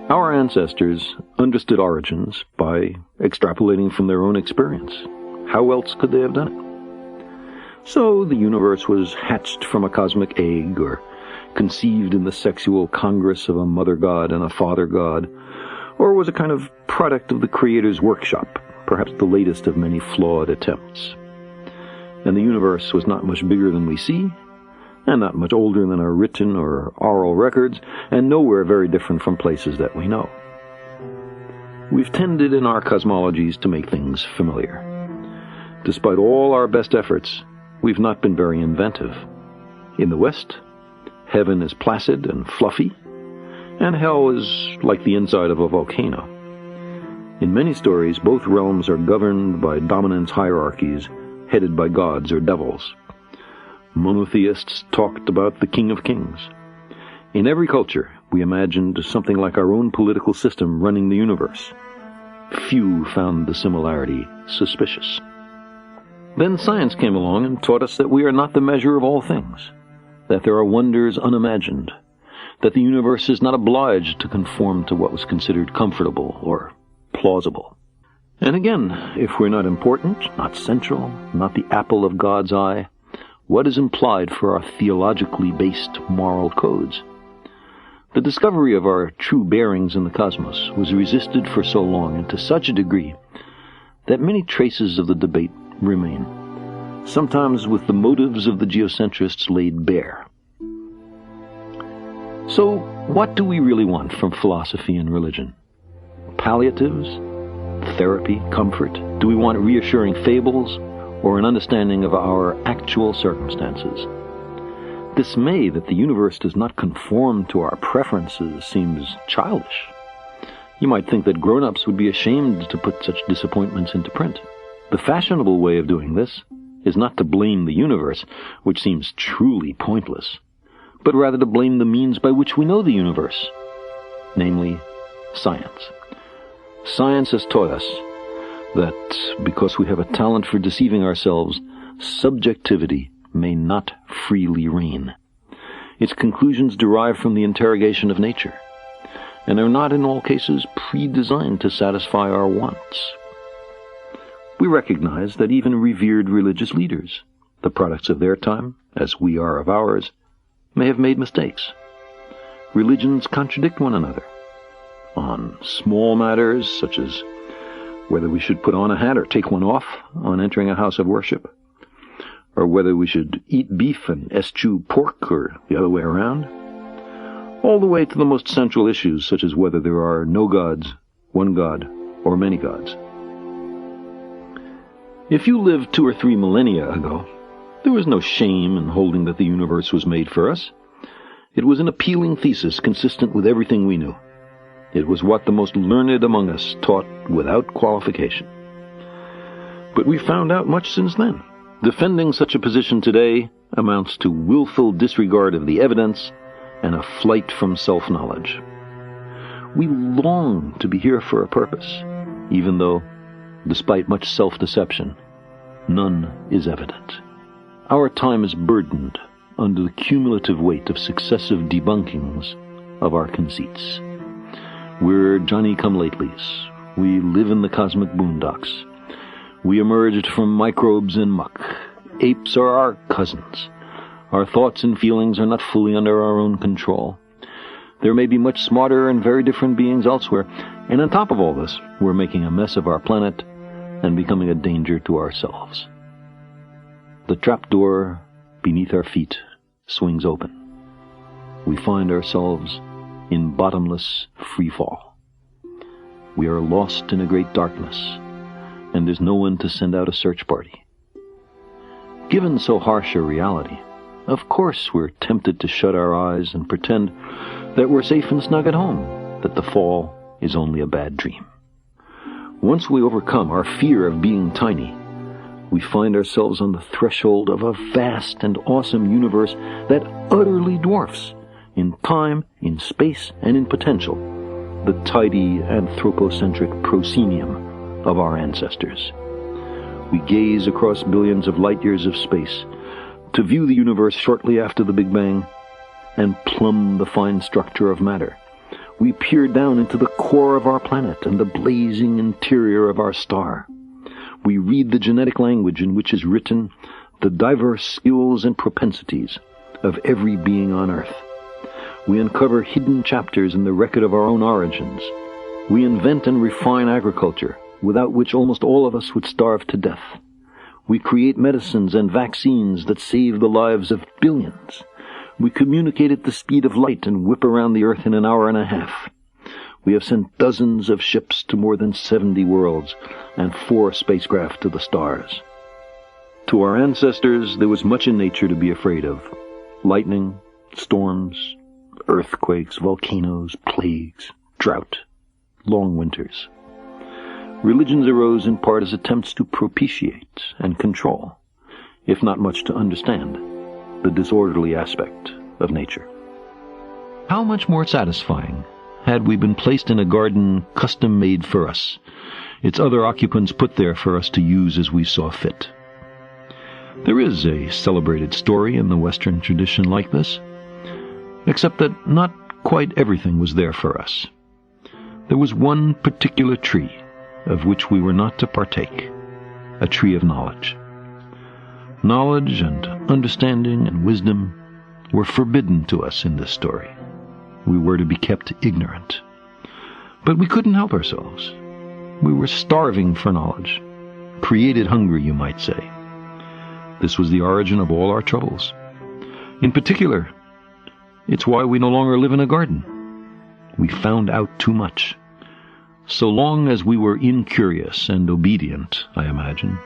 Our ancestors understood origins by extrapolating from their own experience. How else could they have done it? So the universe was hatched from a cosmic egg, or conceived in the sexual congress of a mother god and a father god, or was a kind of product of the Creator's workshop, perhaps the latest of many flawed attempts. And the universe was not much bigger than we see, and not much older than our written or oral records, and nowhere very different from places that we know. We've tended in our cosmologies to make things familiar. Despite all our best efforts, we've not been very inventive. In the West, heaven is placid and fluffy, and hell is like the inside of a volcano. In many stories, both realms are governed by dominance hierarchies headed by gods or devils. Monotheists talked about the King of Kings. In every culture, we imagined something like our own political system running the universe. Few found the similarity suspicious. Then science came along and taught us that we are not the measure of all things, that there are wonders unimagined, that the universe is not obliged to conform to what was considered comfortable or plausible. And again, if we're not important, not central, not the apple of God's eye, what is implied for our theologically based moral codes? The discovery of our true bearings in the cosmos was resisted for so long and to such a degree that many traces of the debate remain, sometimes with the motives of the geocentrists laid bare. So, what do we really want from philosophy and religion? Palliatives? Therapy? Comfort? Do we want reassuring fables, or an understanding of our actual circumstances? Dismay that the universe does not conform to our preferences seems childish. You might think that grown-ups would be ashamed to put such disappointments into print. The fashionable way of doing this is not to blame the universe, which seems truly pointless, but rather to blame the means by which we know the universe, namely, science. Science has taught us that because we have a talent for deceiving ourselves, subjectivity may not freely reign. Its conclusions derive from the interrogation of nature, and are not in all cases pre-designed to satisfy our wants. We recognize that even revered religious leaders, the products of their time, as we are of ours, may have made mistakes. Religions contradict one another on small matters such as whether we should put on a hat or take one off on entering a house of worship, or whether we should eat beef and eschew pork or the other way around, all the way to the most central issues such as whether there are no gods, one god, or many gods. If you lived 2 or 3 millennia ago, there was no shame in holding that the universe was made for us. It was an appealing thesis consistent with everything we knew. It was what the most learned among us taught without qualification. But we've found out much since then. Defending such a position today amounts to willful disregard of the evidence and a flight from self-knowledge. We long to be here for a purpose, even though, despite much self-deception, none is evident. Our time is burdened under the cumulative weight of successive debunkings of our conceits. We're Johnny-come-latelys. We live in the cosmic boondocks. We emerged from microbes and muck. Apes are our cousins. Our thoughts and feelings are not fully under our own control. There may be much smarter and very different beings elsewhere, and on top of all this, we're making a mess of our planet and becoming a danger to ourselves. The trapdoor beneath our feet swings open. We find ourselves in bottomless freefall. We are lost in a great darkness, and there's no one to send out a search party. Given so harsh a reality, of course we're tempted to shut our eyes and pretend that we're safe and snug at home, that the fall is only a bad dream. Once we overcome our fear of being tiny, we find ourselves on the threshold of a vast and awesome universe that utterly dwarfs, in time, in space, and in potential, the tidy anthropocentric proscenium of our ancestors. We gaze across billions of light years of space, to view the universe shortly after the Big Bang and plumb the fine structure of matter. We peer down into the core of our planet and the blazing interior of our star. We read the genetic language in which is written the diverse skills and propensities of every being on Earth. We uncover hidden chapters in the record of our own origins. We invent and refine agriculture, without which almost all of us would starve to death. We create medicines and vaccines that save the lives of billions. We communicate at the speed of light and whip around the Earth in an hour and a half. We have sent dozens of ships to more than 70 worlds and 4 spacecraft to the stars. To our ancestors, there was much in nature to be afraid of. Lightning, storms, earthquakes, volcanoes, plagues, drought, long winters. Religions arose in part as attempts to propitiate and control, if not much to understand, the disorderly aspect of nature. How much more satisfying had we been placed in a garden custom-made for us, its other occupants put there for us to use as we saw fit. There is a celebrated story in the Western tradition like this, except that not quite everything was there for us. There was one particular tree of which we were not to partake, a tree of knowledge. Knowledge and understanding and wisdom were forbidden to us in this story. We were to be kept ignorant. But we couldn't help ourselves. We were starving for knowledge, created hungry, you might say. This was the origin of all our troubles. In particular, it's why we no longer live in a garden. We found out too much. So long as we were incurious and obedient, I imagine,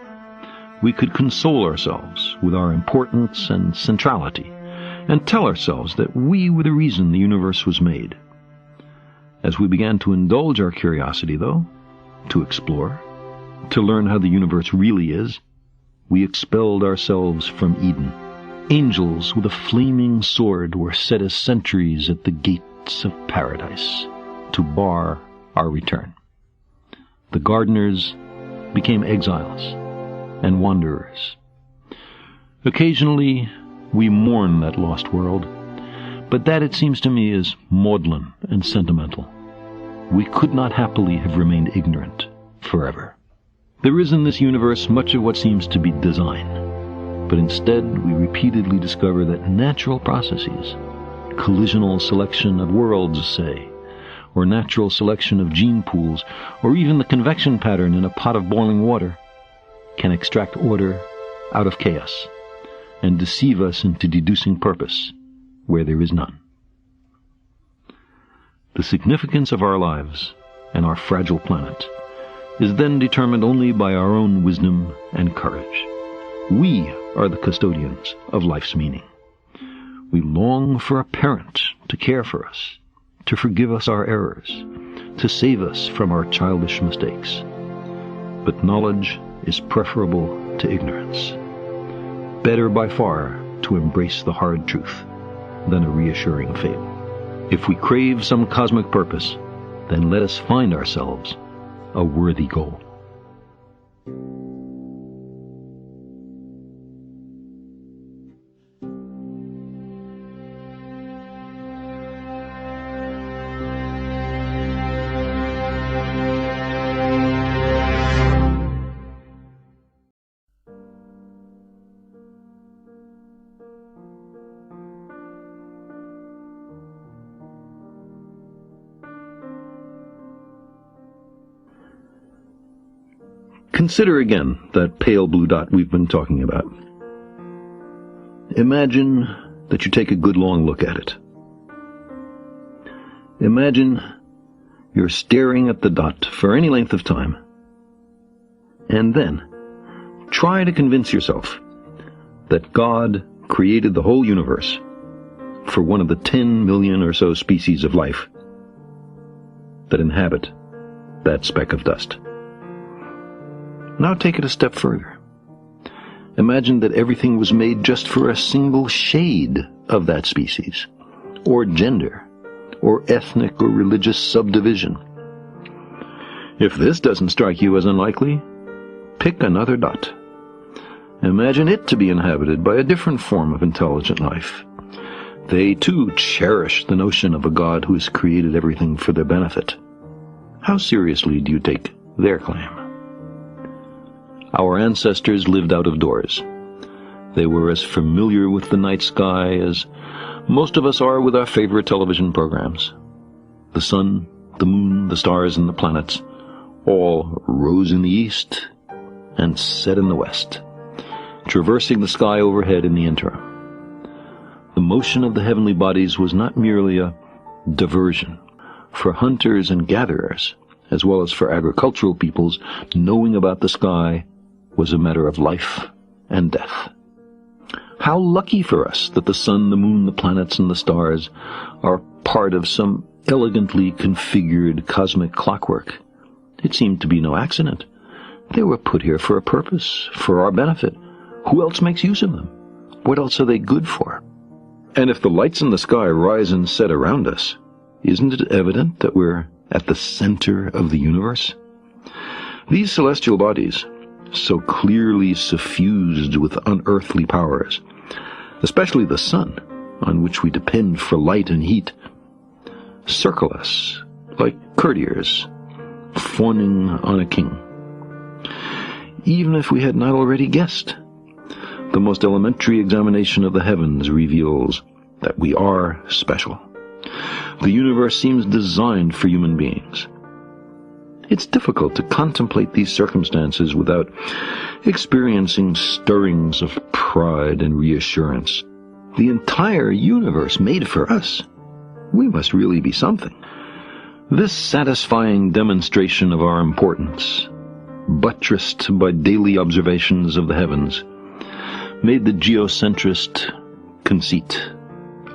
we could console ourselves with our importance and centrality, and tell ourselves that we were the reason the universe was made. As we began to indulge our curiosity, though, to explore, to learn how the universe really is, we expelled ourselves from Eden. Angels with a flaming sword were set as sentries at the gates of paradise to bar our return. The gardeners became exiles and wanderers. Occasionally, we mourn that lost world, but that, it seems to me, is maudlin and sentimental. We could not happily have remained ignorant forever. There is in this universe much of what seems to be design, but instead we repeatedly discover that natural processes, collisional selection of worlds, say, or natural selection of gene pools, or even the convection pattern in a pot of boiling water, can extract order out of chaos and deceive us into deducing purpose where there is none. The significance of our lives and our fragile planet is then determined only by our own wisdom and courage. We are the custodians of life's meaning. We long for a parent to care for us, to forgive us our errors, to save us from our childish mistakes. But knowledge is preferable to ignorance. Better by far to embrace the hard truth than a reassuring fable. If we crave some cosmic purpose, then let us find ourselves a worthy goal. Consider again that pale blue dot we've been talking about. Imagine that you take a good long look at it. Imagine you're staring at the dot for any length of time, and then try to convince yourself that God created the whole universe for one of the 10 million or so species of life that inhabit that speck of dust. Now take it a step further. Imagine that everything was made just for a single shade of that species, or gender, or ethnic or religious subdivision. If this doesn't strike you as unlikely, pick another dot Imagine it to be inhabited by a different form of intelligent life. They, too, cherish the notion of a God who has created everything for their benefit. How seriously do you take their claim? Our ancestors lived out of doors. They were as familiar with the night sky as most of us are with our favorite television programs. The sun, the moon, the stars, and the planets all rose in the east and set in the west, traversing the sky overhead in the interim. The motion of the heavenly bodies was not merely a diversion. For hunters and gatherers, as well as for agricultural peoples, knowing about the sky was a matter of life and death. How lucky for us that the sun, the moon, the planets, and the stars are part of some elegantly configured cosmic clockwork. It seemed to be no accident. They were put here for a purpose, for our benefit. Who else makes use of them? What else are they good for? And if the lights in the sky rise and set around us, isn't it evident that we're at the center of the universe? These celestial bodies, so clearly suffused with unearthly powers, especially the sun, on which we depend for light and heat, circle us like courtiers fawning on a king. Even if we had not already guessed, the most elementary examination of the heavens reveals that we are special. The universe seems designed for human beings. It's difficult to contemplate these circumstances without experiencing stirrings of pride and reassurance. The entire universe made for us. We must really be something. This satisfying demonstration of our importance, buttressed by daily observations of the heavens, made the geocentrist conceit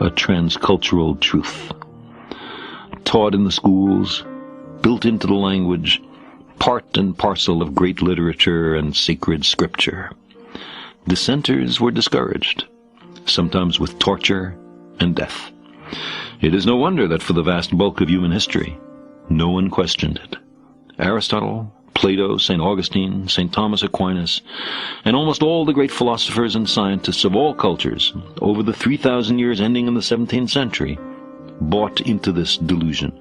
a transcultural truth. Taught in the schools, built into the language, part and parcel of great literature and sacred scripture. Dissenters were discouraged, sometimes with torture and death. It is no wonder that for the vast bulk of human history, no one questioned it. Aristotle, Plato, St. Augustine, St. Thomas Aquinas, and almost all the great philosophers and scientists of all cultures, over the 3,000 years ending in the 17th century, bought into this delusion.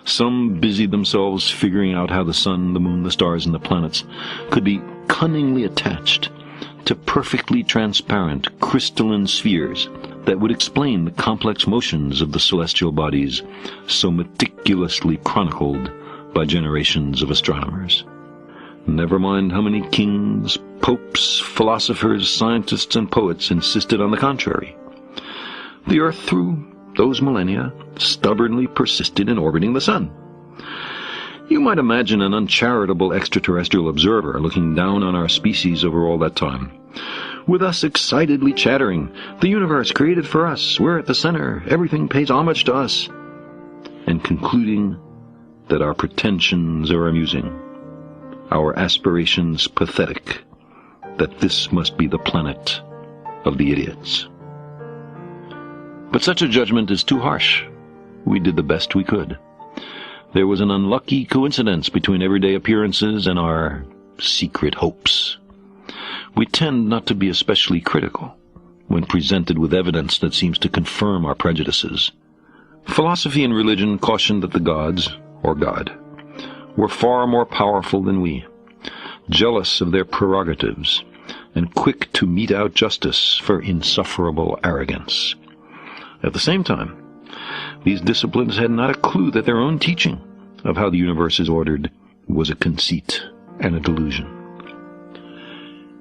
Some busied themselves figuring out how the sun, the moon, the stars, and the planets could be cunningly attached to perfectly transparent crystalline spheres that would explain the complex motions of the celestial bodies so meticulously chronicled by generations of astronomers. Never mind how many kings, popes, philosophers, scientists, and poets insisted on the contrary. The Earth, through those millennia, stubbornly persisted in orbiting the sun. You might imagine an uncharitable extraterrestrial observer looking down on our species over all that time, with us excitedly chattering, "The universe created for us, we're at the center, everything pays homage to us," and concluding that our pretensions are amusing, our aspirations pathetic, that this must be the planet of the idiots. But such a judgment is too harsh. We did the best we could. There was an unlucky coincidence between everyday appearances and our secret hopes. We tend not to be especially critical when presented with evidence that seems to confirm our prejudices. Philosophy and religion cautioned that the gods, or God, were far more powerful than we, jealous of their prerogatives, and quick to mete out justice for insufferable arrogance. At the same time, these disciplines had not a clue that their own teaching of how the universe is ordered was a conceit and a delusion.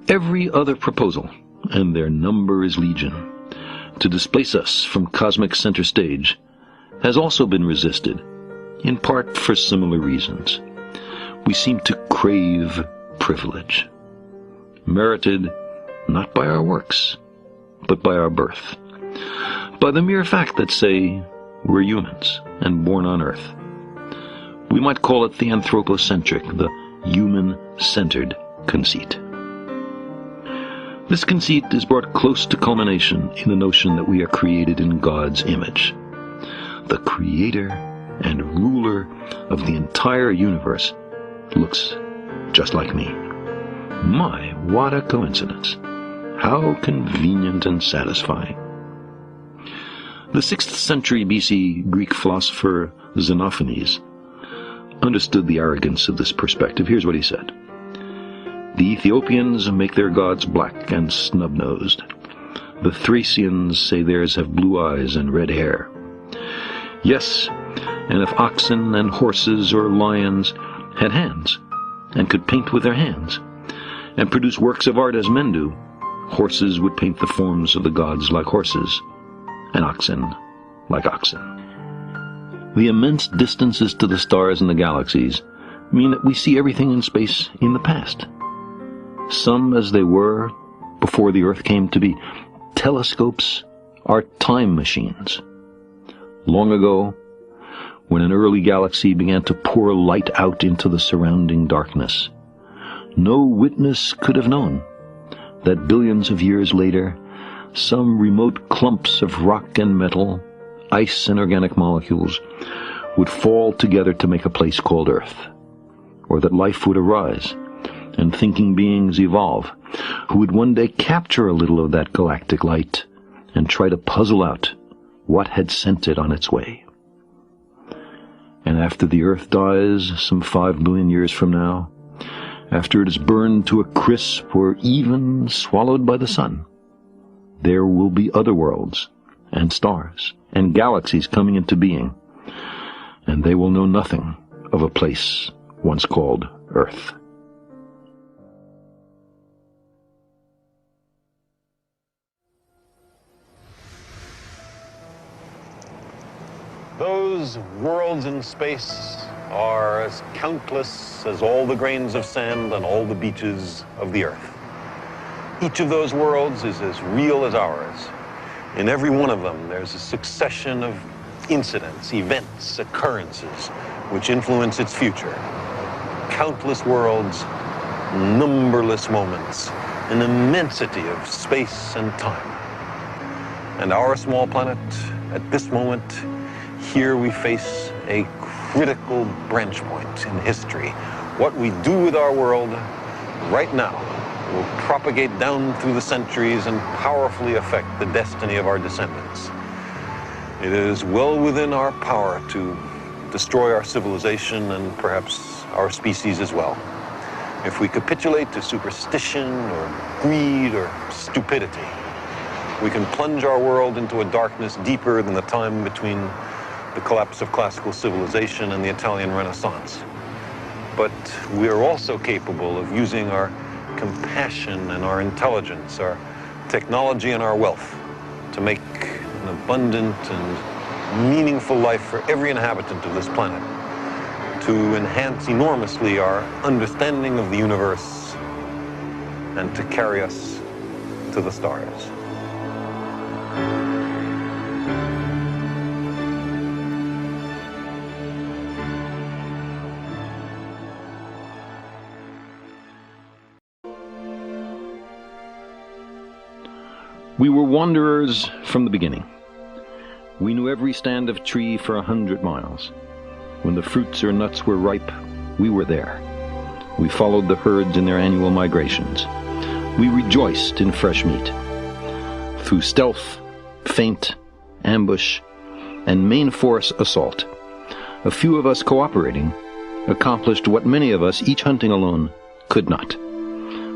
Every other proposal, and their number is legion, to displace us from cosmic center stage has also been resisted, in part for similar reasons. We seem to crave privilege, merited not by our works, but by our birth, by the mere fact that, say, we're humans and born on Earth. We might call it the anthropocentric, the human-centered conceit. This conceit is brought close to culmination in the notion that we are created in God's image. The creator and ruler of the entire universe looks just like me. My, what a coincidence. How convenient and satisfying. The 6th century BC Greek philosopher Xenophanes understood the arrogance of this perspective. Here's what he said. The Ethiopians make their gods black and snub-nosed. The Thracians say theirs have blue eyes and red hair. Yes, and if oxen and horses or lions had hands, and could paint with their hands, and produce works of art as men do, horses would paint the forms of the gods like horses, and oxen like oxen. The immense distances to the stars and the galaxies mean that we see everything in space in the past. Some as they were before the Earth came to be. Telescopes are time machines. Long ago, when an early galaxy began to pour light out into the surrounding darkness, no witness could have known that billions of years later, some remote clumps of rock and metal, ice and organic molecules would fall together to make a place called Earth, or that life would arise and thinking beings evolve, who would one day capture a little of that galactic light and try to puzzle out what had sent it on its way. And after the Earth dies, some 5 billion years from now, after it is burned to a crisp or even swallowed by the sun, there will be other worlds and stars and galaxies coming into being, and they will know nothing of a place once called Earth. Those worlds in space are as countless as all the grains of sand on all the beaches of the Earth. Each of those worlds is as real as ours. In every one of them, there's a succession of incidents, events, occurrences, which influence its future. Countless worlds, numberless moments, an immensity of space and time. And our small planet, at this moment, here we face a critical branch point in history. What we do with our world right now will propagate down through the centuries and powerfully affect the destiny of our descendants. It is well within our power to destroy our civilization and perhaps our species as well. If we capitulate to superstition or greed or stupidity, we can plunge our world into a darkness deeper than the time between the collapse of classical civilization and the Italian Renaissance. But we are also capable of using our compassion and our intelligence, our technology and our wealth to make an abundant and meaningful life for every inhabitant of this planet, to enhance enormously our understanding of the universe and to carry us to the stars. We were wanderers from the beginning. We knew every stand of tree for 100 miles. When the fruits or nuts were ripe, we were there. We followed the herds in their annual migrations. We rejoiced in fresh meat. Through stealth, feint, ambush, and main force assault, a few of us cooperating accomplished what many of us, each hunting alone, could not.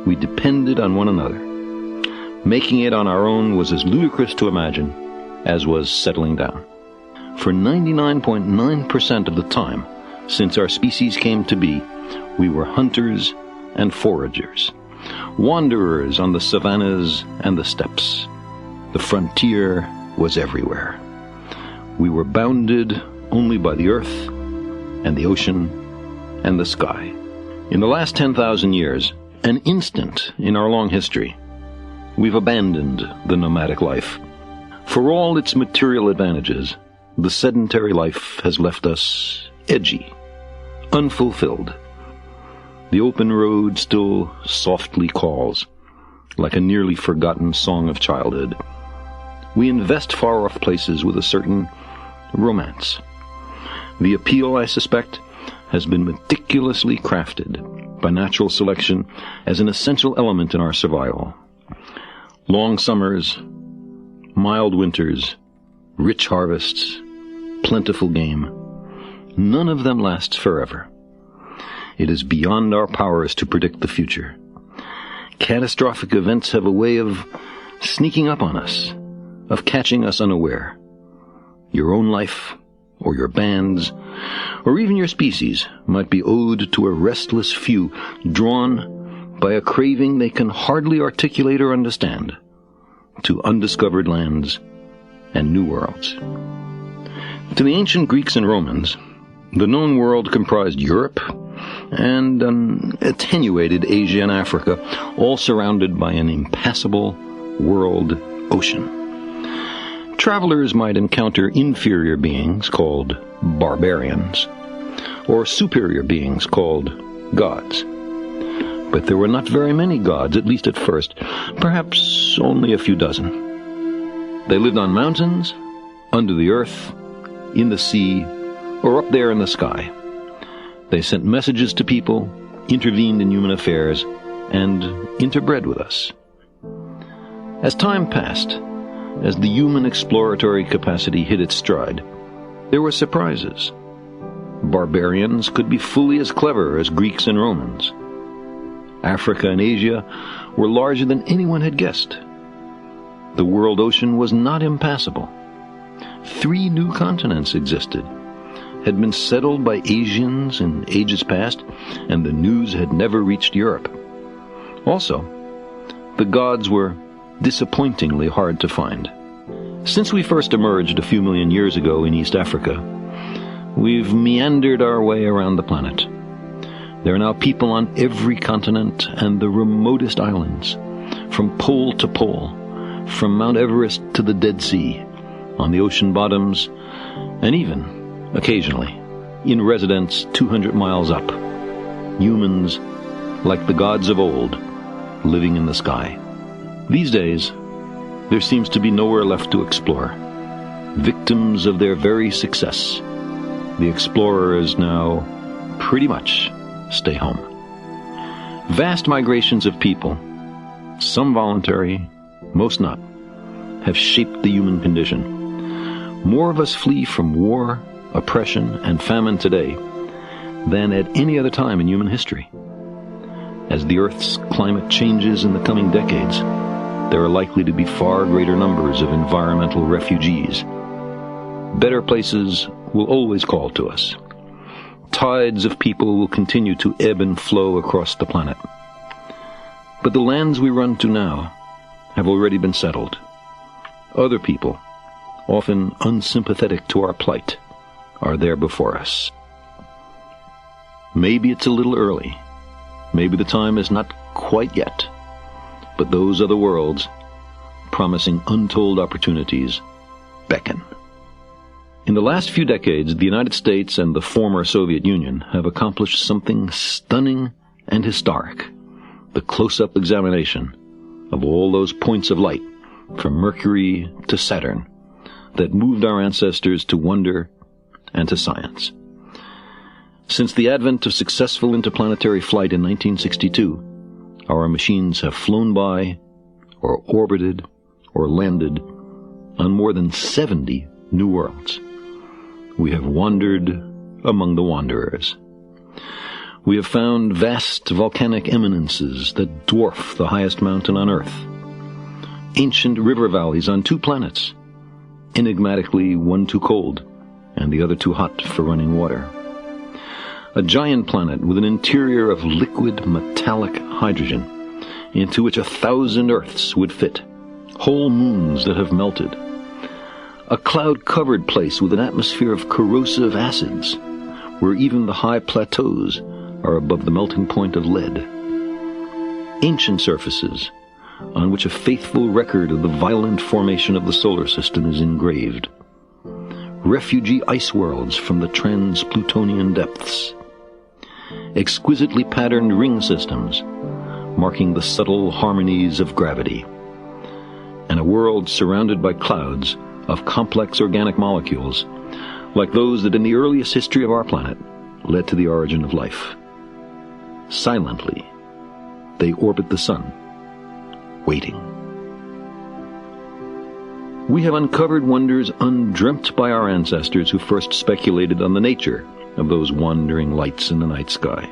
We depended on one another. Making it on our own was as ludicrous to imagine as was settling down. For 99.9% of the time since our species came to be, we were hunters and foragers, wanderers on the savannas and the steppes. The frontier was everywhere. We were bounded only by the earth and the ocean and the sky. In the last 10,000 years, an instant in our long history, we've abandoned the nomadic life. For all its material advantages, the sedentary life has left us edgy, unfulfilled. The open road still softly calls, like a nearly forgotten song of childhood. We invest far-off places with a certain romance. The appeal, I suspect, has been meticulously crafted by natural selection as an essential element in our survival. Long summers, mild winters, rich harvests, plentiful game. None of them lasts forever. It is beyond our powers to predict the future. Catastrophic events have a way of sneaking up on us, of catching us unaware. Your own life, or your band's, or even your species might be owed to a restless few drawn by a craving they can hardly articulate or understand, to undiscovered lands and new worlds. To the ancient Greeks and Romans, the known world comprised Europe and an attenuated Asia and Africa, all surrounded by an impassable world ocean. Travelers might encounter inferior beings called barbarians, or superior beings called gods. But there were not very many gods, at least at first, perhaps only a few dozen. They lived on mountains, under the earth, in the sea, or up there in the sky. They sent messages to people, intervened in human affairs, and interbred with us. As time passed, as the human exploratory capacity hit its stride, there were surprises. Barbarians could be fully as clever as Greeks and Romans. Africa and Asia were larger than anyone had guessed. The world ocean was not impassable. 3 new continents existed, had been settled by Asians in ages past, and the news had never reached Europe. Also, the gods were disappointingly hard to find. Since we first emerged a few million years ago in East Africa, we've meandered our way around the planet. There are now people on every continent and the remotest islands, from pole to pole, from Mount Everest to the Dead Sea, on the ocean bottoms, and even, occasionally, in residence 200 miles up. Humans, like the gods of old, living in the sky. These days, there seems to be nowhere left to explore. Victims of their very success, the explorers now pretty much stay home. Vast migrations of people, some voluntary, most not, have shaped the human condition. More of us flee from war, oppression, and famine today than at any other time in human history. As the Earth's climate changes in the coming decades, there are likely to be far greater numbers of environmental refugees. Better places will always call to us. Tides of people will continue to ebb and flow across the planet. But the lands we run to now have already been settled. Other people, often unsympathetic to our plight, are there before us. Maybe it's a little early. Maybe the time is not quite yet. But those other worlds, promising untold opportunities, beckon. In the last few decades, the United States and the former Soviet Union have accomplished something stunning and historic: the close-up examination of all those points of light, from Mercury to Saturn, that moved our ancestors to wonder and to science. Since the advent of successful interplanetary flight in 1962, our machines have flown by, or orbited, or landed on more than 70 new worlds. We have wandered among the wanderers. We have found vast volcanic eminences that dwarf the highest mountain on Earth. Ancient river valleys on 2 planets, enigmatically one too cold and the other too hot for running water. A giant planet with an interior of liquid metallic hydrogen into which 1,000 Earths would fit, whole moons that have melted. A cloud-covered place with an atmosphere of corrosive acids, where even the high plateaus are above the melting point of lead. Ancient surfaces on which a faithful record of the violent formation of the solar system is engraved. Refugee ice worlds from the trans-Plutonian depths. Exquisitely patterned ring systems marking the subtle harmonies of gravity. And a world surrounded by clouds of complex organic molecules, like those that in the earliest history of our planet led to the origin of life. Silently, they orbit the sun, waiting. We have uncovered wonders undreamt by our ancestors who first speculated on the nature of those wandering lights in the night sky.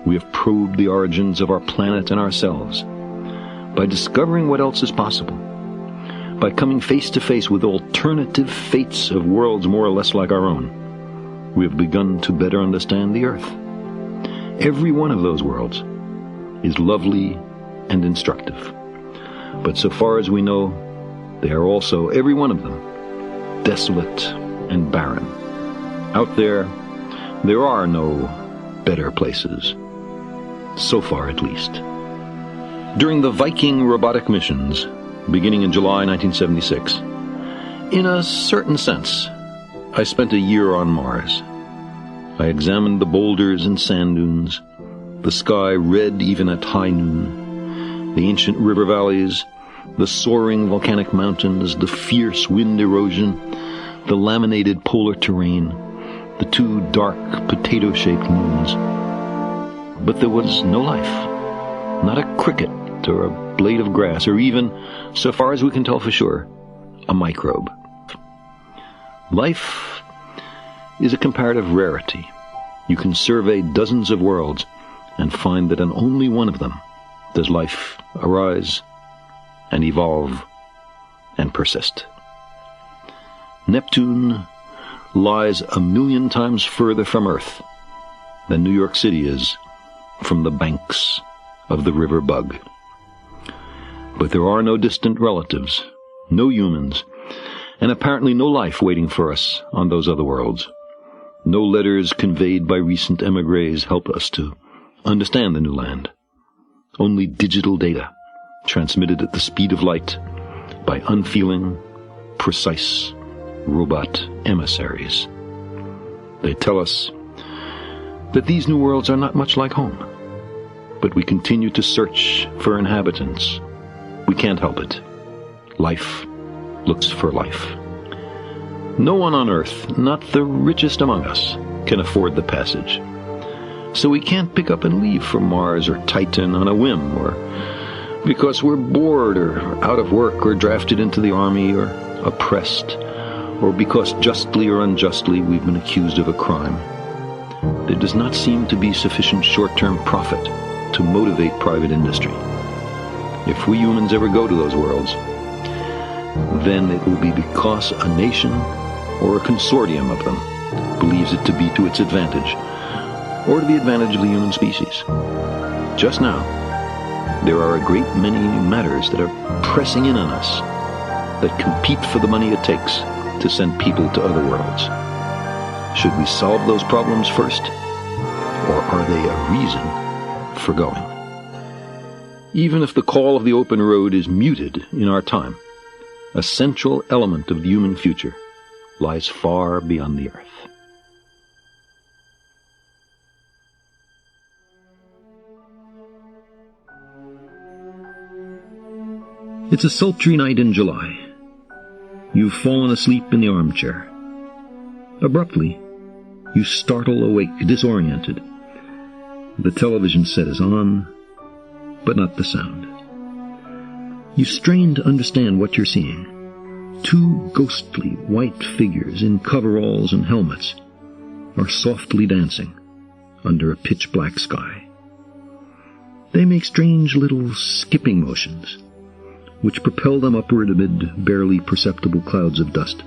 We have probed the origins of our planet and ourselves by discovering what else is possible, by coming face to face with alternative fates of worlds more or less like our own. We have begun to better understand the Earth. Every one of those worlds is lovely and instructive. But so far as we know, they are also, every one of them, desolate and barren. Out there are no better places. So far, at least. During the Viking robotic missions, beginning in July 1976, in a certain sense, I spent a year on Mars. I examined the boulders and sand dunes, the sky red even at high noon, the ancient river valleys, the soaring volcanic mountains, the fierce wind erosion, the laminated polar terrain, the two dark potato-shaped moons. But there was no life, not a cricket or a blade of grass, or even, so far as we can tell for sure, a microbe. Life is a comparative rarity. You can survey dozens of worlds and find that in only one of them does life arise and evolve and persist. Neptune lies 1,000,000 times further from Earth than New York City is from the banks of the river Bug. But there are no distant relatives, no humans, and apparently no life waiting for us on those other worlds. No letters conveyed by recent emigres help us to understand the new land. Only digital data transmitted at the speed of light by unfeeling, precise robot emissaries. They tell us that these new worlds are not much like home, but we continue to search for inhabitants. We can't help it. Life looks for life. No one on Earth, not the richest among us, can afford the passage. So we can't pick up and leave for Mars or Titan on a whim, or because we're bored or out of work or drafted into the army or oppressed, or because justly or unjustly we've been accused of a crime. There does not seem to be sufficient short-term profit to motivate private industry. If we humans ever go to those worlds, then it will be because a nation or a consortium of them believes it to be to its advantage, or to the advantage of the human species. Just now, there are a great many matters that are pressing in on us that compete for the money it takes to send people to other worlds. Should we solve those problems first, or are they a reason for going? Even if the call of the open road is muted in our time, a central element of the human future lies far beyond the Earth. It's a sultry night in July. You've fallen asleep in the armchair. Abruptly, you startle awake, disoriented. The television set is on, but not the sound. You strain to understand what you're seeing. Two ghostly white figures in coveralls and helmets are softly dancing under a pitch-black sky. They make strange little skipping motions, which propel them upward amid barely perceptible clouds of dust.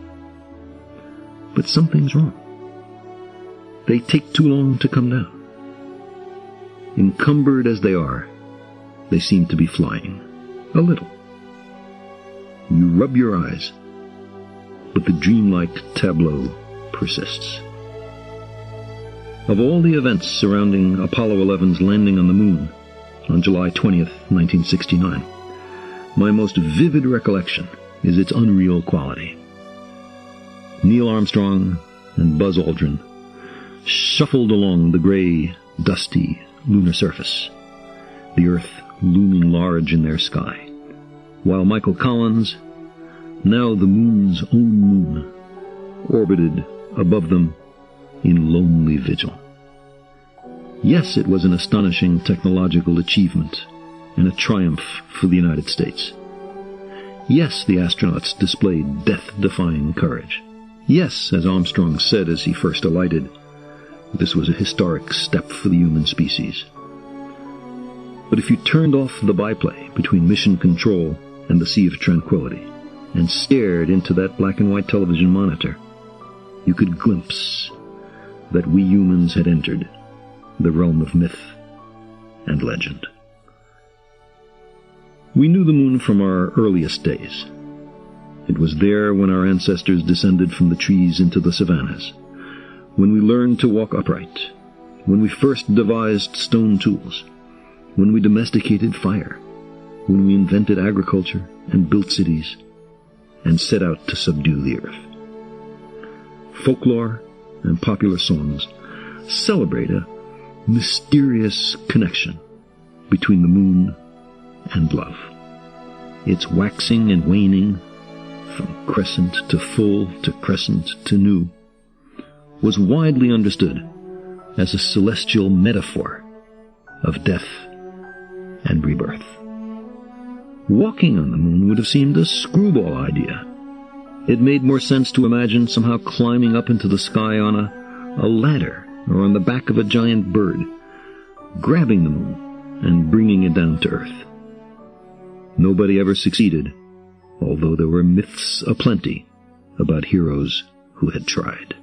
But something's wrong. They take too long to come down. Encumbered as they are, they seem to be flying. A little. You rub your eyes, but the dreamlike tableau persists. Of all the events surrounding Apollo 11's landing on the moon on July 20th, 1969, my most vivid recollection is its unreal quality. Neil Armstrong and Buzz Aldrin shuffled along the gray, dusty lunar surface, the Earth looming large in their sky, while Michael Collins, now the moon's own moon, orbited above them in lonely vigil. Yes, it was an astonishing technological achievement and a triumph for the United States. Yes, the astronauts displayed death-defying courage. Yes, as Armstrong said as he first alighted, this was a historic step for the human species. But if you turned off the byplay between Mission Control and the Sea of Tranquility and stared into that black and white television monitor, you could glimpse that we humans had entered the realm of myth and legend. We knew the moon from our earliest days. It was there when our ancestors descended from the trees into the savannas, when we learned to walk upright, when we first devised stone tools, when we domesticated fire, when we invented agriculture and built cities and set out to subdue the earth. Folklore and popular songs celebrate a mysterious connection between the moon and love. Its waxing and waning, from crescent to full to crescent to new, was widely understood as a celestial metaphor of death and rebirth. Walking on the moon would have seemed a screwball idea. It made more sense to imagine somehow climbing up into the sky on a ladder or on the back of a giant bird, grabbing the moon and bringing it down to Earth. Nobody ever succeeded, although there were myths aplenty about heroes who had tried.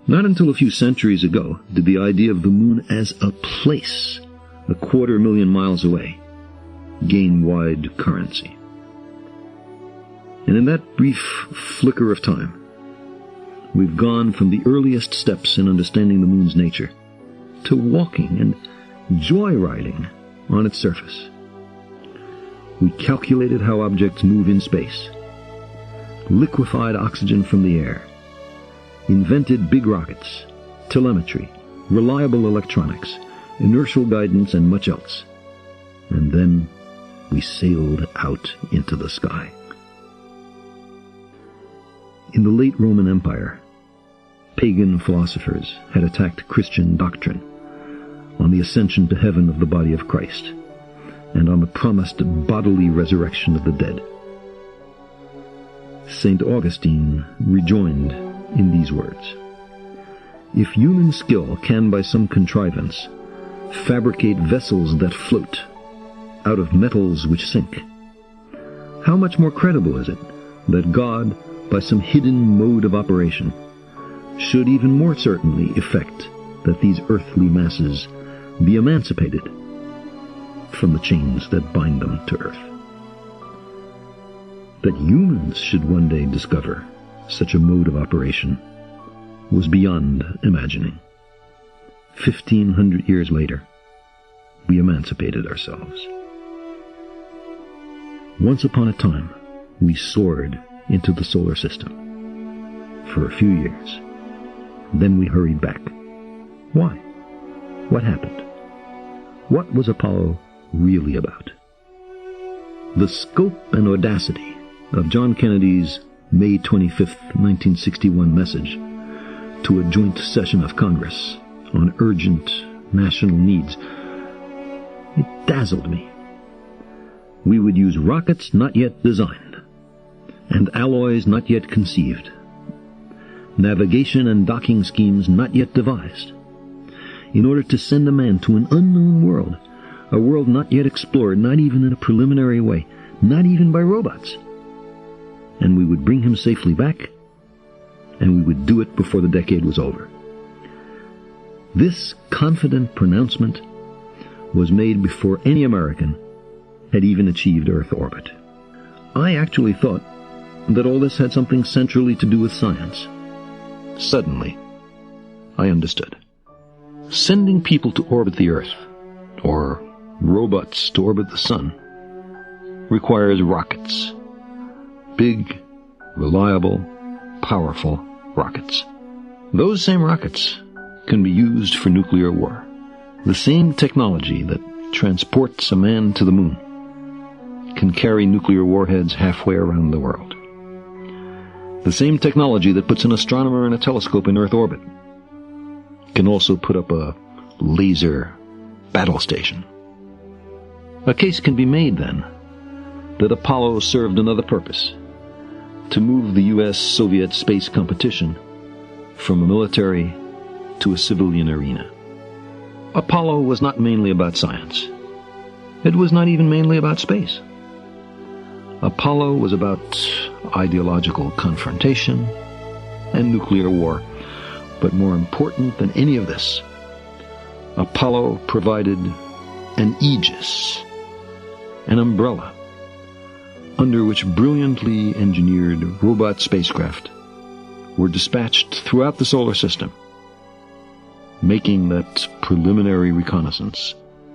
Not until a few centuries ago did the idea of the moon as a place, 250,000 miles away, gain wide currency. And in that brief flicker of time, we've gone from the earliest steps in understanding the moon's nature to walking and joyriding on its surface. We calculated how objects move in space, liquefied oxygen from the air, invented big rockets, telemetry, reliable electronics, inertial guidance, and much else. And then we sailed out into the sky. In the late Roman Empire, pagan philosophers had attacked Christian doctrine on the ascension to heaven of the body of Christ and on the promised bodily resurrection of the dead. St. Augustine rejoined in these words, "If human skill can by some contrivance fabricate vessels that float out of metals which sink, how much more credible is it that God, by some hidden mode of operation, should even more certainly effect that these earthly masses be emancipated from the chains that bind them to earth." That humans should one day discover such a mode of operation was beyond imagining. 1,500 years later, we emancipated ourselves. Once upon a time, we soared into the solar system for a few years. Then we hurried back. Why? What happened? What was Apollo really about? The scope and audacity of John Kennedy's May 25, 1961 message to a joint session of Congress on urgent national needs, it dazzled me. We would use rockets not yet designed and alloys not yet conceived, navigation and docking schemes not yet devised, in order to send a man to an unknown world, a world not yet explored, not even in a preliminary way, not even by robots. And we would bring him safely back, and we would do it before the decade was over. This confident pronouncement was made before any American had even achieved Earth orbit. I actually thought that all this had something centrally to do with science. Suddenly, I understood. Sending people to orbit the Earth, or robots to orbit the Sun, requires rockets. Big, reliable, powerful rockets. Those same rockets can be used for nuclear war. The same technology that transports a man to the moon can carry nuclear warheads halfway around the world. The same technology that puts an astronomer and a telescope in Earth orbit can also put up a laser battle station. A case can be made, then, that Apollo served another purpose: to move the U.S.-Soviet space competition from a military to a civilian arena. Apollo was not mainly about science. It was not even mainly about space. Apollo was about ideological confrontation and nuclear war. But more important than any of this, Apollo provided an aegis, an umbrella, under which brilliantly engineered robot spacecraft were dispatched throughout the solar system, making that preliminary reconnaissance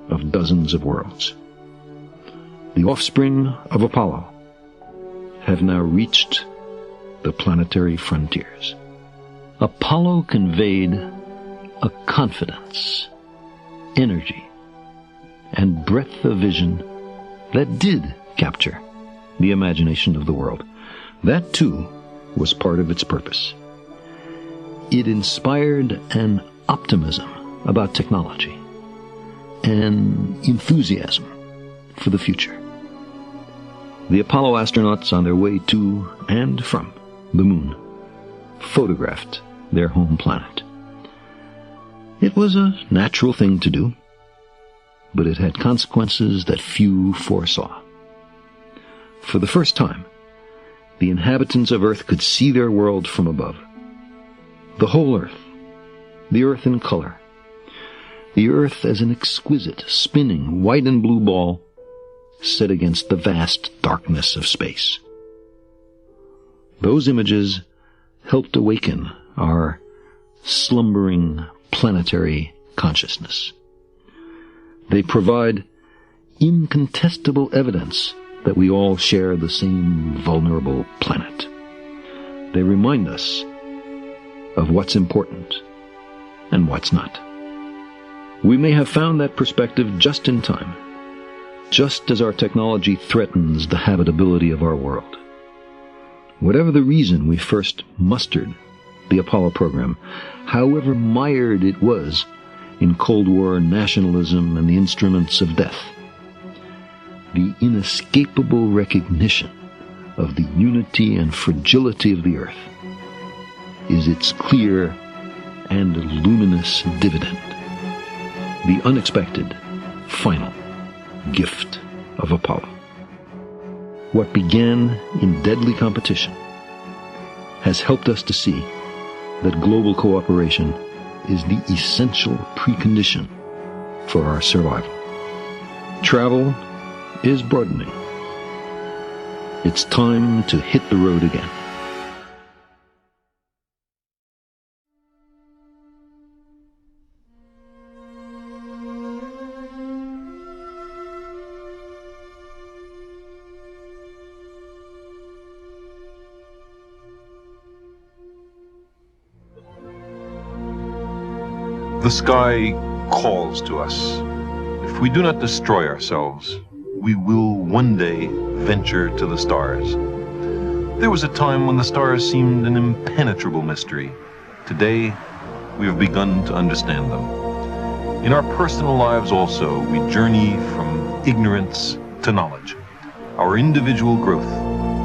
of dozens of worlds. The offspring of Apollo have now reached the planetary frontiers. Apollo conveyed a confidence, energy, and breadth of vision that did capture the imagination of the world. That, too, was part of its purpose. It inspired an optimism about technology, an enthusiasm for the future. The Apollo astronauts on their way to and from the moon photographed their home planet. It was a natural thing to do, but it had consequences that few foresaw. For the first time, the inhabitants of Earth could see their world from above. The whole Earth, the Earth in color, the Earth as an exquisite, spinning white and blue ball set against the vast darkness of space. Those images helped awaken our slumbering planetary consciousness. They provide incontestable evidence that we all share the same vulnerable planet. They remind us of what's important and what's not. We may have found that perspective just in time, just as our technology threatens the habitability of our world. Whatever the reason we first mustered the Apollo program, however mired it was in Cold War nationalism and the instruments of death, the inescapable recognition of the unity and fragility of the Earth is its clear and luminous dividend, the unexpected, final gift of Apollo. What began in deadly competition has helped us to see that global cooperation is the essential precondition for our survival. Travel is broadening. It's time to hit the road again. The sky calls to us. If we do not destroy ourselves, we will one day venture to the stars. There was a time when the stars seemed an impenetrable mystery. Today, we have begun to understand them. In our personal lives also, we journey from ignorance to knowledge. Our individual growth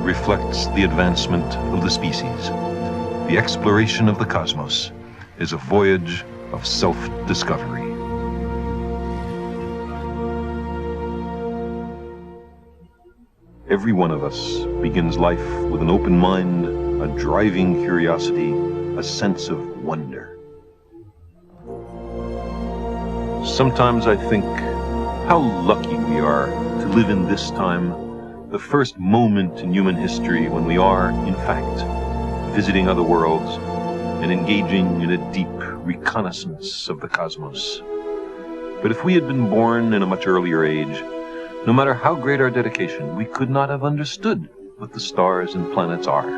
reflects the advancement of the species. The exploration of the cosmos is a voyage of self-discovery. Every one of us begins life with an open mind, a driving curiosity, a sense of wonder. Sometimes I think how lucky we are to live in this time, the first moment in human history when we are, in fact, visiting other worlds and engaging in a deep reconnaissance of the cosmos. But if we had been born in a much earlier age, no matter how great our dedication, we could not have understood what the stars and planets are.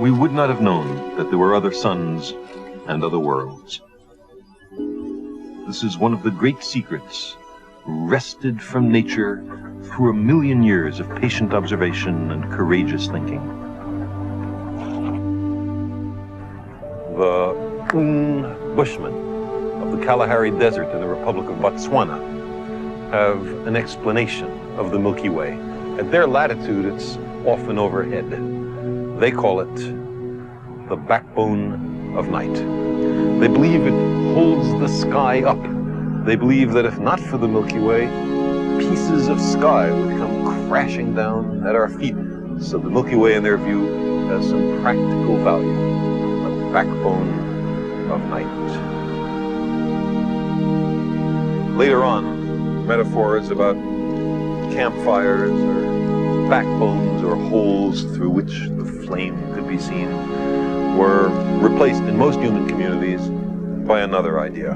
We would not have known that there were other suns and other worlds. This is one of the great secrets wrested from nature through 1,000,000 years of patient observation and courageous thinking. The Bushmen of the Kalahari Desert in the Republic of Botswana have an explanation of the Milky Way. At their latitude, it's often overhead. They call it the backbone of night. They believe it holds the sky up. They believe that if not for the Milky Way, pieces of sky would come crashing down at our feet. So the Milky Way, in their view, has some practical value, the backbone of night. Later on, metaphors about campfires or backbones or holes through which the flame could be seen were replaced in most human communities by another idea.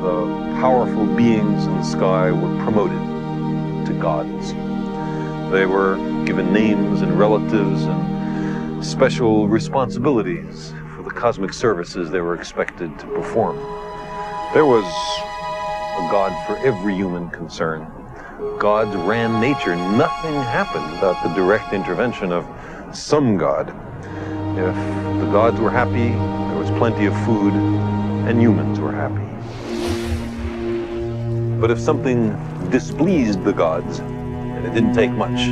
The powerful beings in the sky were promoted to gods. They were given names and relatives and special responsibilities for the cosmic services they were expected to perform. There was a god for every human concern. Gods ran nature. Nothing happened without the direct intervention of some god. If the gods were happy, there was plenty of food, and humans were happy. But if something displeased the gods, and it didn't take much,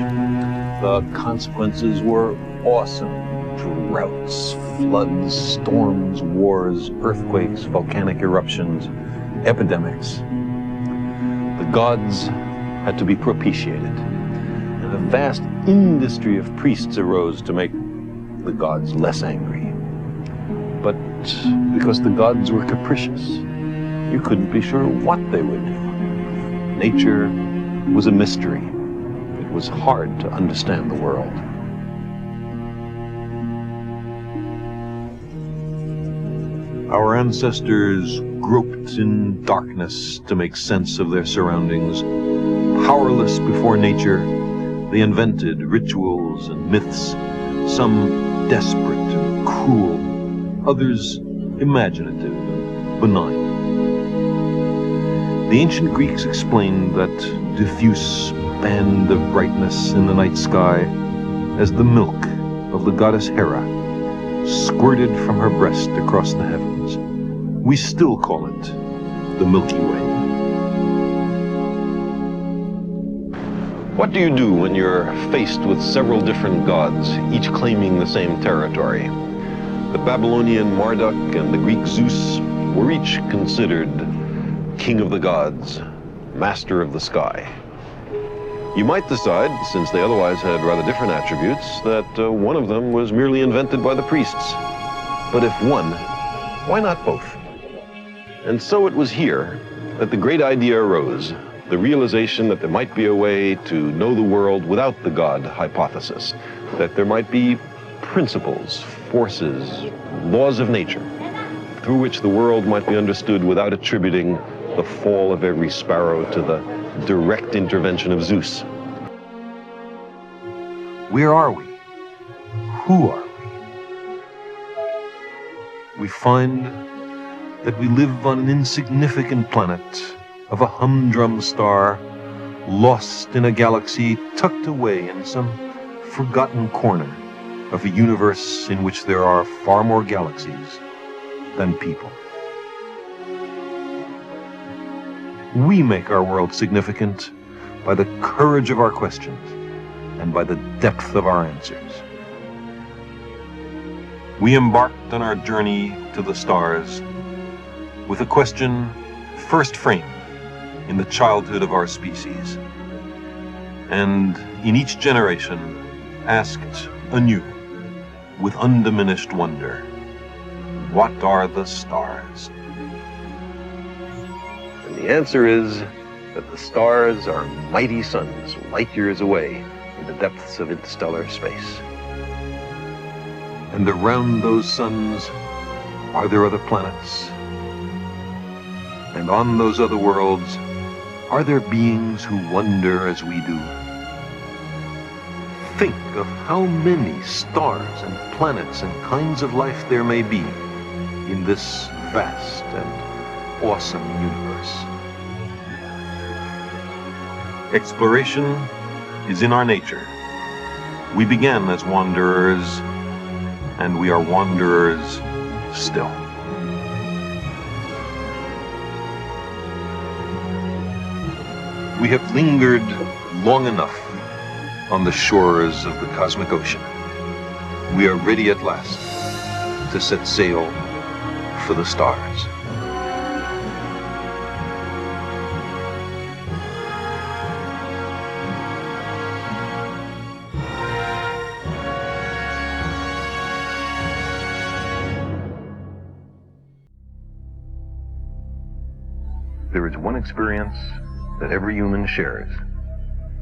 the consequences were awesome. Droughts, floods, storms, wars, earthquakes, volcanic eruptions, epidemics. The gods had to be propitiated, and a vast industry of priests arose to make the gods less angry. But because the gods were capricious, you couldn't be sure what they would do. Nature was a mystery. It was hard to understand the world. Our ancestors groped in darkness to make sense of their surroundings. Powerless before nature, they invented rituals and myths, some desperate and cruel, others imaginative and benign. The ancient Greeks explained that diffuse band of brightness in the night sky as the milk of the goddess Hera, squirted from her breast across the heavens. We still call it the Milky Way. What do you do when you're faced with several different gods, each claiming the same territory? The Babylonian Marduk and the Greek Zeus were each considered king of the gods, master of the sky. You might decide, since they otherwise had rather different attributes, that one of them was merely invented by the priests. But if one, why not both? And so it was here that the great idea arose, the realization that there might be a way to know the world without the God hypothesis, that there might be principles, forces, laws of nature, through which the world might be understood without attributing the fall of every sparrow to the direct intervention of Zeus. Where are we? Who are we? We find that we live on an insignificant planet of a humdrum star, lost in a galaxy tucked away in some forgotten corner of a universe in which there are far more galaxies than people. We make our world significant by the courage of our questions and by the depth of our answers. We embarked on our journey to the stars with a question first framed in the childhood of our species, and in each generation asked anew with undiminished wonder, what are the stars? And the answer is that the stars are mighty suns, light years away in the depths of interstellar space. And around those suns are there other planets? And on those other worlds, are there beings who wonder as we do? Think of how many stars and planets and kinds of life there may be in this vast and awesome universe. Exploration is in our nature. We began as wanderers, and we are wanderers still. We have lingered long enough on the shores of the cosmic ocean. We are ready at last to set sail for the stars. There is one experience that every human shares,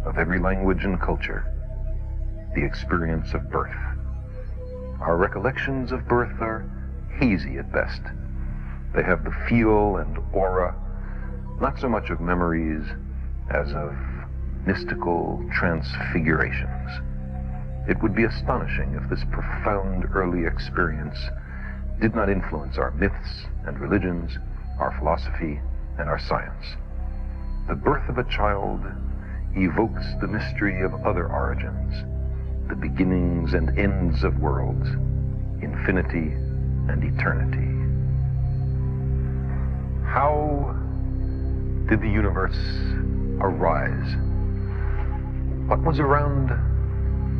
of every language and culture, the experience of birth. Our recollections of birth are hazy at best. They have the feel and aura, not so much of memories as of mystical transfigurations. It would be astonishing if this profound early experience did not influence our myths and religions, our philosophy, and our science. The birth of a child evokes the mystery of other origins, the beginnings and ends of worlds, infinity and eternity. How did the universe arise? What was around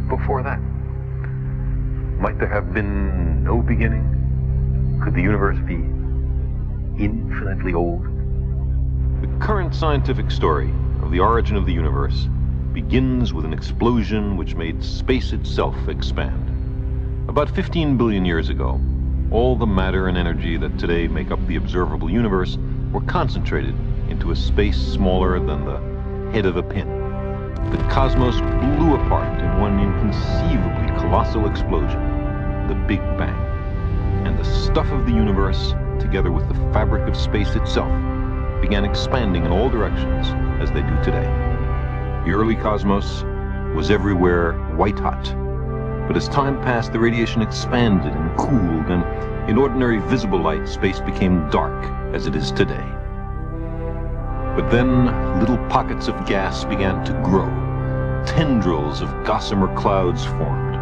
before that? Might there have been no beginning? Could the universe be infinitely old? The current scientific story of the origin of the universe begins with an explosion which made space itself expand. About 15 billion years ago, all the matter and energy that today make up the observable universe were concentrated into a space smaller than the head of a pin. The cosmos blew apart in one inconceivably colossal explosion, the Big Bang. And the stuff of the universe, together with the fabric of space itself, began expanding in all directions as they do today. The early cosmos was everywhere white hot, but as time passed, the radiation expanded and cooled, and in ordinary visible light, space became dark as it is today. But then little pockets of gas began to grow. Tendrils of gossamer clouds formed,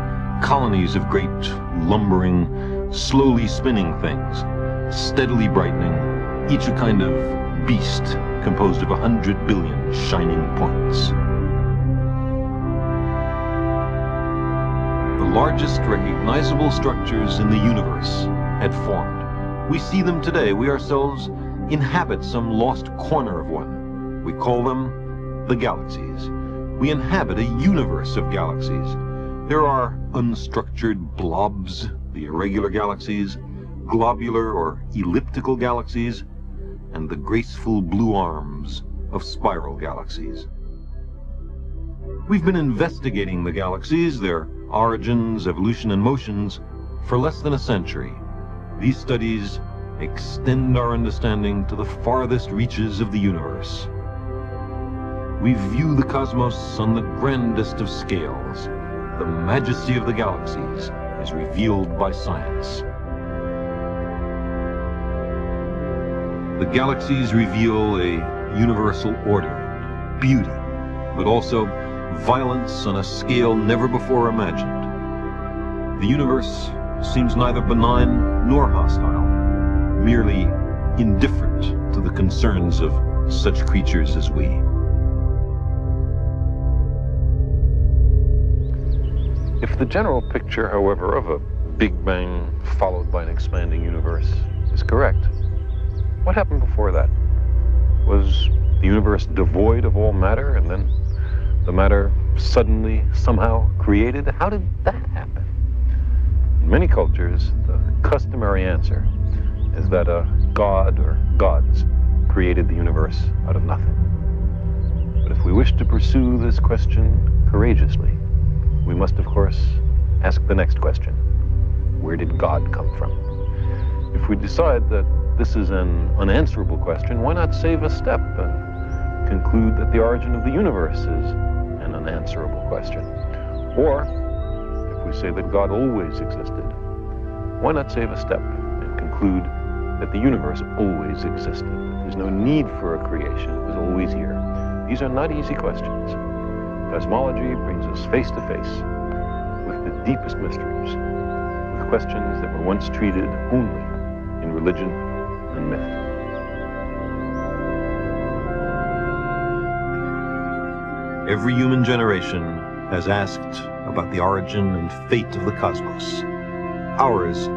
colonies of great, lumbering, slowly spinning things, steadily brightening, each a kind of beast composed of 100 billion shining points. The largest recognizable structures in the universe had formed. We see them today. We ourselves inhabit some lost corner of one. We call them the galaxies. We inhabit a universe of galaxies. There are unstructured blobs, the irregular galaxies, globular or elliptical galaxies, and the graceful blue arms of spiral galaxies. We've been investigating the galaxies, their origins, evolution, and motions for less than a century. These studies extend our understanding to the farthest reaches of the universe. We view the cosmos on the grandest of scales. The majesty of the galaxies is revealed by science. The galaxies reveal a universal order, beauty, but also violence on a scale never before imagined. The universe seems neither benign nor hostile, merely indifferent to the concerns of such creatures as we. If the general picture, however, of a Big Bang followed by an expanding universe is correct, what happened before that? Was the universe devoid of all matter and then the matter suddenly somehow created? How did that happen? In many cultures, the customary answer is that a god or gods created the universe out of nothing. But if we wish to pursue this question courageously, we must, of course, ask the next question. Where did God come from? If we decide that this is an unanswerable question, why not save a step and conclude that the origin of the universe is an unanswerable question? Or, if we say that God always existed, why not save a step and conclude that the universe always existed? There's no need for a creation, it was always here. These are not easy questions. Cosmology brings us face to face with the deepest mysteries, with questions that were once treated only in religion and myth. Every human generation has asked about the origin and fate of the cosmos. Ours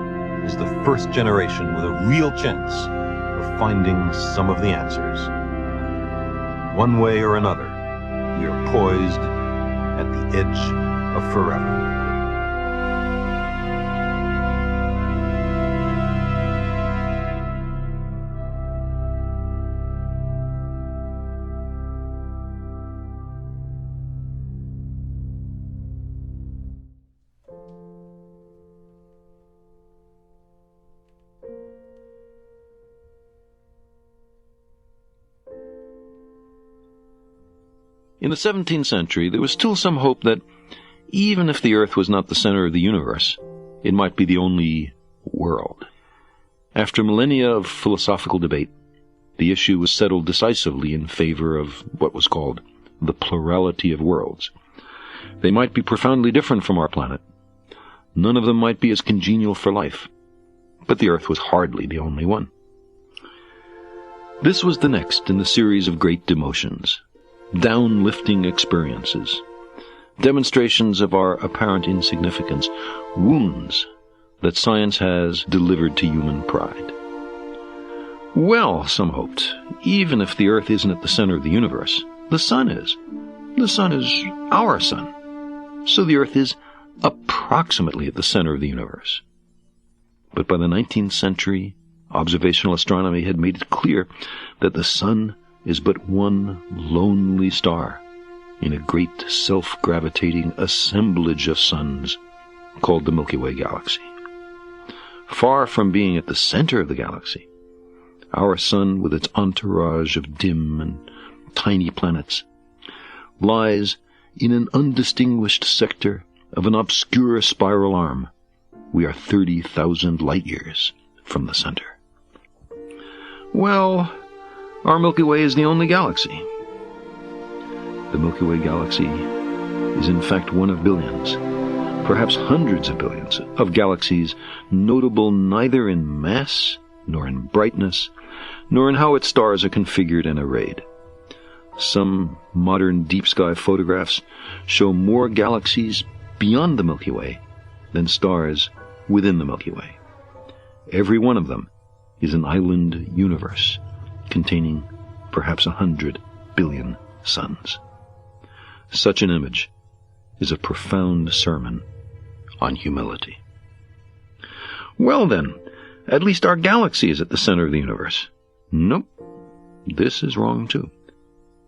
is the first generation with a real chance of finding some of the answers. One way or another, we are poised at the edge of forever. In the 17th century, there was still some hope that even if the Earth was not the center of the universe, it might be the only world. After millennia of philosophical debate, the issue was settled decisively in favor of what was called the plurality of worlds. They might be profoundly different from our planet. None of them might be as congenial for life. But the Earth was hardly the only one. This was the next in the series of great demotions. Downlifting experiences, demonstrations of our apparent insignificance, wounds that science has delivered to human pride. Well, some hoped, even if the Earth isn't at the center of the universe, the Sun is. The Sun is our sun. So the Earth is approximately at the center of the universe. But by the 19th century, observational astronomy had made it clear that the Sun is but one lonely star in a great self-gravitating assemblage of suns called the Milky Way galaxy. Far from being at the center of the galaxy, our sun, with its entourage of dim and tiny planets, lies in an undistinguished sector of an obscure spiral arm. We are 30,000 light-years from the center. Well, our Milky Way is the only galaxy. The Milky Way galaxy is in fact one of billions, perhaps hundreds of billions, of galaxies notable neither in mass, nor in brightness, nor in how its stars are configured and arrayed. Some modern deep sky photographs show more galaxies beyond the Milky Way than stars within the Milky Way. Every one of them is an island universe containing perhaps 100 billion suns. Such an image is a profound sermon on humility. Well then, at least our galaxy is at the center of the universe. Nope, this is wrong too.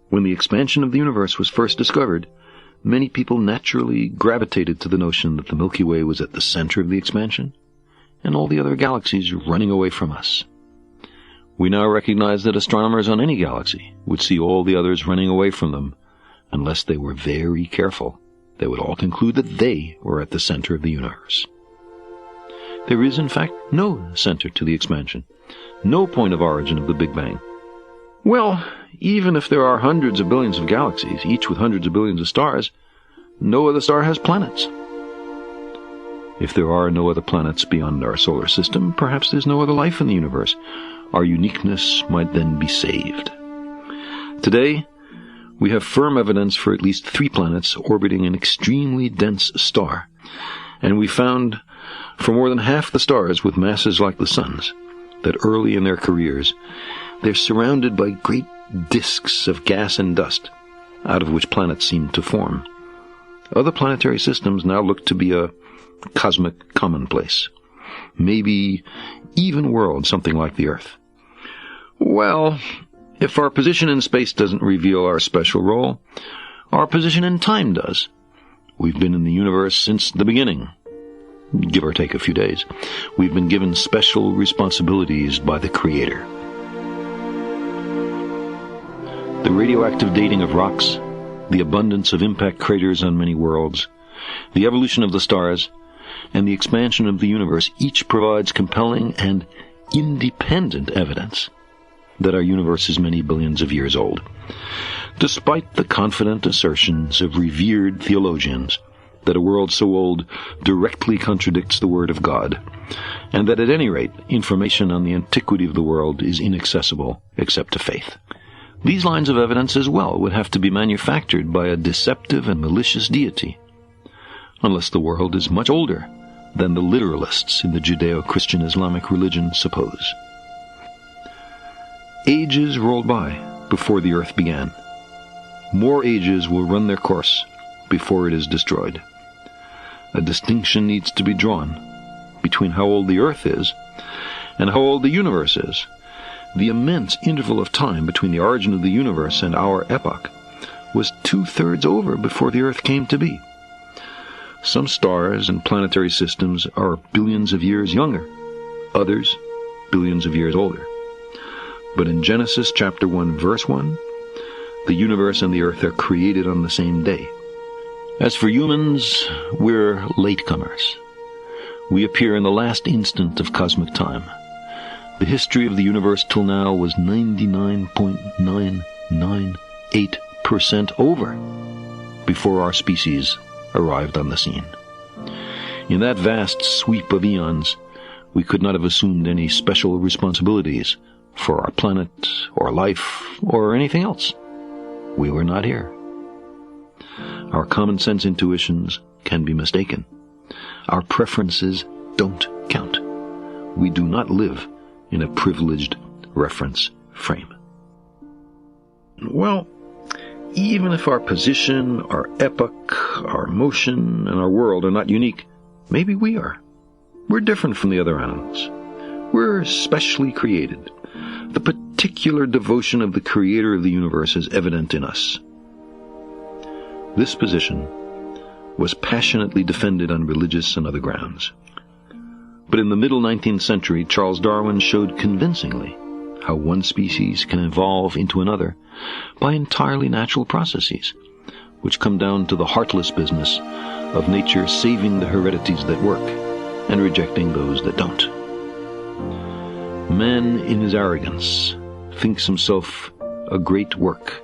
When the expansion of the universe was first discovered, many people naturally gravitated to the notion that the Milky Way was at the center of the expansion, and all the other galaxies running away from us. We now recognize that astronomers on any galaxy would see all the others running away from them. Unless they were very careful, they would all conclude that they were at the center of the universe. There is, in fact, no center to the expansion, no point of origin of the Big Bang. Well, even if there are hundreds of billions of galaxies, each with hundreds of billions of stars, no other star has planets. If there are no other planets beyond our solar system, perhaps there's no other life in the universe. Our uniqueness might then be saved. Today, we have firm evidence for at least 3 planets orbiting an extremely dense star, and we found for more than half the stars with masses like the Sun's that early in their careers they're surrounded by great disks of gas and dust, out of which planets seem to form. Other planetary systems now look to be a cosmic commonplace, maybe even world something like the Earth. Well, if our position in space doesn't reveal our special role, our position in time does. We've been in the universe since the beginning, give or take a few days. We've been given special responsibilities by the Creator. The radioactive dating of rocks, the abundance of impact craters on many worlds, the evolution of the stars, and the expansion of the universe each provides compelling and independent evidence that our universe is many billions of years old. Despite the confident assertions of revered theologians that a world so old directly contradicts the Word of God, and that at any rate information on the antiquity of the world is inaccessible except to faith. These lines of evidence as well would have to be manufactured by a deceptive and malicious deity, unless the world is much older than the literalists in the Judeo-Christian Islamic religion suppose. Ages rolled by before the earth began. More ages will run their course before it is destroyed. A distinction needs to be drawn between how old the earth is and how old the universe is. The immense interval of time between the origin of the universe and our epoch was 2/3 over before the earth came to be. Some stars and planetary systems are billions of years younger, others billions of years older. But in Genesis chapter 1, verse 1, the universe and the earth are created on the same day. As for humans, we're latecomers. We appear in the last instant of cosmic time. The history of the universe till now was 99.998% over before our species arrived on the scene. In that vast sweep of eons, we could not have assumed any special responsibilities for our planet, or life, or anything else. We were not here. Our common sense intuitions can be mistaken. Our preferences don't count. We do not live in a privileged reference frame. Well, even if our position, our epoch, our motion, and our world are not unique, maybe we are. We're different from the other animals. We're specially created. The particular devotion of the creator of the universe is evident in us. This position was passionately defended on religious and other grounds. But in the middle 19th century, Charles Darwin showed convincingly how one species can evolve into another by entirely natural processes, which come down to the heartless business of nature saving the heredities that work and rejecting those that don't. Man, in his arrogance, thinks himself a great work,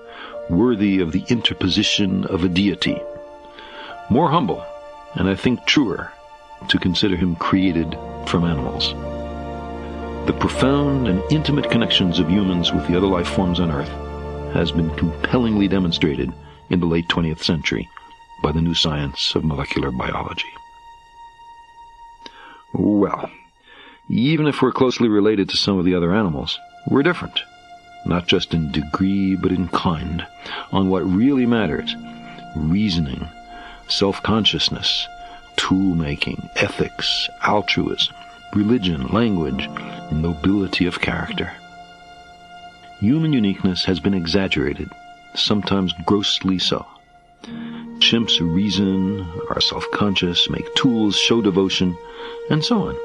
worthy of the interposition of a deity. More humble, and I think truer, to consider him created from animals. The profound and intimate connections of humans with the other life forms on Earth has been compellingly demonstrated in the late 20th century by the new science of molecular biology. Well, even if we're closely related to some of the other animals, we're different, not just in degree but in kind, on what really matters: reasoning, self-consciousness, tool-making, ethics, altruism, religion, language, nobility of character. Human uniqueness has been exaggerated, sometimes grossly so. Chimps reason, are self-conscious, make tools, show devotion, and so on.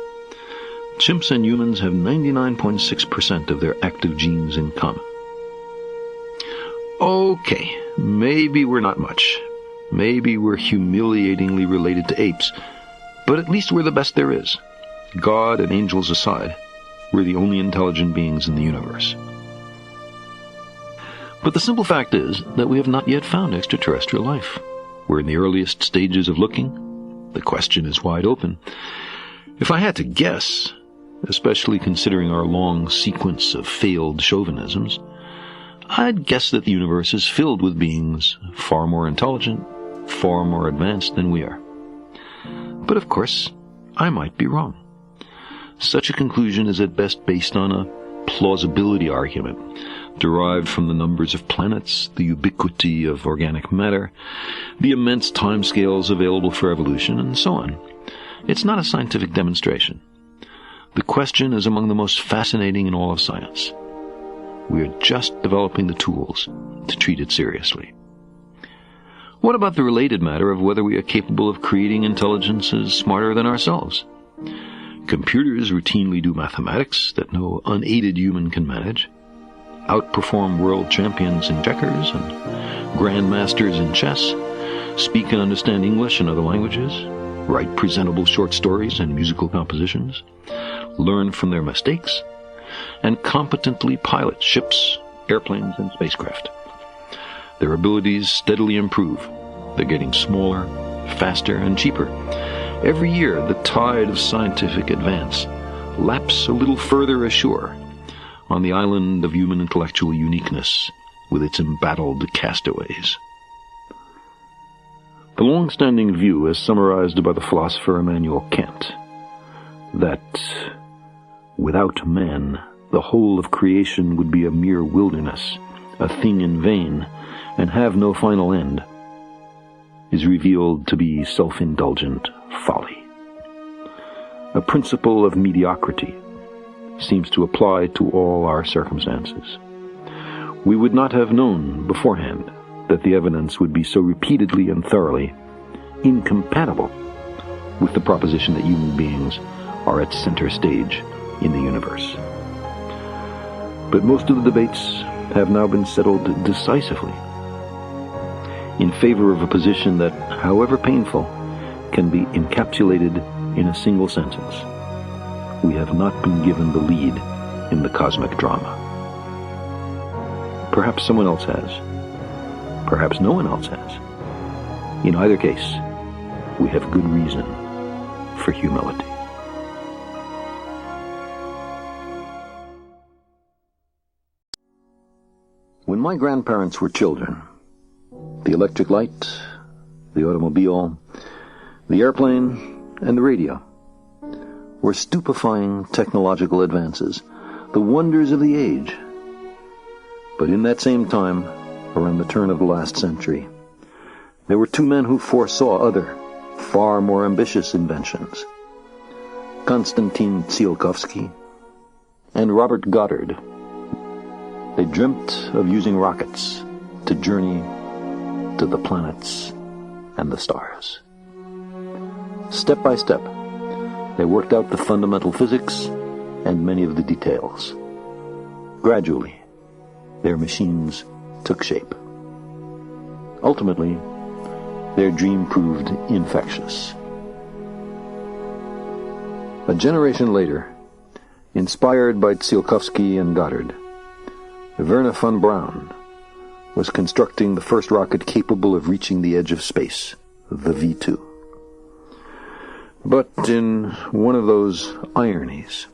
Chimps and humans have 99.6% of their active genes in common. Okay, maybe we're not much. Maybe we're humiliatingly related to apes, but at least we're the best there is. God and angels aside, we're the only intelligent beings in the universe. But the simple fact is that we have not yet found extraterrestrial life. We're in the earliest stages of looking. The question is wide open. If I had to guess, especially considering our long sequence of failed chauvinisms, I'd guess that the universe is filled with beings far more intelligent, far more advanced than we are. But of course, I might be wrong. Such a conclusion is at best based on a plausibility argument, derived from the numbers of planets, the ubiquity of organic matter, the immense timescales available for evolution, and so on. It's not a scientific demonstration. The question is among the most fascinating in all of science. We are just developing the tools to treat it seriously. What about the related matter of whether we are capable of creating intelligences smarter than ourselves? Computers routinely do mathematics that no unaided human can manage, outperform world champions in checkers and grandmasters in chess, speak and understand English and other languages, write presentable short stories and musical compositions, learn from their mistakes, and competently pilot ships, airplanes, and spacecraft. Their abilities steadily improve. They're getting smaller, faster, and cheaper. Every year, the tide of scientific advance laps a little further ashore on the island of human intellectual uniqueness with its embattled castaways. The long-standing view, as summarized by the philosopher Immanuel Kant, that without man, the whole of creation would be a mere wilderness, a thing in vain, and have no final end, is revealed to be self-indulgent folly. A principle of mediocrity seems to apply to all our circumstances. We would not have known beforehand that the evidence would be so repeatedly and thoroughly incompatible with the proposition that human beings are at center stage in the universe. But most of the debates have now been settled decisively in favor of a position that, however painful, can be encapsulated in a single sentence. We have not been given the lead in the cosmic drama. Perhaps someone else has. Perhaps no one else has. In either case, we have good reason for humility. When my grandparents were children, the electric light, the automobile, the airplane, and the radio were stupefying technological advances, the wonders of the age. But in that same time, around the turn of the last century, there were two men who foresaw other, far more ambitious inventions: Konstantin Tsiolkovsky and Robert Goddard. They dreamt of using rockets to journey to the planets and the stars. Step by step, they worked out the fundamental physics and many of the details. Gradually, their machines took shape. Ultimately, their dream proved infectious. A generation later, inspired by Tsiolkovsky and Goddard, Wernher von Braun was constructing the first rocket capable of reaching the edge of space, the V2. But in one of those ironies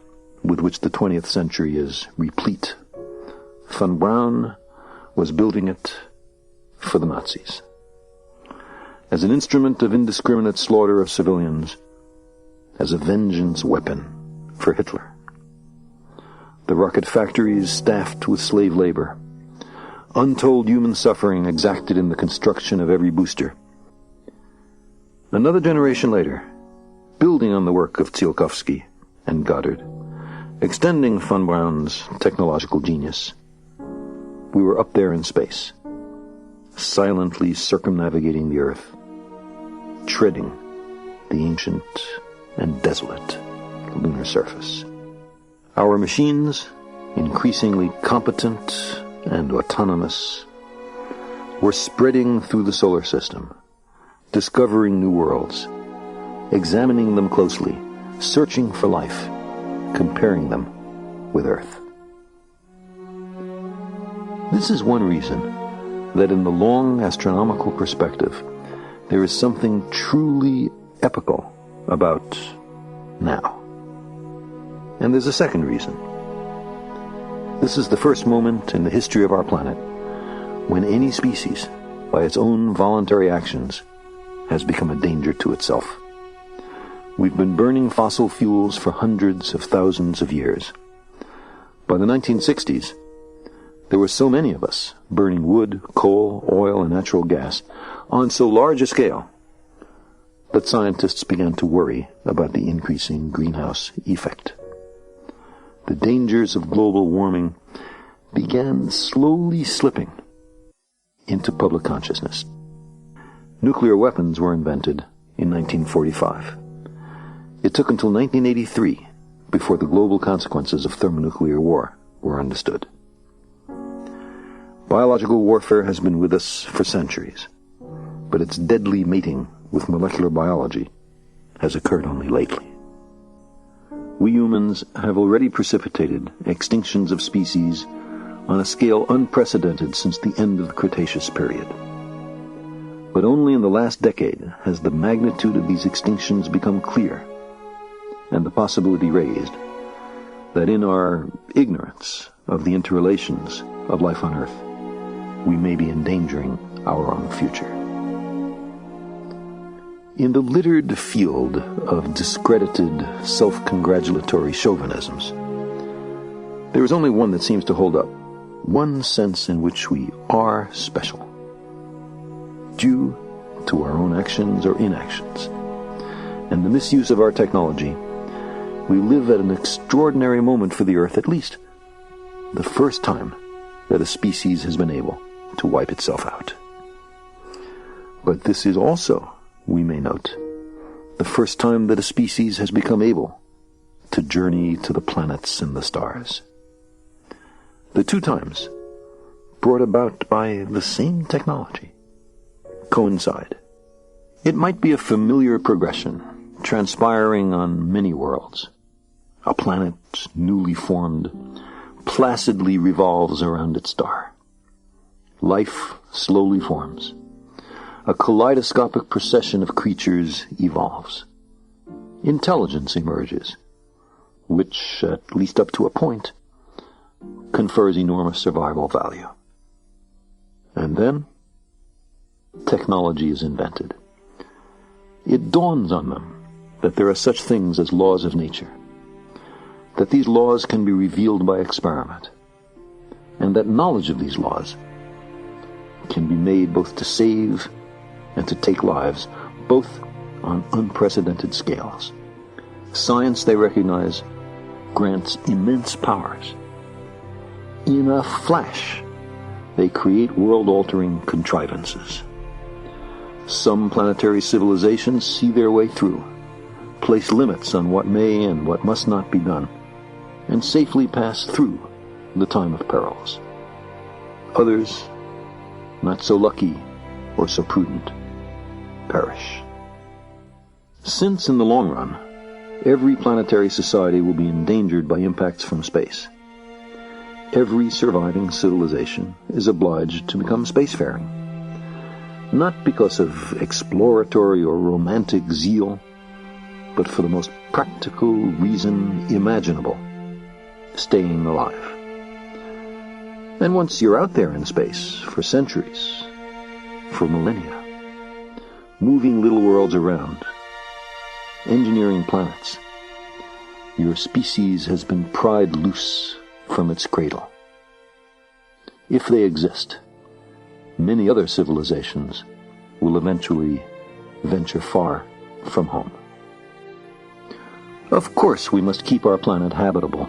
with which the 20th century is replete, von Braun was building it for the Nazis, as an instrument of indiscriminate slaughter of civilians, as a vengeance weapon for Hitler. The rocket factories staffed with slave labor, untold human suffering exacted in the construction of every booster. Another generation later, building on the work of Tsiolkovsky and Goddard, extending von Braun's technological genius, we were up there in space, silently circumnavigating the Earth, treading the ancient and desolate lunar surface. Our machines, increasingly competent and autonomous, were spreading through the solar system, discovering new worlds, examining them closely, searching for life, comparing them with Earth. This is one reason that in the long astronomical perspective, there is something truly epical about now. And there's a second reason. This is the first moment in the history of our planet when any species, by its own voluntary actions, has become a danger to itself. We've been burning fossil fuels for hundreds of thousands of years. By the 1960s, there were so many of us burning wood, coal, oil, and natural gas on so large a scale that scientists began to worry about the increasing greenhouse effect. The dangers of global warming began slowly slipping into public consciousness. Nuclear weapons were invented in 1945. It took until 1983 before the global consequences of thermonuclear war were understood. Biological warfare has been with us for centuries, but its deadly mating with molecular biology has occurred only lately. We humans have already precipitated extinctions of species on a scale unprecedented since the end of the Cretaceous period. But only in the last decade has the magnitude of these extinctions become clear, and the possibility raised that in our ignorance of the interrelations of life on Earth, we may be endangering our own future. In the littered field of discredited, self-congratulatory chauvinisms, there is only one that seems to hold up, one sense in which we are special, due to our own actions or inactions, and the misuse of our technology. We live at an extraordinary moment for the Earth, at least the first time that a species has been able to wipe itself out. But this is also, we may note, the first time that a species has become able to journey to the planets and the stars. The two times, brought about by the same technology, coincide. It might be a familiar progression, transpiring on many worlds. A planet newly formed placidly revolves around its star. Life slowly forms. A kaleidoscopic procession of creatures evolves. Intelligence emerges, which, at least up to a point, confers enormous survival value. And then, technology is invented. It dawns on them that there are such things as laws of nature, that these laws can be revealed by experiment, and that knowledge of these laws can be made both to save and to take lives, both on unprecedented scales. Science, they recognize, grants immense powers. In a flash, they create world-altering contrivances. Some planetary civilizations see their way through, place limits on what may and what must not be done, and safely pass through the time of perils. Others, not so lucky or so prudent, perish. Since, in the long run, every planetary society will be endangered by impacts from space, every surviving civilization is obliged to become spacefaring. Not because of exploratory or romantic zeal, but for the most practical reason imaginable: staying alive. And once you're out there in space, for centuries, for millennia, moving little worlds around, engineering planets, your species has been pried loose from its cradle. If they exist, many other civilizations will eventually venture far from home. Of course, we must keep our planet habitable,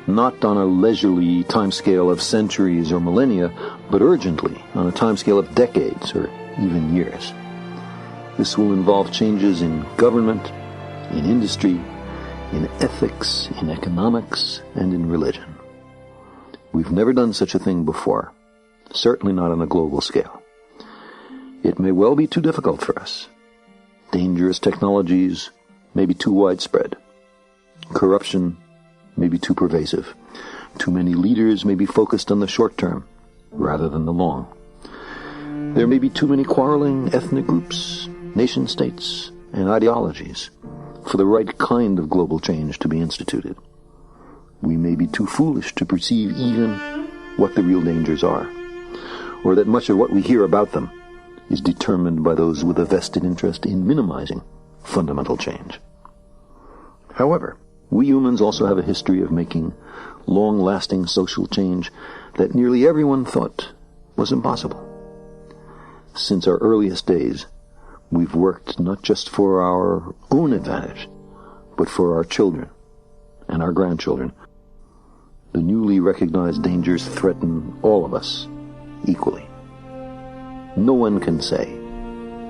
not on a leisurely timescale of centuries or millennia, but urgently on a timescale of decades or even years. This will involve changes in government, in industry, in ethics, in economics, and in religion. We've never done such a thing before, certainly not on a global scale. It may well be too difficult for us. Dangerous technologies may be too widespread. Corruption may be too pervasive. Too many leaders may be focused on the short term rather than the long. There may be too many quarreling ethnic groups, nation-states, and ideologies for the right kind of global change to be instituted. We may be too foolish to perceive even what the real dangers are, or that much of what we hear about them is determined by those with a vested interest in minimizing fundamental change. However, we humans also have a history of making long-lasting social change that nearly everyone thought was impossible. Since our earliest days, we've worked not just for our own advantage, but for our children and our grandchildren. The newly recognized dangers threaten all of us equally. No one can say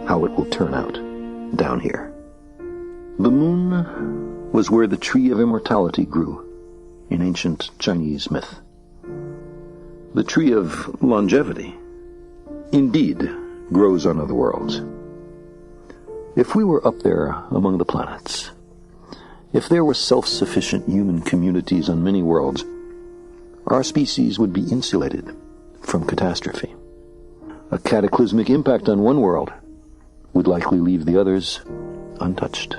how it will turn out down here. The moon was where the tree of immortality grew in ancient Chinese myth. The tree of longevity indeed grows on other worlds. If we were up there among the planets, if there were self-sufficient human communities on many worlds, our species would be insulated from catastrophe. A cataclysmic impact on one world would likely leave the others untouched.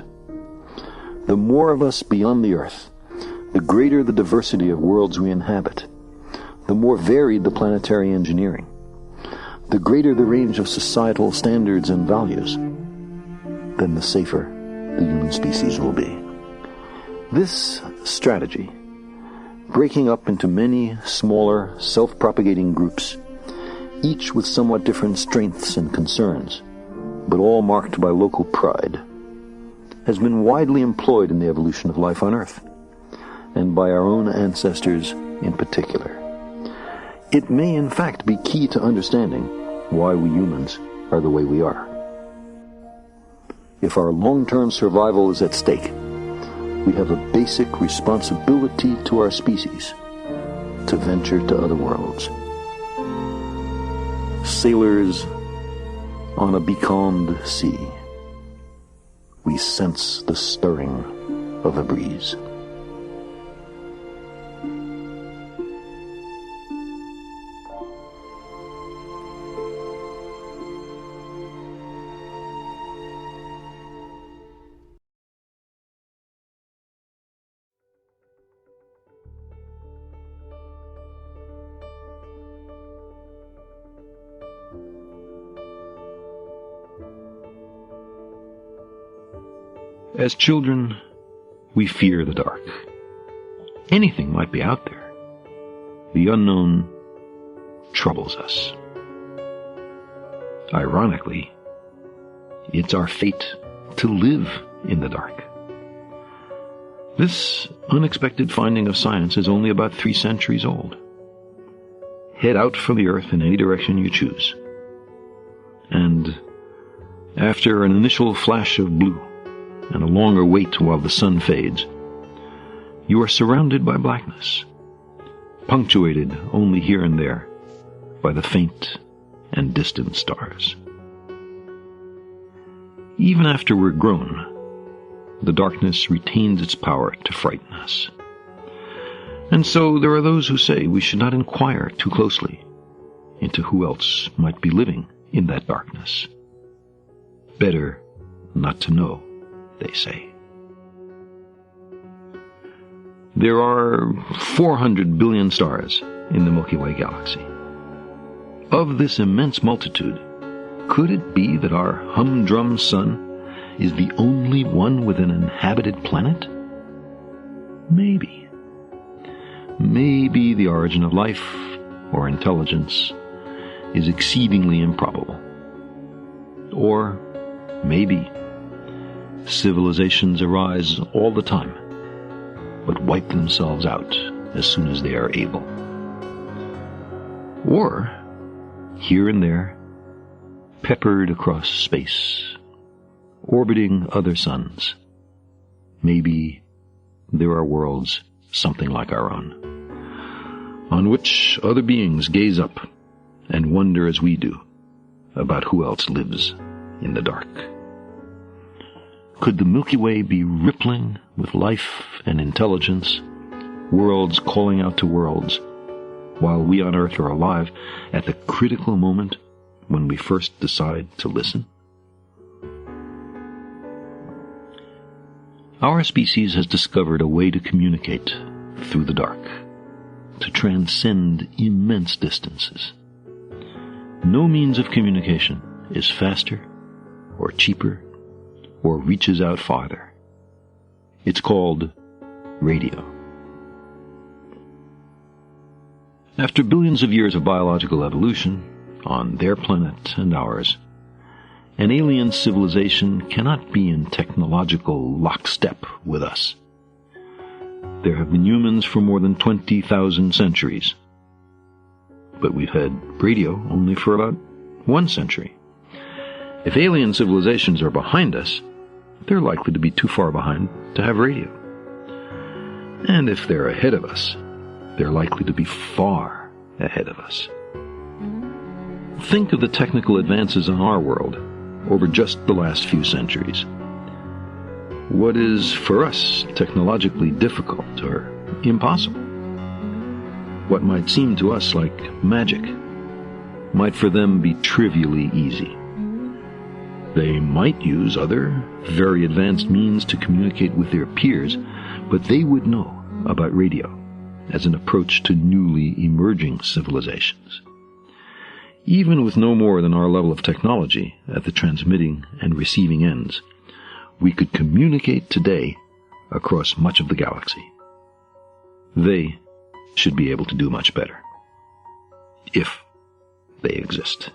The more of us beyond the Earth, the greater the diversity of worlds we inhabit, the more varied the planetary engineering, the greater the range of societal standards and values, then the safer the human species will be. This strategy, breaking up into many smaller, self-propagating groups, each with somewhat different strengths and concerns, but all marked by local pride, has been widely employed in the evolution of life on Earth, and by our own ancestors in particular. It may in fact be key to understanding why we humans are the way we are. If our long-term survival is at stake, we have a basic responsibility to our species to venture to other worlds. Sailors on a becalmed sea, we sense the stirring of a breeze. As children, we fear the dark. Anything might be out there. The unknown troubles us. Ironically, it's our fate to live in the dark. This unexpected finding of science is only about 3 centuries old. Head out from the Earth in any direction you choose. And after an initial flash of blue, and a longer wait while the sun fades, you are surrounded by blackness, punctuated only here and there by the faint and distant stars. Even after we're grown, the darkness retains its power to frighten us. And so there are those who say we should not inquire too closely into who else might be living in that darkness. Better not to know, they say. There are 400 billion stars in the Milky Way galaxy. Of this immense multitude, could it be that our humdrum sun is the only one with an inhabited planet? Maybe. Maybe the origin of life or intelligence is exceedingly improbable. Or maybe civilizations arise all the time, but wipe themselves out as soon as they are able. Or, here and there, peppered across space, orbiting other suns, maybe there are worlds something like our own, on which other beings gaze up and wonder as we do about who else lives in the dark. Could the Milky Way be rippling with life and intelligence, worlds calling out to worlds, while we on Earth are alive at the critical moment when we first decide to listen? Our species has discovered a way to communicate through the dark, to transcend immense distances. No means of communication is faster or cheaper or reaches out farther. It's called radio. After billions of years of biological evolution, on their planet and ours, an alien civilization cannot be in technological lockstep with us. There have been humans for more than 20,000 centuries, but we've had radio only for about 1 century. If alien civilizations are behind us, they're likely to be too far behind to have radio. And if they're ahead of us, they're likely to be far ahead of us. Think of the technical advances in our world over just the last few centuries. What is for us technologically difficult or impossible, what might seem to us like magic, might for them be trivially easy. They might use other, very advanced means to communicate with their peers, but they would know about radio as an approach to newly emerging civilizations. Even with no more than our level of technology at the transmitting and receiving ends, we could communicate today across much of the galaxy. They should be able to do much better, if they exist.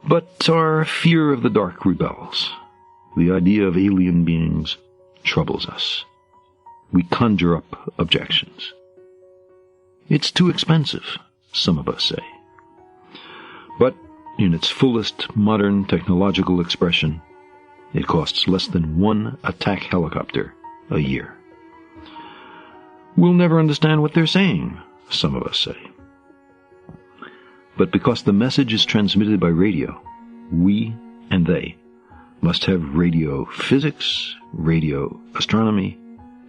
But our fear of the dark rebels. The idea of alien beings troubles us. We conjure up objections. It's too expensive, some of us say. But in its fullest modern technological expression, it costs less than one attack helicopter a year. We'll never understand what they're saying, some of us say. But because the message is transmitted by radio, we and they must have radio physics, radio astronomy,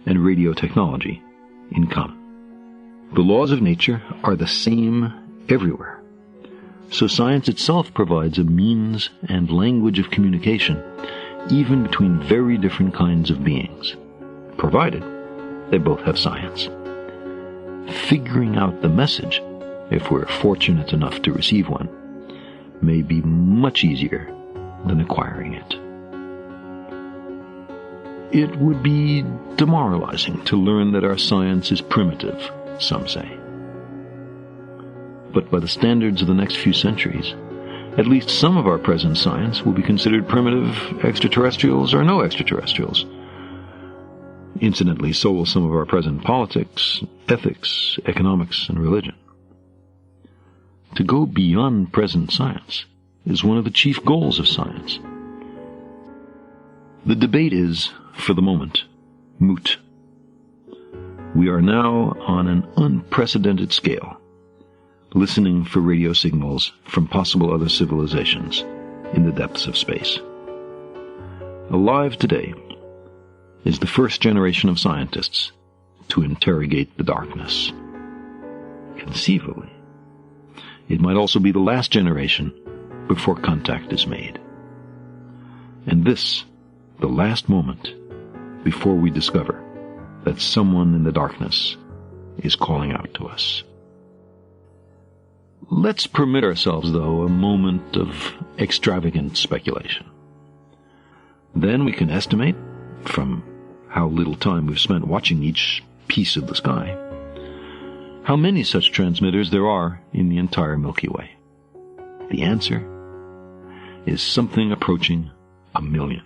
and radio technology in common. The laws of nature are the same everywhere, so science itself provides a means and language of communication even between very different kinds of beings, provided they both have science. Figuring out the message, if we're fortunate enough to receive one, may be much easier than acquiring it. It would be demoralizing to learn that our science is primitive, some say. But by the standards of the next few centuries, at least some of our present science will be considered primitive, extraterrestrials or no extraterrestrials. Incidentally, so will some of our present politics, ethics, economics, and religion. To go beyond present science is one of the chief goals of science. The debate is, for the moment, moot. We are now on an unprecedented scale, listening for radio signals from possible other civilizations in the depths of space. Alive today is the first generation of scientists to interrogate the darkness. Conceivably, it might also be the last generation before contact is made. And this, the last moment before we discover that someone in the darkness is calling out to us. Let's permit ourselves, though, a moment of extravagant speculation. Then we can estimate, from how little time we've spent watching each piece of the sky, how many such transmitters there are in the entire Milky Way. The answer is something approaching 1 million.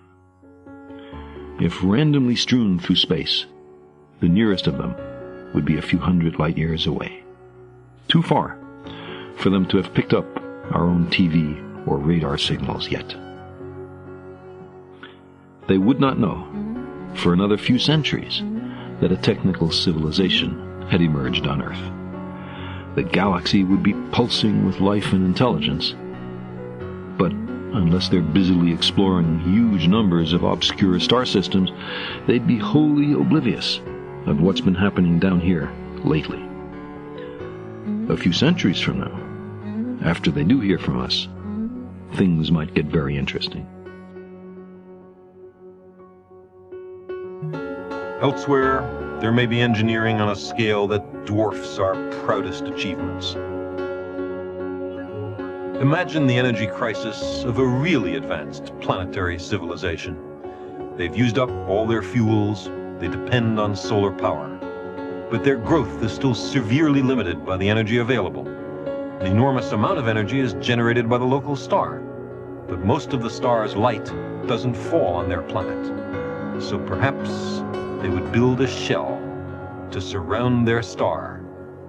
If randomly strewn through space, the nearest of them would be a few hundred light years away. Too far for them to have picked up our own TV or radar signals yet. They would not know, for another few centuries, that a technical civilization had emerged on Earth. The galaxy would be pulsing with life and intelligence, but unless they're busily exploring huge numbers of obscure star systems, they'd be wholly oblivious of what's been happening down here lately. A few centuries from now, after they do hear from us, things might get very interesting. Elsewhere, there may be engineering on a scale that dwarfs our proudest achievements. Imagine the energy crisis of a really advanced planetary civilization. They've used up all their fuels, they depend on solar power. But their growth is still severely limited by the energy available. An enormous amount of energy is generated by the local star, but most of the star's light doesn't fall on their planet. So perhaps they would build a shell to surround their star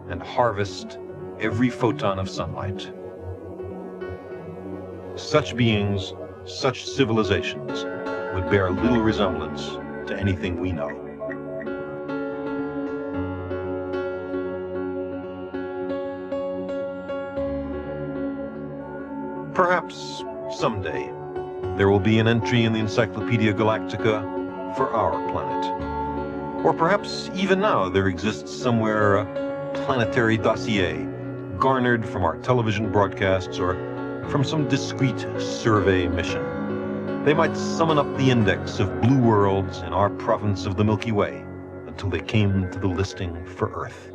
and harvest every photon of sunlight. Such beings, such civilizations, would bear little resemblance to anything we know. Perhaps someday there will be an entry in the Encyclopedia Galactica for our planet. Or perhaps even now there exists somewhere a planetary dossier garnered from our television broadcasts or from some discreet survey mission. They might summon up the index of blue worlds in our province of the Milky Way until they came to the listing for Earth.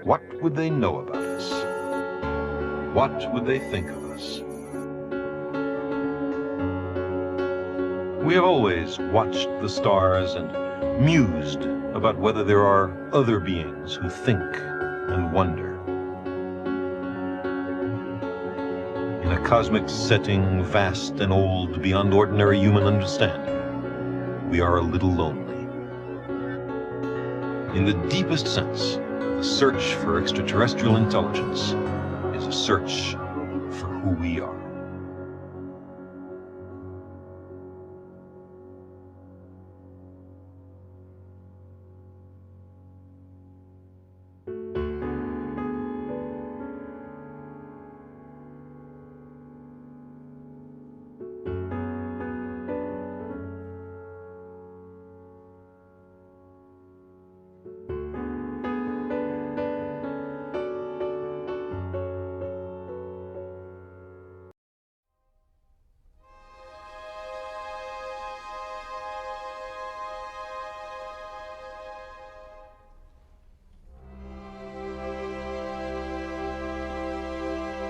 What would they know about us? what would they think of us? We have always watched the stars and mused about whether there are other beings who think and wonder. In a cosmic setting, vast and old beyond ordinary human understanding, we are a little lonely. In the deepest sense, the search for extraterrestrial intelligence is a search for who we are.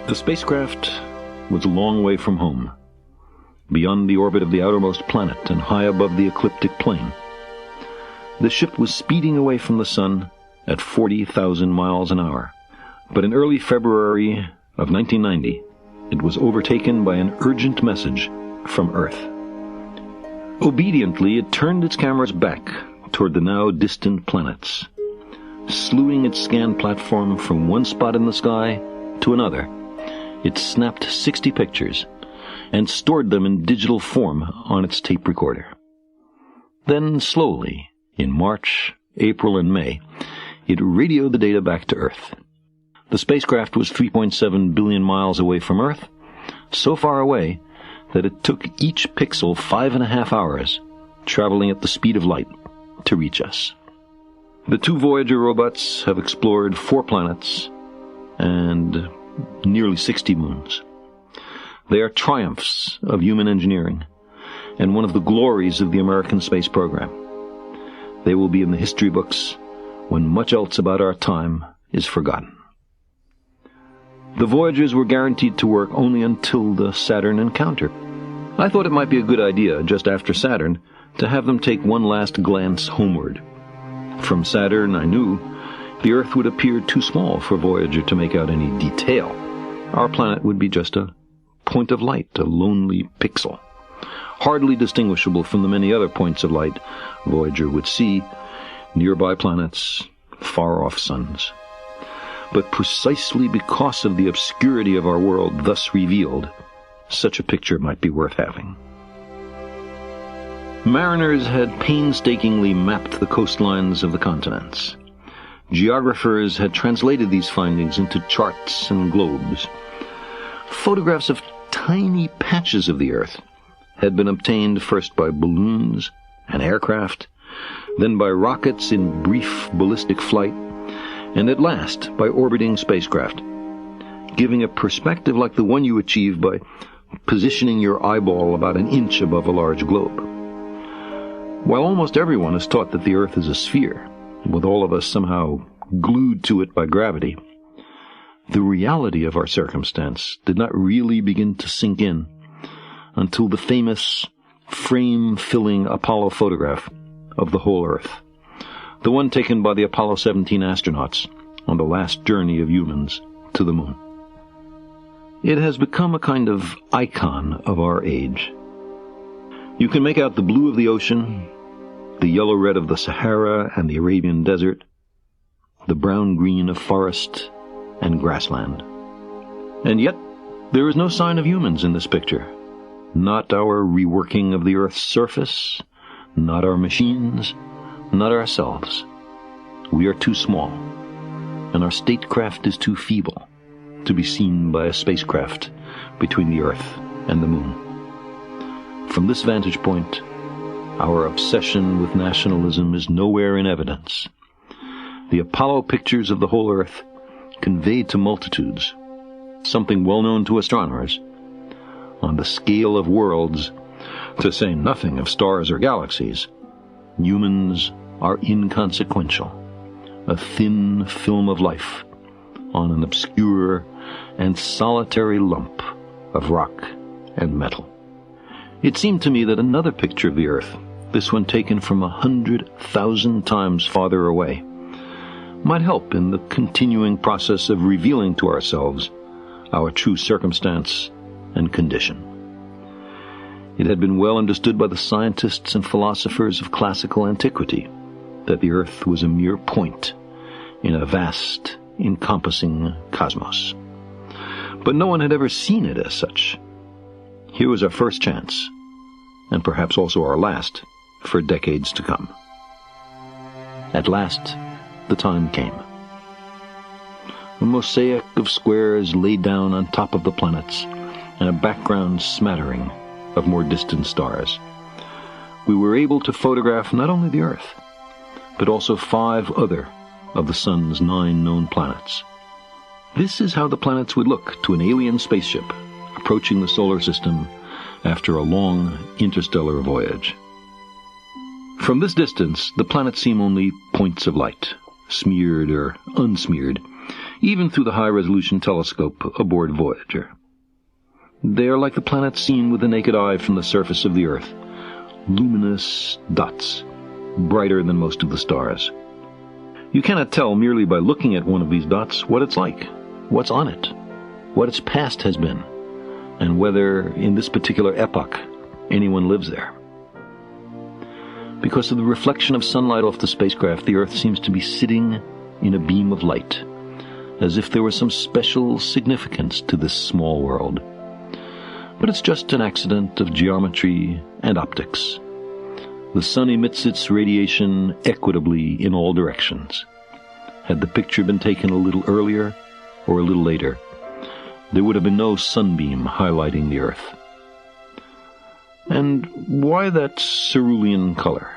The spacecraft was a long way from home, beyond the orbit of the outermost planet and high above the ecliptic plane. The ship was speeding away from the sun at 40,000 miles an hour, but in early February of 1990, it was overtaken by an urgent message from Earth. Obediently, it turned its cameras back toward the now distant planets, slewing its scan platform from one spot in the sky to another. It snapped 60 pictures and stored them in digital form on its tape recorder. Then slowly, in March, April, and May, it radioed the data back to Earth. The spacecraft was 3.7 billion miles away from Earth, so far away that it took each pixel 5.5 hours, traveling at the speed of light, to reach us. The two Voyager robots have explored 4 planets and nearly 60 moons. They are triumphs of human engineering and one of the glories of the American space program. They will be in the history books when much else about our time is forgotten. The Voyagers were guaranteed to work only until the Saturn encounter. I thought it might be a good idea, just after Saturn, to have them take one last glance homeward. From Saturn, I knew the Earth would appear too small for Voyager to make out any detail. Our planet would be just a point of light, a lonely pixel, hardly distinguishable from the many other points of light Voyager would see, nearby planets, far-off suns. But precisely because of the obscurity of our world thus revealed, such a picture might be worth having. Mariners had painstakingly mapped the coastlines of the continents. Geographers had translated these findings into charts and globes. Photographs of tiny patches of the Earth had been obtained first by balloons and aircraft, then by rockets in brief ballistic flight, and at last by orbiting spacecraft, giving a perspective like the one you achieve by positioning your eyeball about an inch above a large globe. While almost everyone is taught that the Earth is a sphere, with all of us somehow glued to it by gravity, the reality of our circumstance did not really begin to sink in until the famous frame-filling Apollo photograph of the whole Earth, the one taken by the Apollo 17 astronauts on the last journey of humans to the moon. It has become a kind of icon of our age. You can make out the blue of the ocean, the yellow-red of the Sahara and the Arabian Desert, the brown-green of forest and grassland. And yet, there is no sign of humans in this picture. Not our reworking of the Earth's surface, not our machines, not ourselves. We are too small, and our statecraft is too feeble to be seen by a spacecraft between the Earth and the Moon. From this vantage point, our obsession with nationalism is nowhere in evidence. The Apollo pictures of the whole Earth conveyed to multitudes something well known to astronomers. On the scale of worlds, to say nothing of stars or galaxies, humans are inconsequential, a thin film of life on an obscure and solitary lump of rock and metal. It seemed to me that another picture of the Earth, this one taken from 100,000 times farther away, might help in the continuing process of revealing to ourselves our true circumstance and condition. It had been well understood by the scientists and philosophers of classical antiquity that the Earth was a mere point in a vast, encompassing cosmos. But no one had ever seen it as such. Here was our first chance, and perhaps also our last, for decades to come. At last, the time came. A mosaic of squares laid down on top of the planets, and a background smattering of more distant stars. We were able to photograph not only the Earth, but also 5 other of the Sun's 9 known planets. This is how the planets would look to an alien spaceship approaching the solar system after a long interstellar voyage. From this distance, the planets seem only points of light, smeared or unsmeared, even through the high-resolution telescope aboard Voyager. They are like the planets seen with the naked eye from the surface of the Earth, luminous dots, brighter than most of the stars. You cannot tell merely by looking at one of these dots what it's like, what's on it, what its past has been, and whether, in this particular epoch, anyone lives there. Because of the reflection of sunlight off the spacecraft, the Earth seems to be sitting in a beam of light, as if there was some special significance to this small world. But it's just an accident of geometry and optics. The sun emits its radiation equitably in all directions. Had the picture been taken a little earlier or a little later, there would have been no sunbeam highlighting the Earth. And why that cerulean color?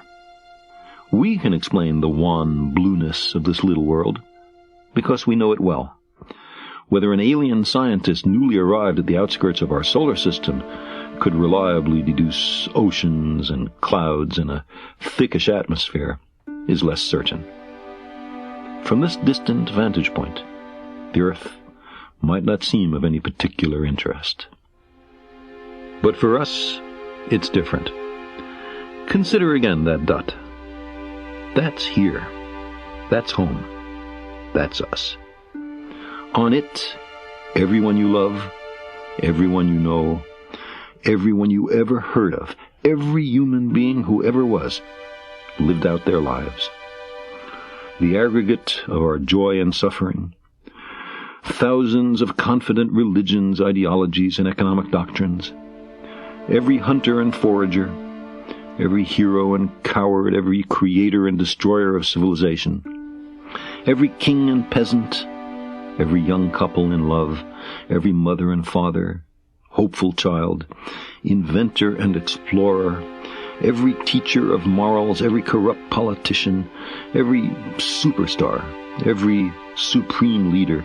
We can explain the wan blueness of this little world because we know it well. Whether an alien scientist newly arrived at the outskirts of our solar system could reliably deduce oceans and clouds in a thickish atmosphere is less certain. From this distant vantage point, the Earth might not seem of any particular interest. But for us, it's different. Consider again that dot. That's here. That's home. That's us. On it, everyone you love, everyone you know, everyone you ever heard of, every human being who ever was, lived out their lives. The aggregate of our joy and suffering, thousands of confident religions, ideologies, and economic doctrines, every hunter and forager, every hero and coward, every creator and destroyer of civilization, every king and peasant, every young couple in love, every mother and father, hopeful child, inventor and explorer, every teacher of morals, every corrupt politician, every superstar, every supreme leader,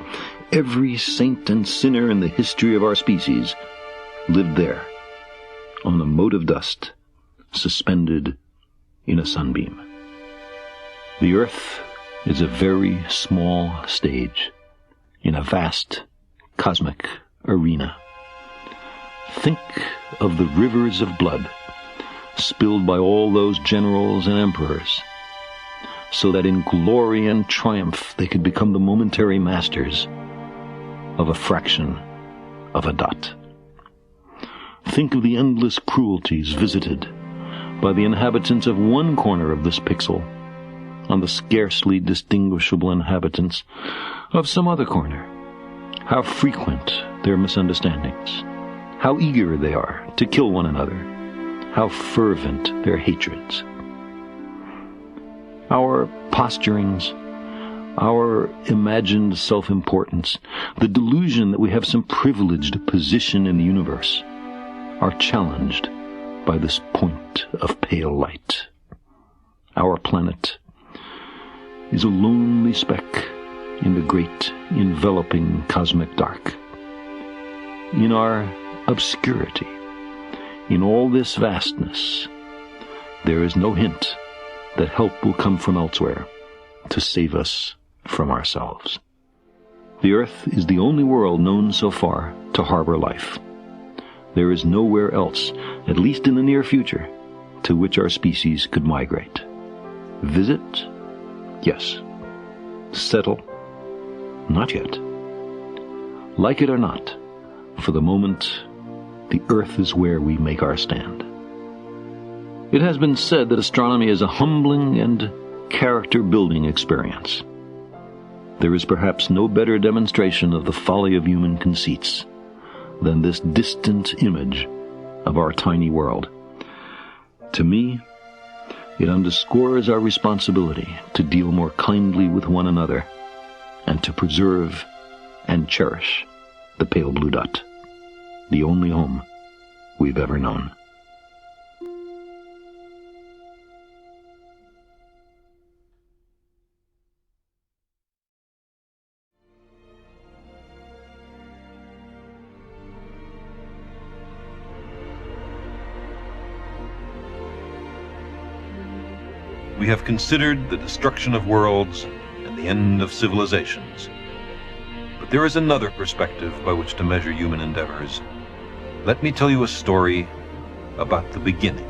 every saint and sinner in the history of our species lived there, on a mote of dust, suspended in a sunbeam. The Earth is a very small stage in a vast cosmic arena. Think of the rivers of blood spilled by all those generals and emperors, so that in glory and triumph they could become the momentary masters of a fraction of a dot. Think of the endless cruelties visited by the inhabitants of one corner of this pixel on the scarcely distinguishable inhabitants of some other corner. How frequent their misunderstandings, how eager they are to kill one another, how fervent their hatreds. Our posturings, our imagined self-importance, the delusion that we have some privileged position in the universe, are challenged by this point of pale light. Our planet is a lonely speck in the great enveloping cosmic dark. In our obscurity, in all this vastness, there is no hint that help will come from elsewhere to save us from ourselves. The Earth is the only world known so far to harbor life. There is nowhere else, at least in the near future, to which our species could migrate. Visit? Yes. Settle? Not yet. Like it or not, for the moment, the Earth is where we make our stand. It has been said that astronomy is a humbling and character-building experience. There is perhaps no better demonstration of the folly of human conceits than this distant image of our tiny world. To me, it underscores our responsibility to deal more kindly with one another and to preserve and cherish the pale blue dot, the only home we've ever known. We have considered the destruction of worlds and the end of civilizations. But there is another perspective by which to measure human endeavors. Let me tell you a story about the beginning.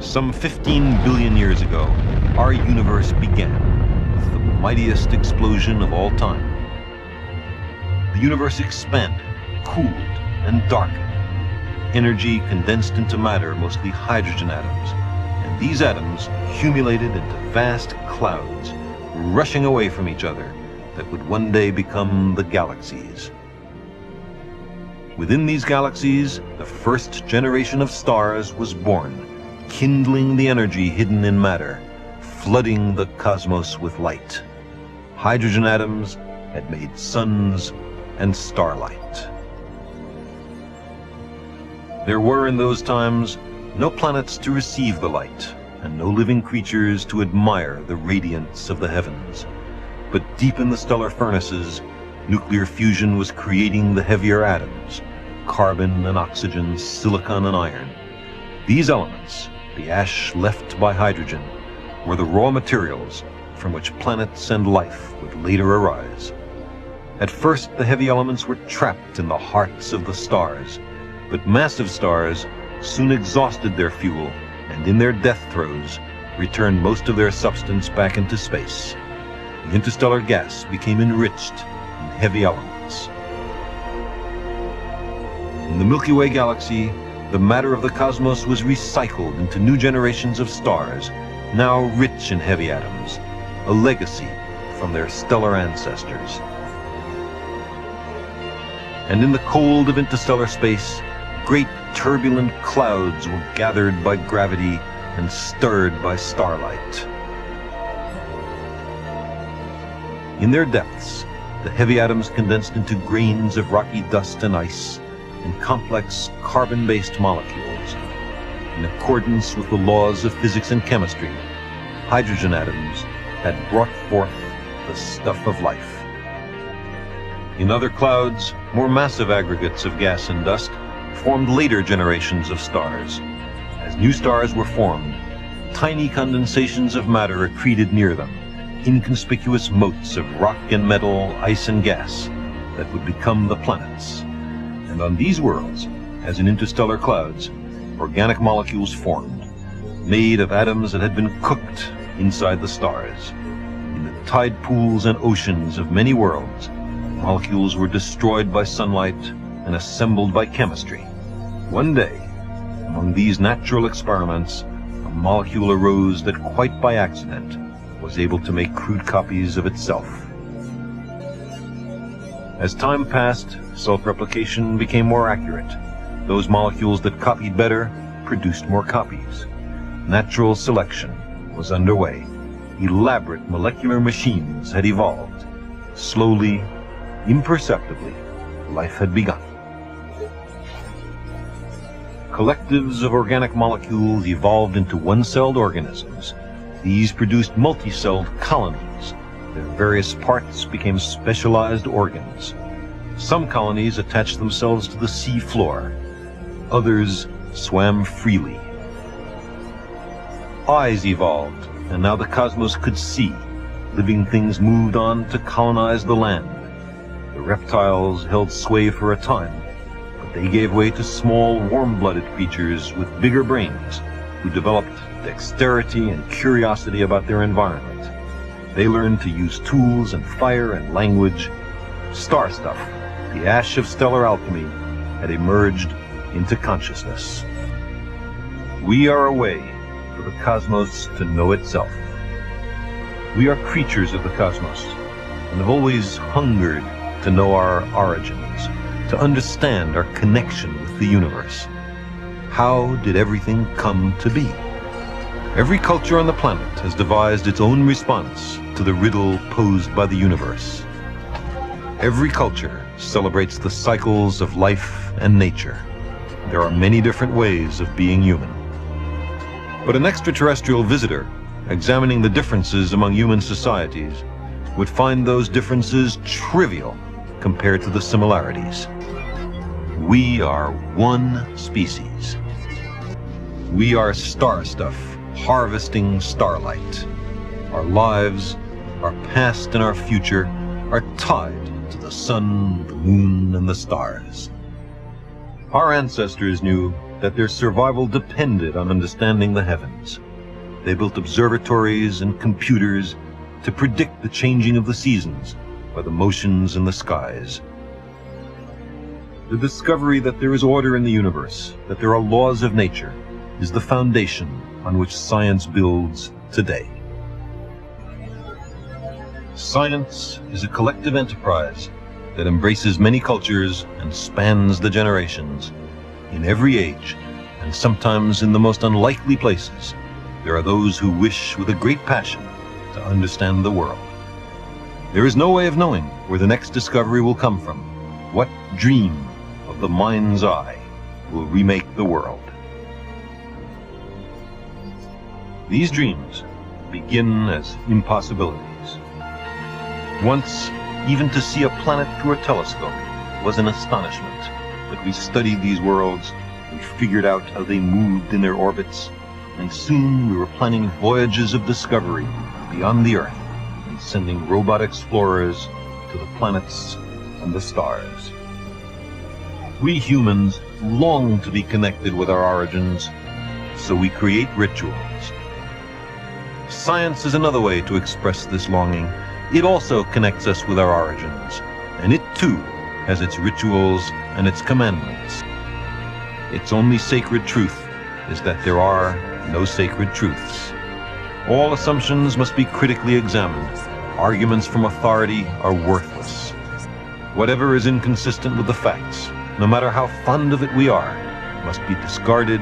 Some 15 billion years ago, our universe began with the mightiest explosion of all time. The universe expanded, cooled, and darkened. Energy condensed into matter, mostly hydrogen atoms. These atoms accumulated into vast clouds, rushing away from each other, that would one day become the galaxies. Within these galaxies, the first generation of stars was born, kindling the energy hidden in matter, flooding the cosmos with light. Hydrogen atoms had made suns and starlight. There were in those times no planets to receive the light, and no living creatures to admire the radiance of the heavens. But deep in the stellar furnaces, nuclear fusion was creating the heavier atoms, carbon and oxygen, silicon and iron. These elements, the ash left by hydrogen, were the raw materials from which planets and life would later arise. At first, the heavy elements were trapped in the hearts of the stars, but massive stars soon exhausted their fuel and in their death throes returned most of their substance back into space. The interstellar gas became enriched in heavy elements. In the Milky Way galaxy, the matter of the cosmos was recycled into new generations of stars, now rich in heavy atoms, a legacy from their stellar ancestors. And in the cold of interstellar space, great turbulent clouds were gathered by gravity and stirred by starlight. In their depths, the heavy atoms condensed into grains of rocky dust and ice and complex carbon-based molecules. In accordance with the laws of physics and chemistry, hydrogen atoms had brought forth the stuff of life. In other clouds, more massive aggregates of gas and dust formed later generations of stars. As new stars were formed, tiny condensations of matter accreted near them, inconspicuous motes of rock and metal, ice and gas that would become the planets. And on these worlds, as in interstellar clouds, organic molecules formed, made of atoms that had been cooked inside the stars. In the tide pools and oceans of many worlds, molecules were destroyed by sunlight and assembled by chemistry. One day, among these natural experiments, a molecule arose that quite by accident was able to make crude copies of itself. As time passed, self-replication became more accurate. Those molecules that copied better produced more copies. Natural selection was underway. Elaborate molecular machines had evolved. Slowly, imperceptibly, life had begun. Collectives of organic molecules evolved into one-celled organisms. These produced multi-celled colonies. Their various parts became specialized organs. Some colonies attached themselves to the sea floor. Others swam freely. Eyes evolved, and now the cosmos could see. Living things moved on to colonize the land. The reptiles held sway for a time, but they gave way to small, warm-blooded creatures with bigger brains who developed dexterity and curiosity about their environment. They learned to use tools and fire and language. Star stuff, the ash of stellar alchemy, had emerged into consciousness. We are a way for the cosmos to know itself. We are creatures of the cosmos and have always hungered to know our origins, to understand our connection with the universe. How did everything come to be? Every culture on the planet has devised its own response to the riddle posed by the universe. Every culture celebrates the cycles of life and nature. There are many different ways of being human. But an extraterrestrial visitor, examining the differences among human societies, would find those differences trivial compared to the similarities. We are one species. We are star stuff, harvesting starlight. Our lives, our past and our future, are tied to the sun, the moon, and the stars. Our ancestors knew that their survival depended on understanding the heavens. They built observatories and computers to predict the changing of the seasons by the motions in the skies. The discovery that there is order in the universe, that there are laws of nature, is the foundation on which science builds today. Science is a collective enterprise that embraces many cultures and spans the generations. In every age, and sometimes in the most unlikely places, there are those who wish with a great passion to understand the world. There is no way of knowing where the next discovery will come from. What dream of the mind's eye will remake the world? These dreams begin as impossibilities. Once, even to see a planet through a telescope was an astonishment. But we studied these worlds, we figured out how they moved in their orbits, and soon we were planning voyages of discovery beyond the Earth and sending robot explorers to the planets and the stars. We humans long to be connected with our origins, so we create rituals. Science is another way to express this longing. It also connects us with our origins, and it too has its rituals and its commandments. Its only sacred truth is that there are no sacred truths. All assumptions must be critically examined. Arguments from authority are worthless. Whatever is inconsistent with the facts, no matter how fond of it we are, must be discarded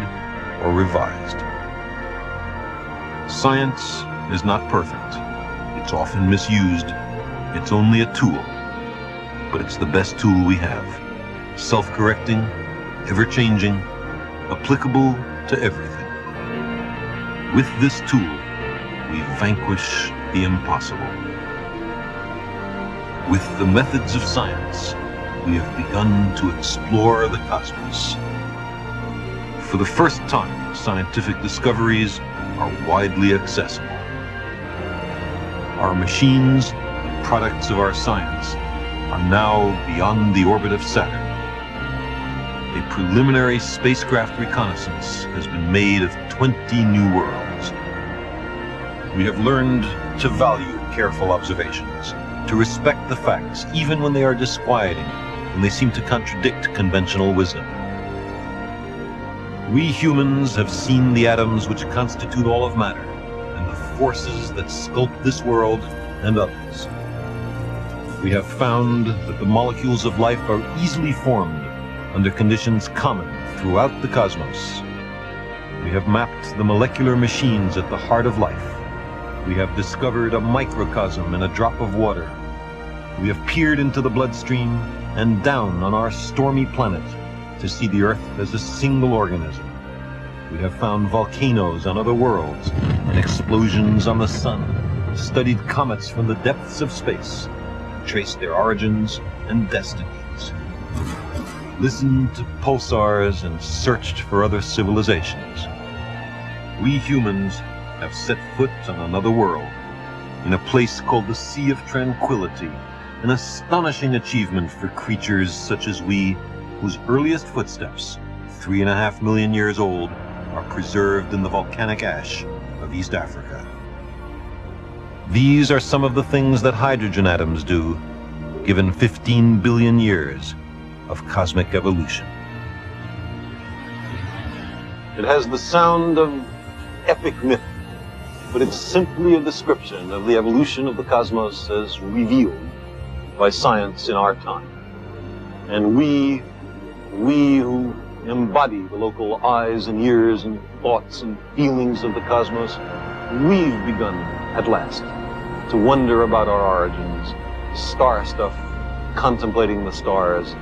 or revised. Science is not perfect. It's often misused. It's only a tool. But it's the best tool we have. Self-correcting, ever-changing, applicable to everything. With this tool, we vanquish the impossible. With the methods of science, we have begun to explore the cosmos. For the first time, scientific discoveries are widely accessible. Our machines, the products of our science, are now beyond the orbit of Saturn. A preliminary spacecraft reconnaissance has been made of 20 new worlds. We have learned to value careful observations, to respect the facts even when they are disquieting, when they seem to contradict conventional wisdom. We humans have seen the atoms which constitute all of matter, and the forces that sculpt this world and others. We have found that the molecules of life are easily formed under conditions common throughout the cosmos. We have mapped the molecular machines at the heart of life. We have discovered a microcosm in a drop of water. We have peered into the bloodstream and down on our stormy planet to see the Earth as a single organism. We have found volcanoes on other worlds and explosions on the sun, studied comets from the depths of space, traced their origins and destinies, listened to pulsars and searched for other civilizations. We humans have set foot on another world, in a place called the Sea of Tranquility, an astonishing achievement for creatures such as we, whose earliest footsteps, 3.5 million years old, are preserved in the volcanic ash of East Africa. These are some of the things that hydrogen atoms do, given 15 billion years of cosmic evolution. It has the sound of epic myth, but it's simply a description of the evolution of the cosmos as revealed by science in our time. And we who embody the local eyes and ears and thoughts and feelings of the cosmos, we've begun at last to wonder about our origins, star stuff, contemplating the stars,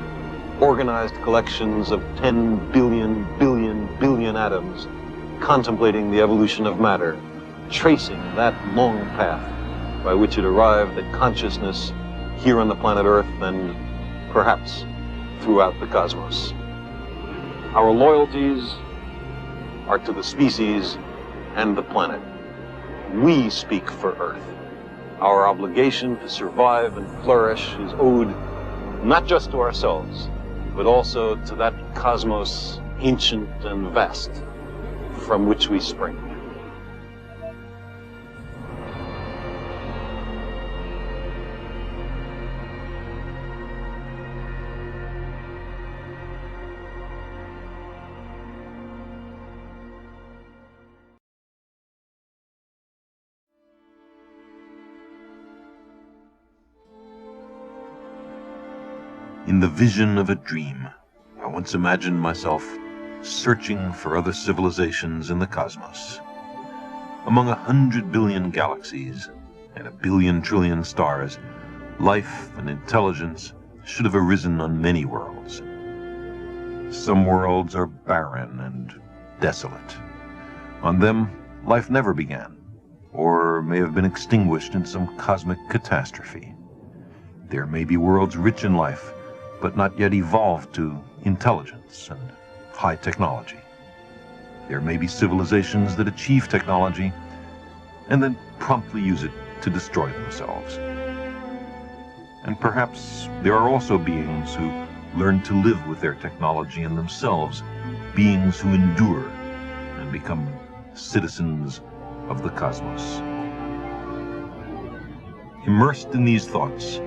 organized collections of 10 billion atoms, contemplating the evolution of matter, tracing that long path by which it arrived at consciousness here on the planet Earth and perhaps throughout the cosmos. Our loyalties are to the species and the planet. We speak for Earth. Our obligation to survive and flourish is owed not just to ourselves, but also to that cosmos, ancient and vast, from which we spring. In the vision of a dream, I once imagined myself searching for other civilizations in the cosmos. Among 100 billion galaxies and 1 billion trillion stars, life and intelligence should have arisen on many worlds. Some worlds are barren and desolate. On them, life never began, or may have been extinguished in some cosmic catastrophe. There may be worlds rich in life, but not yet evolved to intelligence and high technology. There may be civilizations that achieve technology and then promptly use it to destroy themselves. And perhaps there are also beings who learn to live with their technology and themselves, beings who endure and become citizens of the cosmos. Immersed in these thoughts,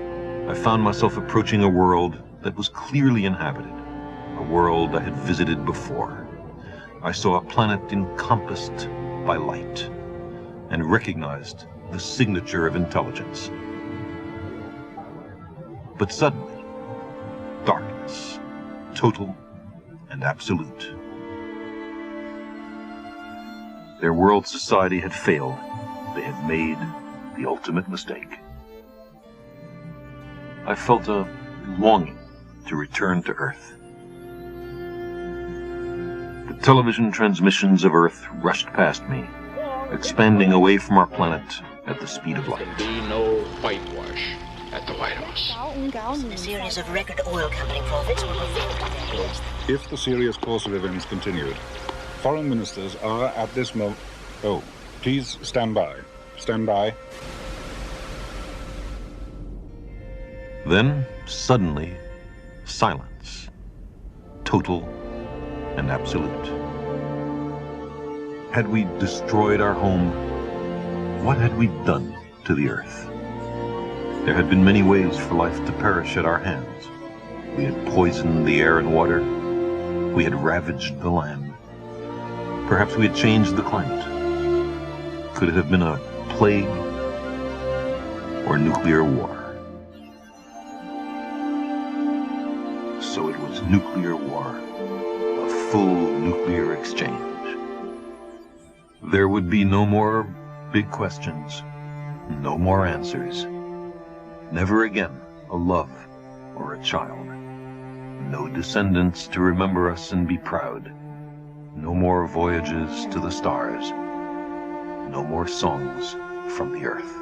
I found myself approaching a world that was clearly inhabited, a world I had visited before. I saw a planet encompassed by light and recognized the signature of intelligence. But suddenly, darkness, total and absolute. Their world society had failed. They had made the ultimate mistake. I felt a longing to return to Earth. The television transmissions of Earth rushed past me, expanding away from our planet at the speed of light. There can be no whitewash at the White House. A series of record oil company profits were revealed today. If the serious course of events continued, foreign ministers are at this moment... Oh, please stand by. Stand by. Then, suddenly, silence. Total and absolute. Had we destroyed our home? What had we done to the Earth? There had been many ways for life to perish at our hands. We had poisoned the air and water. We had ravaged the land. Perhaps we had changed the climate. Could it have been a plague or nuclear war? So it was nuclear war, a full nuclear exchange. There would be no more big questions, no more answers. Never again a love or a child. No descendants to remember us and be proud. No more voyages to the stars. No more songs from the Earth.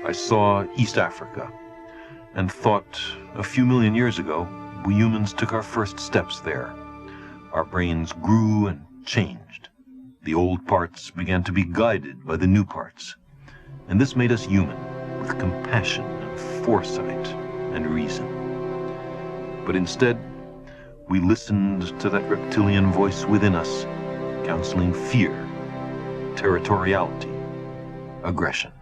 I saw East Africa and thought a few million years ago we humans took our first steps there. Our brains grew and changed. The old parts began to be guided by the new parts, and this made us human, with compassion and foresight and reason. But instead, we listened to that reptilian voice within us, counseling fear, territoriality, aggression.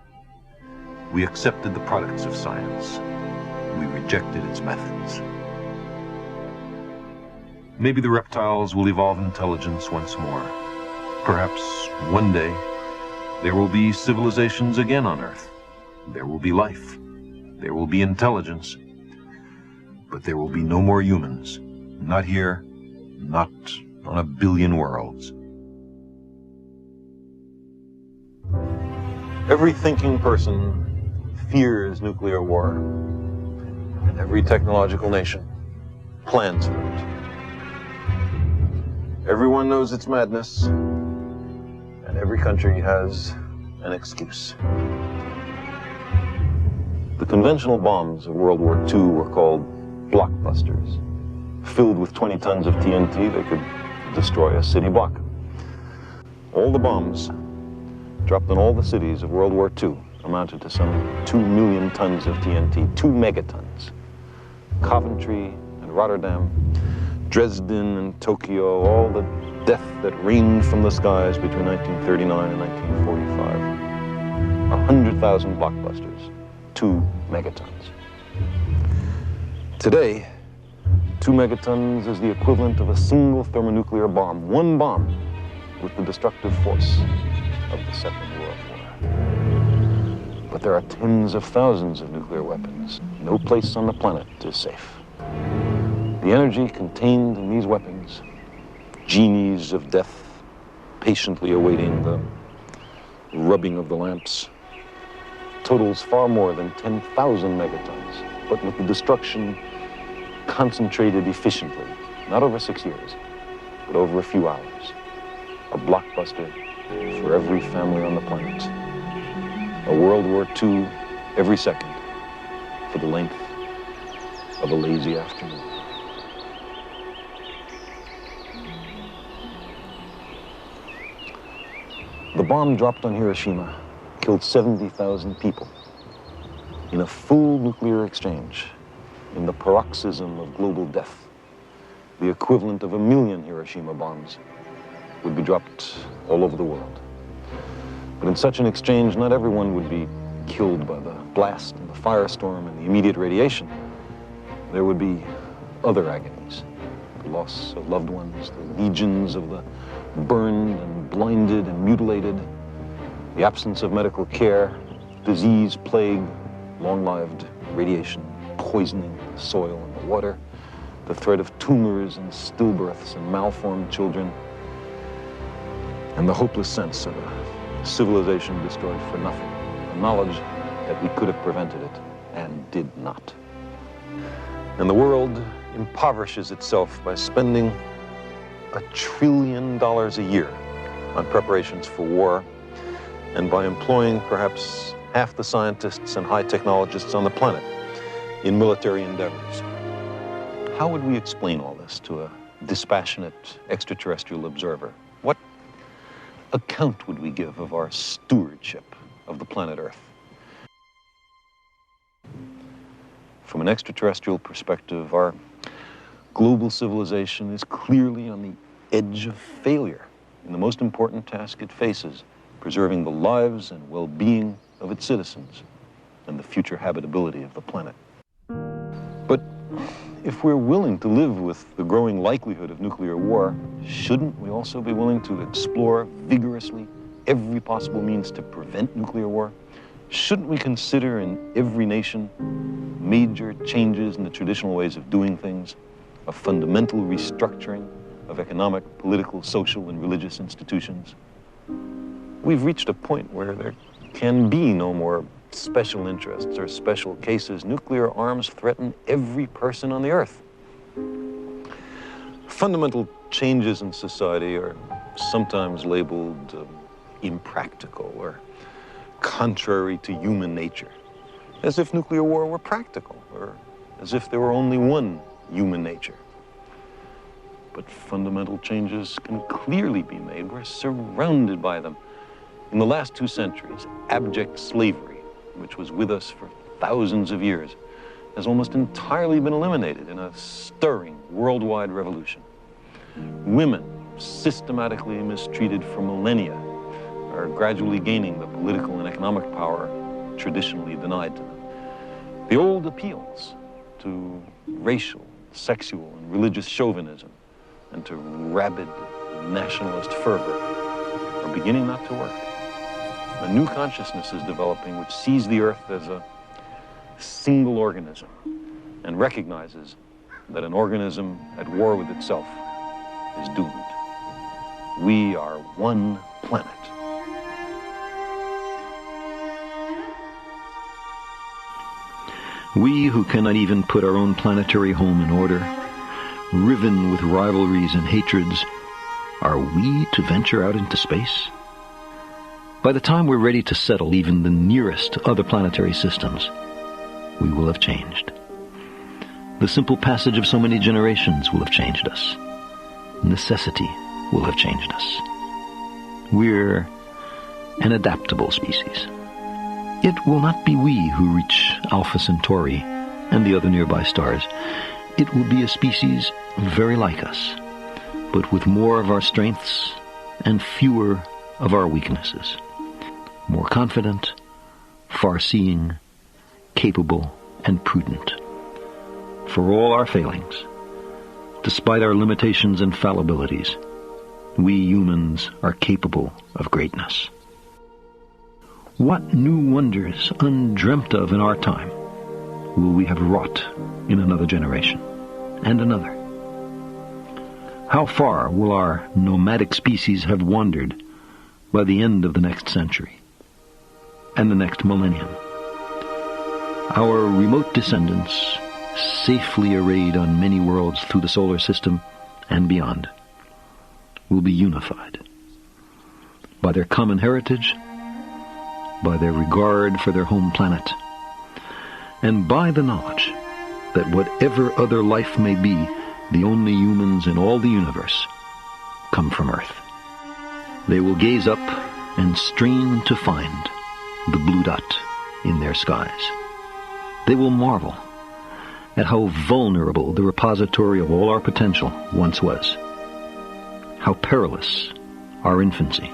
We accepted the products of science. We rejected its methods. Maybe the reptiles will evolve intelligence once more. Perhaps one day there will be civilizations again on Earth. There will be life. There will be intelligence. But there will be no more humans. Not here, not on a billion worlds. Every thinking person fears nuclear war, and every technological nation plans for it. Everyone knows it's madness, and every country has an excuse. The conventional bombs of World War II were called blockbusters. Filled with 20 tons of TNT, they could destroy a city block. All the bombs dropped on all the cities of World War II amounted to some 2 million tons of TNT, 2 megatons. Coventry and Rotterdam, Dresden and Tokyo, all the death that rained from the skies between 1939 and 1945. 100,000 blockbusters, 2 megatons. Today, 2 megatons is the equivalent of a single thermonuclear bomb, one bomb with the destructive force of the Second World War. But there are tens of thousands of nuclear weapons. No place on the planet is safe. The energy contained in these weapons, genies of death patiently awaiting the rubbing of the lamps, totals far more than 10,000 megatons, but with the destruction concentrated efficiently, not over 6 years, but over a few hours. A blockbuster for every family on the planet. A World War II every second for the length of a lazy afternoon. The bomb dropped on Hiroshima killed 70,000 people in a full nuclear exchange, in the paroxysm of global death. The equivalent of 1 million Hiroshima bombs would be dropped all over the world. But in such an exchange, not everyone would be killed by the blast and the firestorm and the immediate radiation. There would be other agonies, the loss of loved ones, the legions of the burned and blinded and mutilated, the absence of medical care, disease, plague, long-lived radiation, poisoning the soil and the water, the threat of tumors and stillbirths and malformed children, and the hopeless sense of a civilization destroyed for nothing, the knowledge that we could have prevented it and did not. And the world impoverishes itself by spending $1 trillion a year on preparations for war, and by employing perhaps half the scientists and high technologists on the planet in military endeavors. How would we explain all this to a dispassionate extraterrestrial observer? What account would we give of our stewardship of the planet Earth? From an extraterrestrial perspective, our global civilization is clearly on the edge of failure in the most important task it faces, preserving the lives and well-being of its citizens and the future habitability of the planet. But if we're willing to live with the growing likelihood of nuclear war, shouldn't we also be willing to explore vigorously every possible means to prevent nuclear war? Shouldn't we consider in every nation major changes in the traditional ways of doing things, a fundamental restructuring of economic, political, social, and religious institutions? We've reached a point where there can be no more special interests or special cases. Nuclear arms threaten every person on the Earth. Fundamental changes in society are sometimes labeled impractical or contrary to human nature, as if nuclear war were practical, or as if there were only one human nature. but fundamental changes can clearly be made. We're surrounded by them. In the last 2 centuries, abject slavery, which was with us for thousands of years, has almost entirely been eliminated in a stirring worldwide revolution. Women, systematically mistreated for millennia, are gradually gaining the political and economic power traditionally denied to them. The old appeals to racial, sexual, and religious chauvinism and to rabid nationalist fervor are beginning not to work. A new consciousness is developing which sees the Earth as a single organism and recognizes that an organism at war with itself is doomed. We are one planet. We who cannot even put our own planetary home in order, riven with rivalries and hatreds, are we to venture out into space? By the time we're ready to settle even the nearest other planetary systems, we will have changed. The simple passage of so many generations will have changed us. Necessity will have changed us. We're an adaptable species. It will not be we who reach Alpha Centauri and the other nearby stars. It will be a species very like us, but with more of our strengths and fewer of our weaknesses. More confident, far-seeing, capable, and prudent. For all our failings, despite our limitations and fallibilities, we humans are capable of greatness. What new wonders, undreamt of in our time, will we have wrought in another generation, and another? How far will our nomadic species have wandered by the end of the next century, and the next millennium? Our remote descendants, safely arrayed on many worlds through the solar system and beyond, will be unified by their common heritage, by their regard for their home planet, and by the knowledge that whatever other life may be, the only humans in all the universe come from Earth. They will gaze up and strain to find the blue dot in their skies. They will marvel at how vulnerable the repository of all our potential once was, how perilous our infancy,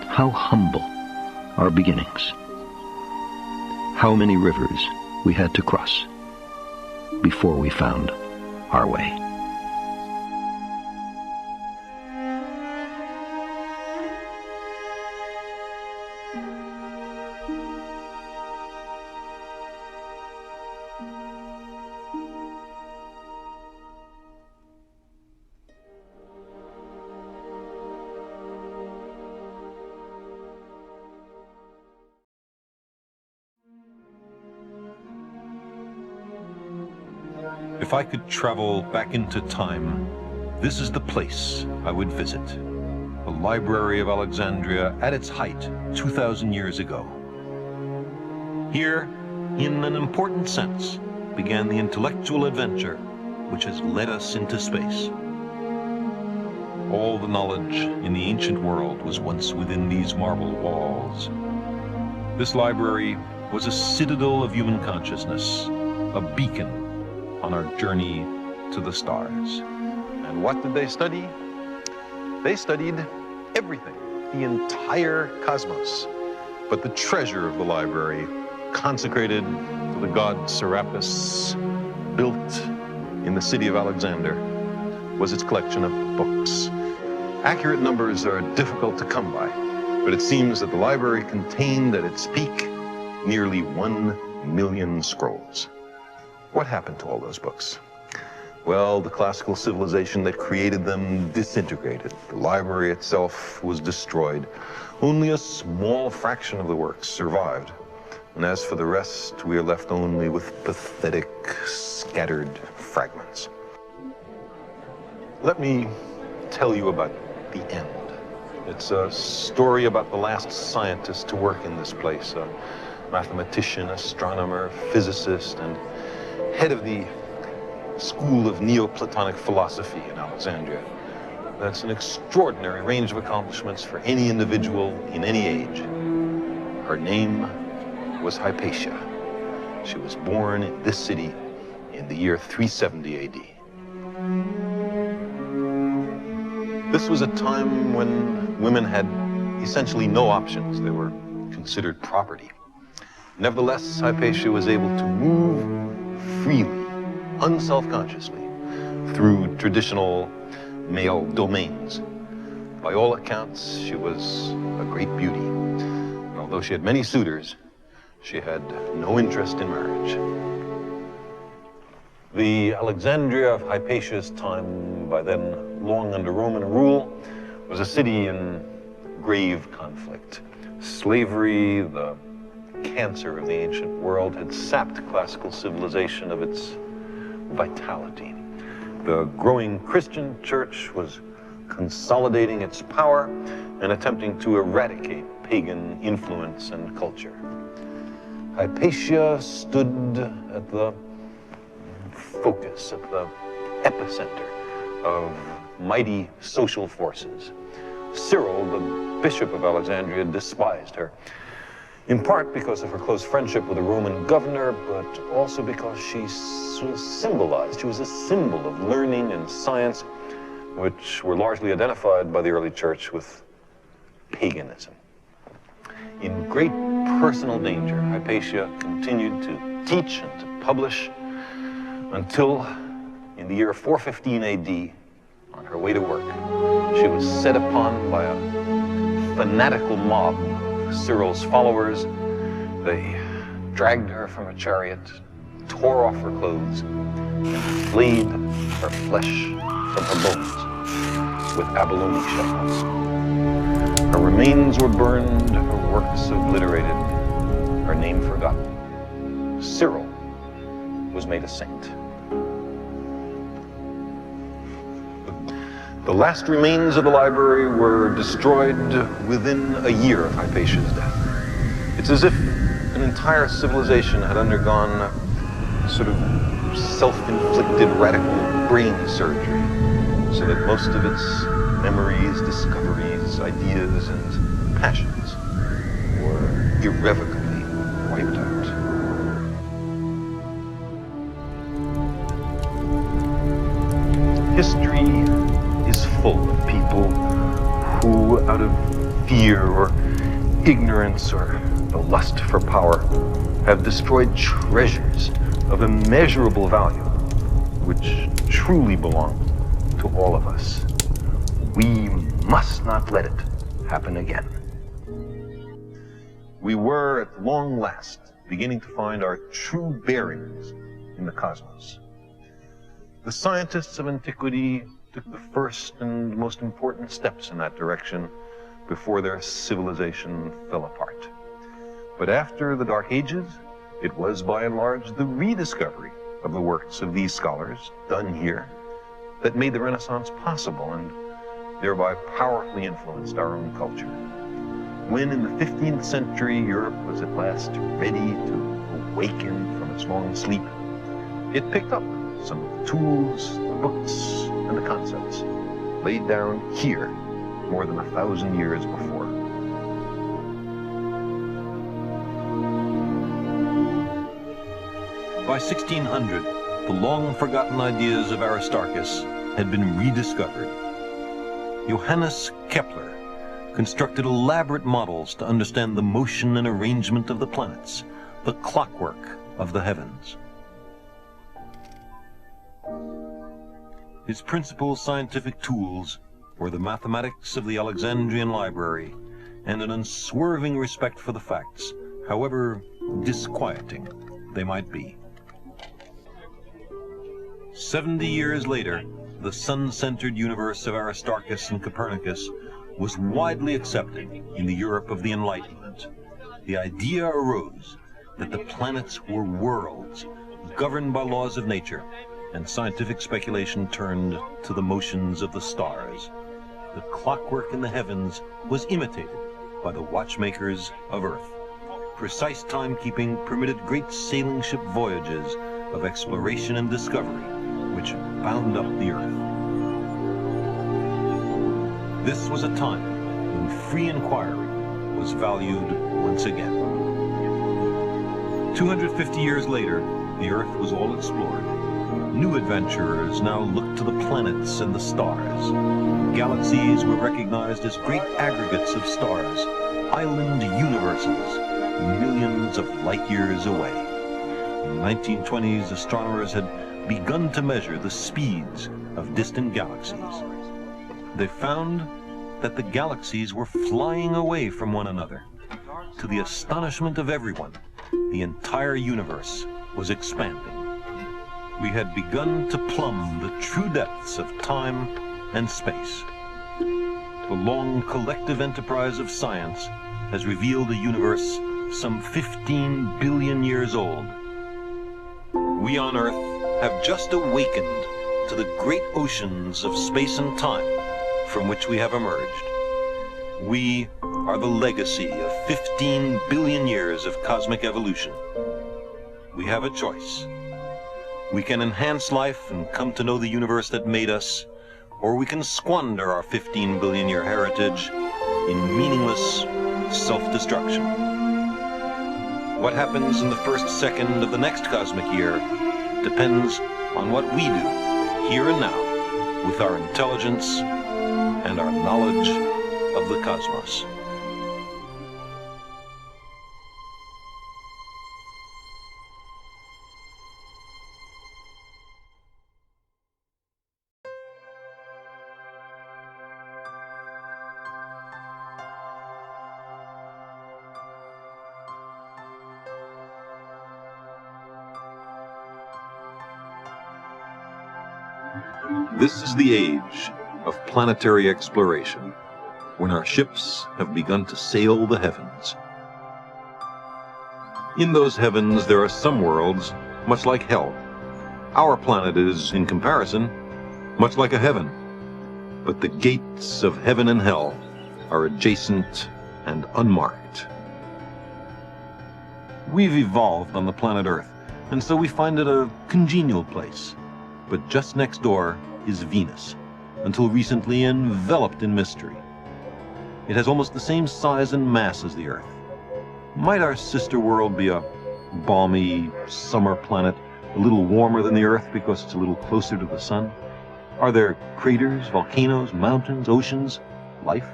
how humble our beginnings, how many rivers we had to cross before we found our way. If I could travel back into time, this is the place I would visit. The Library of Alexandria at its height 2,000 years ago. Here, in an important sense, began the intellectual adventure which has led us into space. All the knowledge in the ancient world was once within these marble walls. This library was a citadel of human consciousness, a beacon on our journey to the stars. And what did they study? They studied everything, the entire cosmos. But the treasure of the library, consecrated to the god Serapis, built in the city of Alexander, was its collection of books. Accurate numbers are difficult to come by, but it seems that the library contained at its peak nearly 1 million scrolls. What happened to all those books? Well, the classical civilization that created them disintegrated. The library itself was destroyed. Only a small fraction of the works survived. And as for the rest, we are left only with pathetic, scattered fragments. Let me tell you about the end. It's a story about the last scientist to work in this place, a mathematician, astronomer, physicist, and head of the school of Neoplatonic philosophy in Alexandria. That's an extraordinary range of accomplishments for any individual in any age. Her name was Hypatia. She was born in this city in the year 370 AD. This was a time when women had essentially no options. They were considered property. Nevertheless, Hypatia was able to move freely, unself-consciously, through traditional male domains. By all accounts, she was a great beauty. And although she had many suitors, she had no interest in marriage. The Alexandria of Hypatia's time, by then long under Roman rule, was a city in grave conflict. Slavery, the cancer of the ancient world, had sapped classical civilization of its vitality. The growing Christian church was consolidating its power and attempting to eradicate pagan influence and culture. Hypatia stood at the focus, at the epicenter of mighty social forces. Cyril, the bishop of Alexandria, despised her, in part because of her close friendship with a Roman governor, but also because she was symbolized. She was a symbol of learning and science, which were largely identified by the early church with paganism. In great personal danger, Hypatia continued to teach and to publish until, in the year 415 AD, on her way to work, she was set upon by a fanatical mob of Cyril's followers. They dragged her from a chariot, tore off her clothes, and flayed her flesh from her bones with abalone shells. Her remains were burned, her works obliterated, her name forgotten. Cyril was made a saint. The last remains of the library were destroyed within a year of Hypatia's death. It's as if an entire civilization had undergone a sort of self-inflicted radical brain surgery, so that most of its memories, discoveries, ideas, and passions were irrevocably wiped out. History is full of people who, out of fear or ignorance or the lust for power, have destroyed treasures of immeasurable value, which truly belong to all of us. We must not let it happen again. We were, at long last, beginning to find our true bearings in the cosmos. The scientists of antiquity took the first and most important steps in that direction before their civilization fell apart. But after the Dark Ages, it was by and large the rediscovery of the works of these scholars, done here, that made the Renaissance possible and thereby powerfully influenced our own culture. When in the 15th century Europe was at last ready to awaken from its long sleep, it picked up some of the tools, the books, and the concepts laid down here more than 1,000 years before. By 1600, the long-forgotten ideas of Aristarchus had been rediscovered. Johannes Kepler constructed elaborate models to understand the motion and arrangement of the planets, the clockwork of the heavens. His principal scientific tools were the mathematics of the Alexandrian library and an unswerving respect for the facts, however disquieting they might be. 70 years later, the sun-centered universe of Aristarchus and Copernicus was widely accepted in the Europe of the Enlightenment. The idea arose that the planets were worlds governed by laws of nature, and scientific speculation turned to the motions of the stars. The clockwork in the heavens was imitated by the watchmakers of Earth. Precise timekeeping permitted great sailing ship voyages of exploration and discovery, which bound up the Earth. This was a time when free inquiry was valued once again. 250 years later, the Earth was all explored. New adventurers now looked to the planets and the stars. Galaxies were recognized as great aggregates of stars, island universes, millions of light years away. In the 1920s, astronomers had begun to measure the speeds of distant galaxies. They found that the galaxies were flying away from one another. To the astonishment of everyone, the entire universe was expanding. We had begun to plumb the true depths of time and space. The long collective enterprise of science has revealed a universe some 15 billion years old. We on Earth have just awakened to the great oceans of space and time from which we have emerged. We are the legacy of 15 billion years of cosmic evolution. We have a choice. We can enhance life and come to know the universe that made us, or we can squander our 15 billion year heritage in meaningless self-destruction. What happens in the first second of the next cosmic year depends on what we do here and now with our intelligence and our knowledge of the cosmos. This is the age of planetary exploration, when our ships have begun to sail the heavens. In those heavens there are some worlds much like hell. Our planet is, in comparison, much like a heaven. But the gates of heaven and hell are adjacent and unmarked. We've evolved on the planet Earth, and so we find it a congenial place. But just next door is Venus, until recently enveloped in mystery. It has almost the same size and mass as the Earth. Might our sister world be a balmy summer planet, a little warmer than the Earth because it's a little closer to the sun? Are there craters, volcanoes, mountains, oceans, life?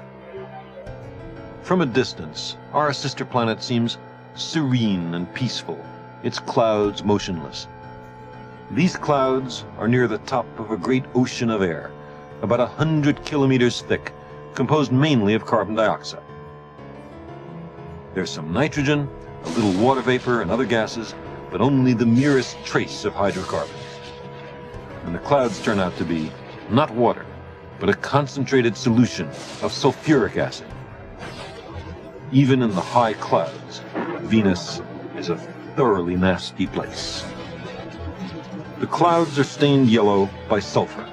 From a distance, our sister planet seems serene and peaceful, its clouds motionless. These clouds are near the top of a great ocean of air, about 100 kilometers thick, composed mainly of carbon dioxide. There's some nitrogen, a little water vapor and other gases, but only the merest trace of hydrocarbons. And the clouds turn out to be not water, but a concentrated solution of sulfuric acid. Even in the high clouds, Venus is a thoroughly nasty place. The clouds are stained yellow by sulfur.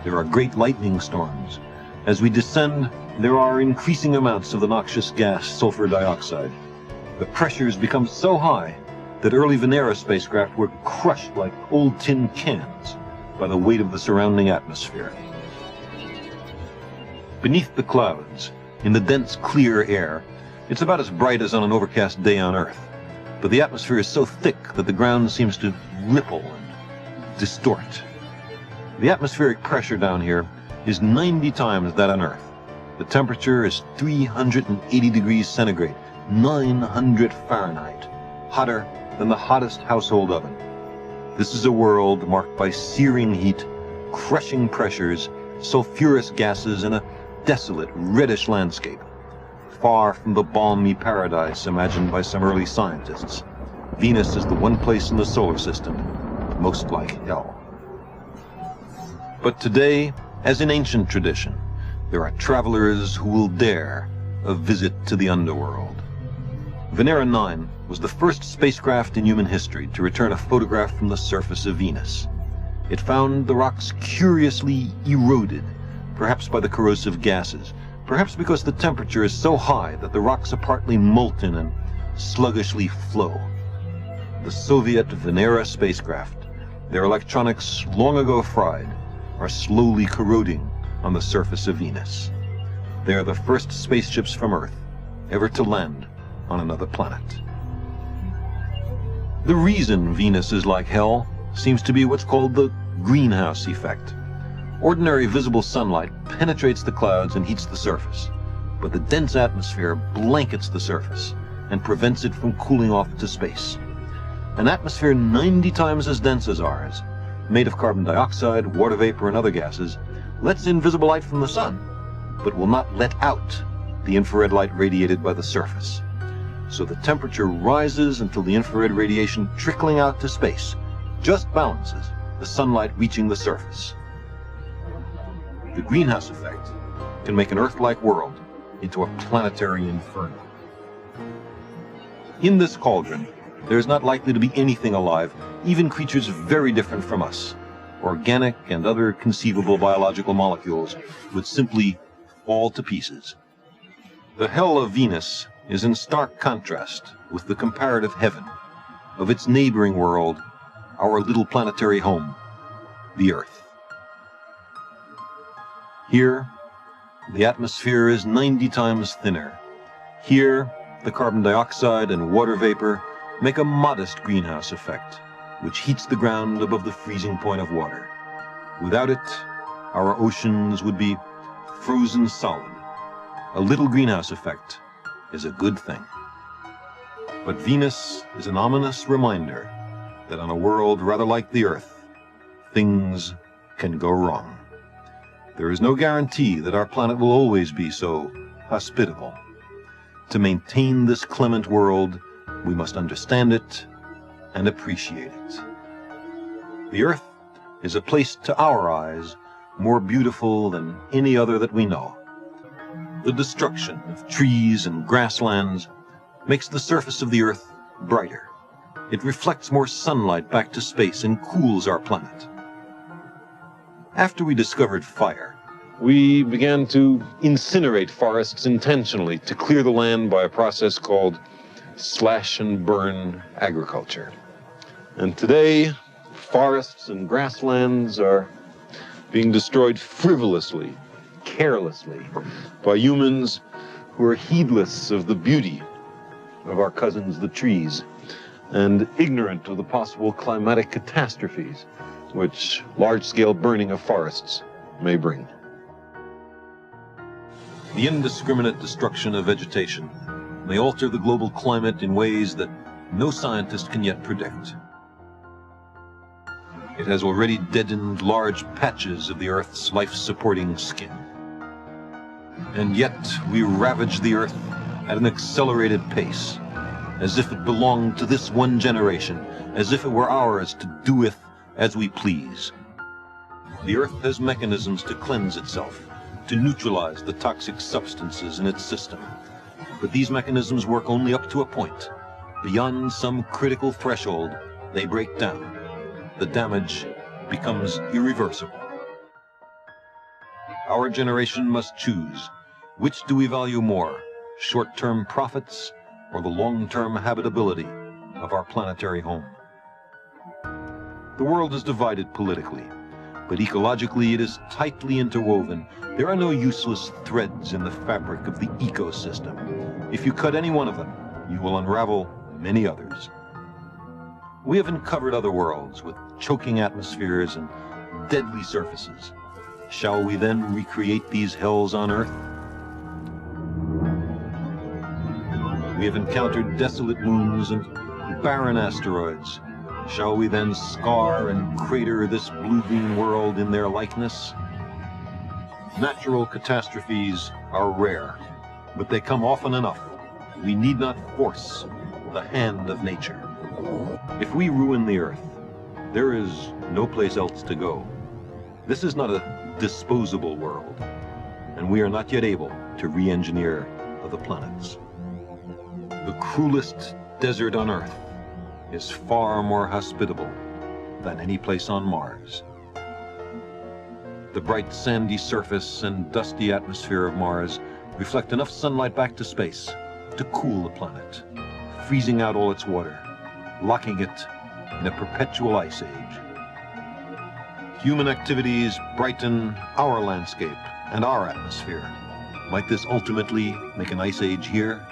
There are great lightning storms. As we descend, there are increasing amounts of the noxious gas, sulfur dioxide. The pressures become so high that early Venera spacecraft were crushed like old tin cans by the weight of the surrounding atmosphere. Beneath the clouds, in the dense, clear air, it's about as bright as on an overcast day on Earth. But the atmosphere is so thick that the ground seems to ripple and distort. The atmospheric pressure down here is 90 times that on Earth. The temperature is 380 degrees centigrade, 900 Fahrenheit, hotter than the hottest household oven. This is a world marked by searing heat, crushing pressures, sulfurous gases, and a desolate, reddish landscape. Far from the balmy paradise imagined by some early scientists, Venus is the one place in the solar system most like hell. But today, as in ancient tradition, there are travelers who will dare a visit to the underworld. Venera 9 was the first spacecraft in human history to return a photograph from the surface of Venus. It found the rocks curiously eroded, perhaps by the corrosive gases, perhaps because the temperature is so high that the rocks are partly molten and sluggishly flow. The Soviet Venera spacecraft, their electronics long ago fried, are slowly corroding on the surface of Venus. They are the first spaceships from Earth ever to land on another planet. The reason Venus is like hell seems to be what's called the greenhouse effect. Ordinary visible sunlight penetrates the clouds and heats the surface, but the dense atmosphere blankets the surface and prevents it from cooling off to space. An atmosphere 90 times as dense as ours, made of carbon dioxide, water vapor, and other gases, lets in visible light from the sun, but will not let out the infrared light radiated by the surface. So the temperature rises until the infrared radiation trickling out to space just balances the sunlight reaching the surface. The greenhouse effect can make an Earth-like world into a planetary inferno. In this cauldron, there is not likely to be anything alive, even creatures very different from us. Organic and other conceivable biological molecules would simply fall to pieces. The hell of Venus is in stark contrast with the comparative heaven of its neighboring world, our little planetary home, the Earth. Here, the atmosphere is 90 times thinner. Here, the carbon dioxide and water vapor make a modest greenhouse effect, which heats the ground above the freezing point of water. Without it, our oceans would be frozen solid. A little greenhouse effect is a good thing. But Venus is an ominous reminder that on a world rather like the Earth, things can go wrong. There is no guarantee that our planet will always be so hospitable. To maintain this clement world, we must understand it and appreciate it. The Earth is a place to our eyes more beautiful than any other that we know. The destruction of trees and grasslands makes the surface of the Earth brighter. It reflects more sunlight back to space and cools our planet. After we discovered fire, we began to incinerate forests intentionally to clear the land by a process called slash and burn agriculture. And today, forests and grasslands are being destroyed frivolously, carelessly, by humans who are heedless of the beauty of our cousins, the trees, and ignorant of the possible climatic catastrophes which large-scale burning of forests may bring. The indiscriminate destruction of vegetation may alter the global climate in ways that no scientist can yet predict. It has already deadened large patches of the Earth's life-supporting skin. And yet we ravage the Earth at an accelerated pace, as if it belonged to this one generation, as if it were ours to do with as we please. The Earth has mechanisms to cleanse itself, to neutralize the toxic substances in its system. But these mechanisms work only up to a point. Beyond some critical threshold, they break down. The damage becomes irreversible. Our generation must choose. Which do we value more, short-term profits or the long-term habitability of our planetary home? The world is divided politically, but ecologically it is tightly interwoven. There are no useless threads in the fabric of the ecosystem. If you cut any one of them, you will unravel many others. We have uncovered other worlds with choking atmospheres and deadly surfaces. Shall we then recreate these hells on Earth? We have encountered desolate moons and barren asteroids. Shall we then scar and crater this blue-green world in their likeness? Natural catastrophes are rare, but they come often enough. We need not force the hand of nature. If we ruin the Earth, there is no place else to go. This is not a disposable world, and we are not yet able to re-engineer other planets. The cruelest desert on Earth is far more hospitable than any place on Mars. The bright sandy surface and dusty atmosphere of Mars reflect enough sunlight back to space to cool the planet, freezing out all its water, locking it in a perpetual ice age. Human activities brighten our landscape and our atmosphere. Might this ultimately make an ice age here?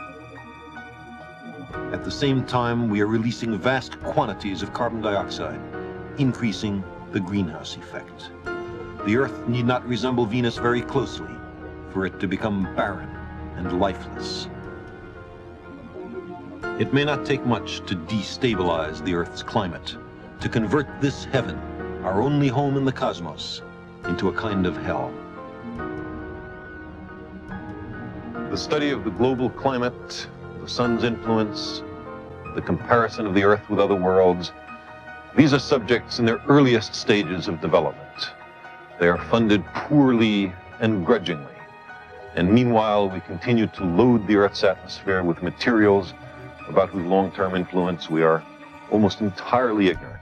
At the same time, we are releasing vast quantities of carbon dioxide, increasing the greenhouse effect. The Earth need not resemble Venus very closely for it to become barren and lifeless. It may not take much to destabilize the Earth's climate, to convert this heaven, our only home in the cosmos, into a kind of hell. The study of the global climate, the sun's influence, the comparison of the Earth with other worlds, these are subjects in their earliest stages of development. They are funded poorly and grudgingly. And meanwhile, we continue to load the Earth's atmosphere with materials about whose long-term influence we are almost entirely ignorant.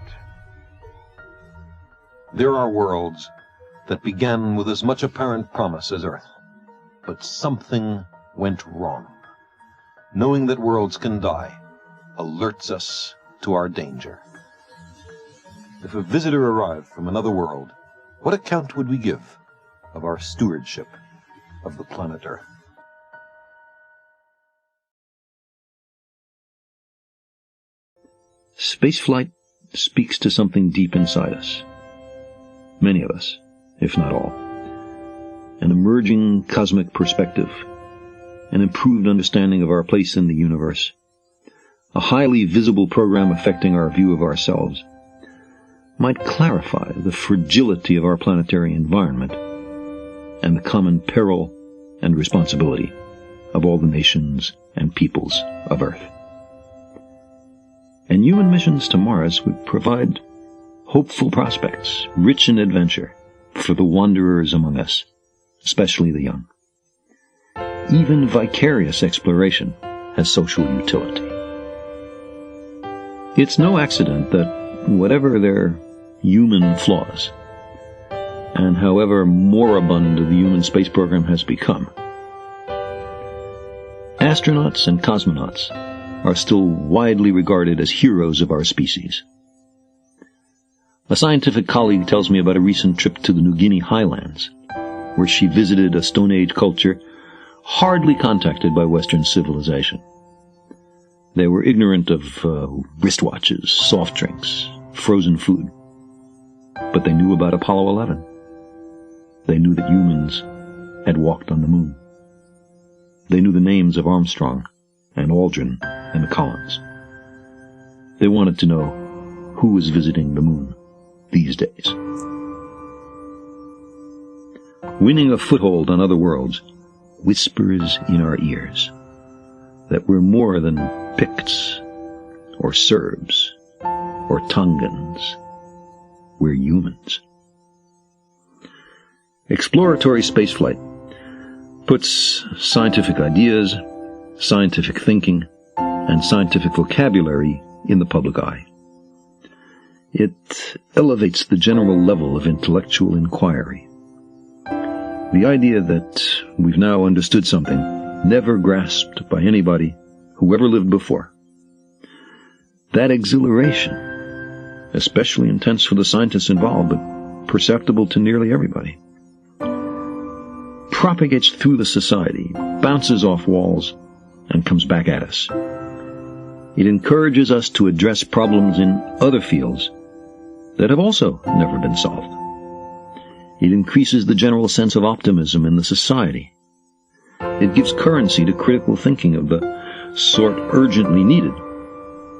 There are worlds that began with as much apparent promise as Earth, but something went wrong. Knowing that worlds can die alerts us to our danger. If a visitor arrived from another world, what account would we give of our stewardship of the planet Earth? Spaceflight speaks to something deep inside us. Many of us, if not all. An emerging cosmic perspective, an improved understanding of our place in the universe, a highly visible program affecting our view of ourselves, might clarify the fragility of our planetary environment and the common peril and responsibility of all the nations and peoples of Earth. And human missions to Mars would provide hopeful prospects, rich in adventure, for the wanderers among us, especially the young. Even vicarious exploration has social utility. It's no accident that whatever their human flaws, and however moribund the human space program has become, astronauts and cosmonauts are still widely regarded as heroes of our species. A scientific colleague tells me about a recent trip to the New Guinea highlands, where she visited a Stone Age culture hardly contacted by Western civilization. They were ignorant of wristwatches, soft drinks, frozen food. But they knew about Apollo 11. They knew that humans had walked on the moon. They knew the names of Armstrong and Aldrin and Collins. They wanted to know who was visiting the moon these days. Winning a foothold on other worlds whispers in our ears that we're more than Picts or Serbs or Tongans. We're humans. Exploratory spaceflight puts scientific ideas, scientific thinking, and scientific vocabulary in the public eye. It elevates the general level of intellectual inquiry. The idea that we've now understood something never grasped by anybody who ever lived before. That exhilaration, especially intense for the scientists involved, but perceptible to nearly everybody, propagates through the society, bounces off walls, and comes back at us. It encourages us to address problems in other fields that have also never been solved. It increases the general sense of optimism in the society. It gives currency to critical thinking of the sort urgently needed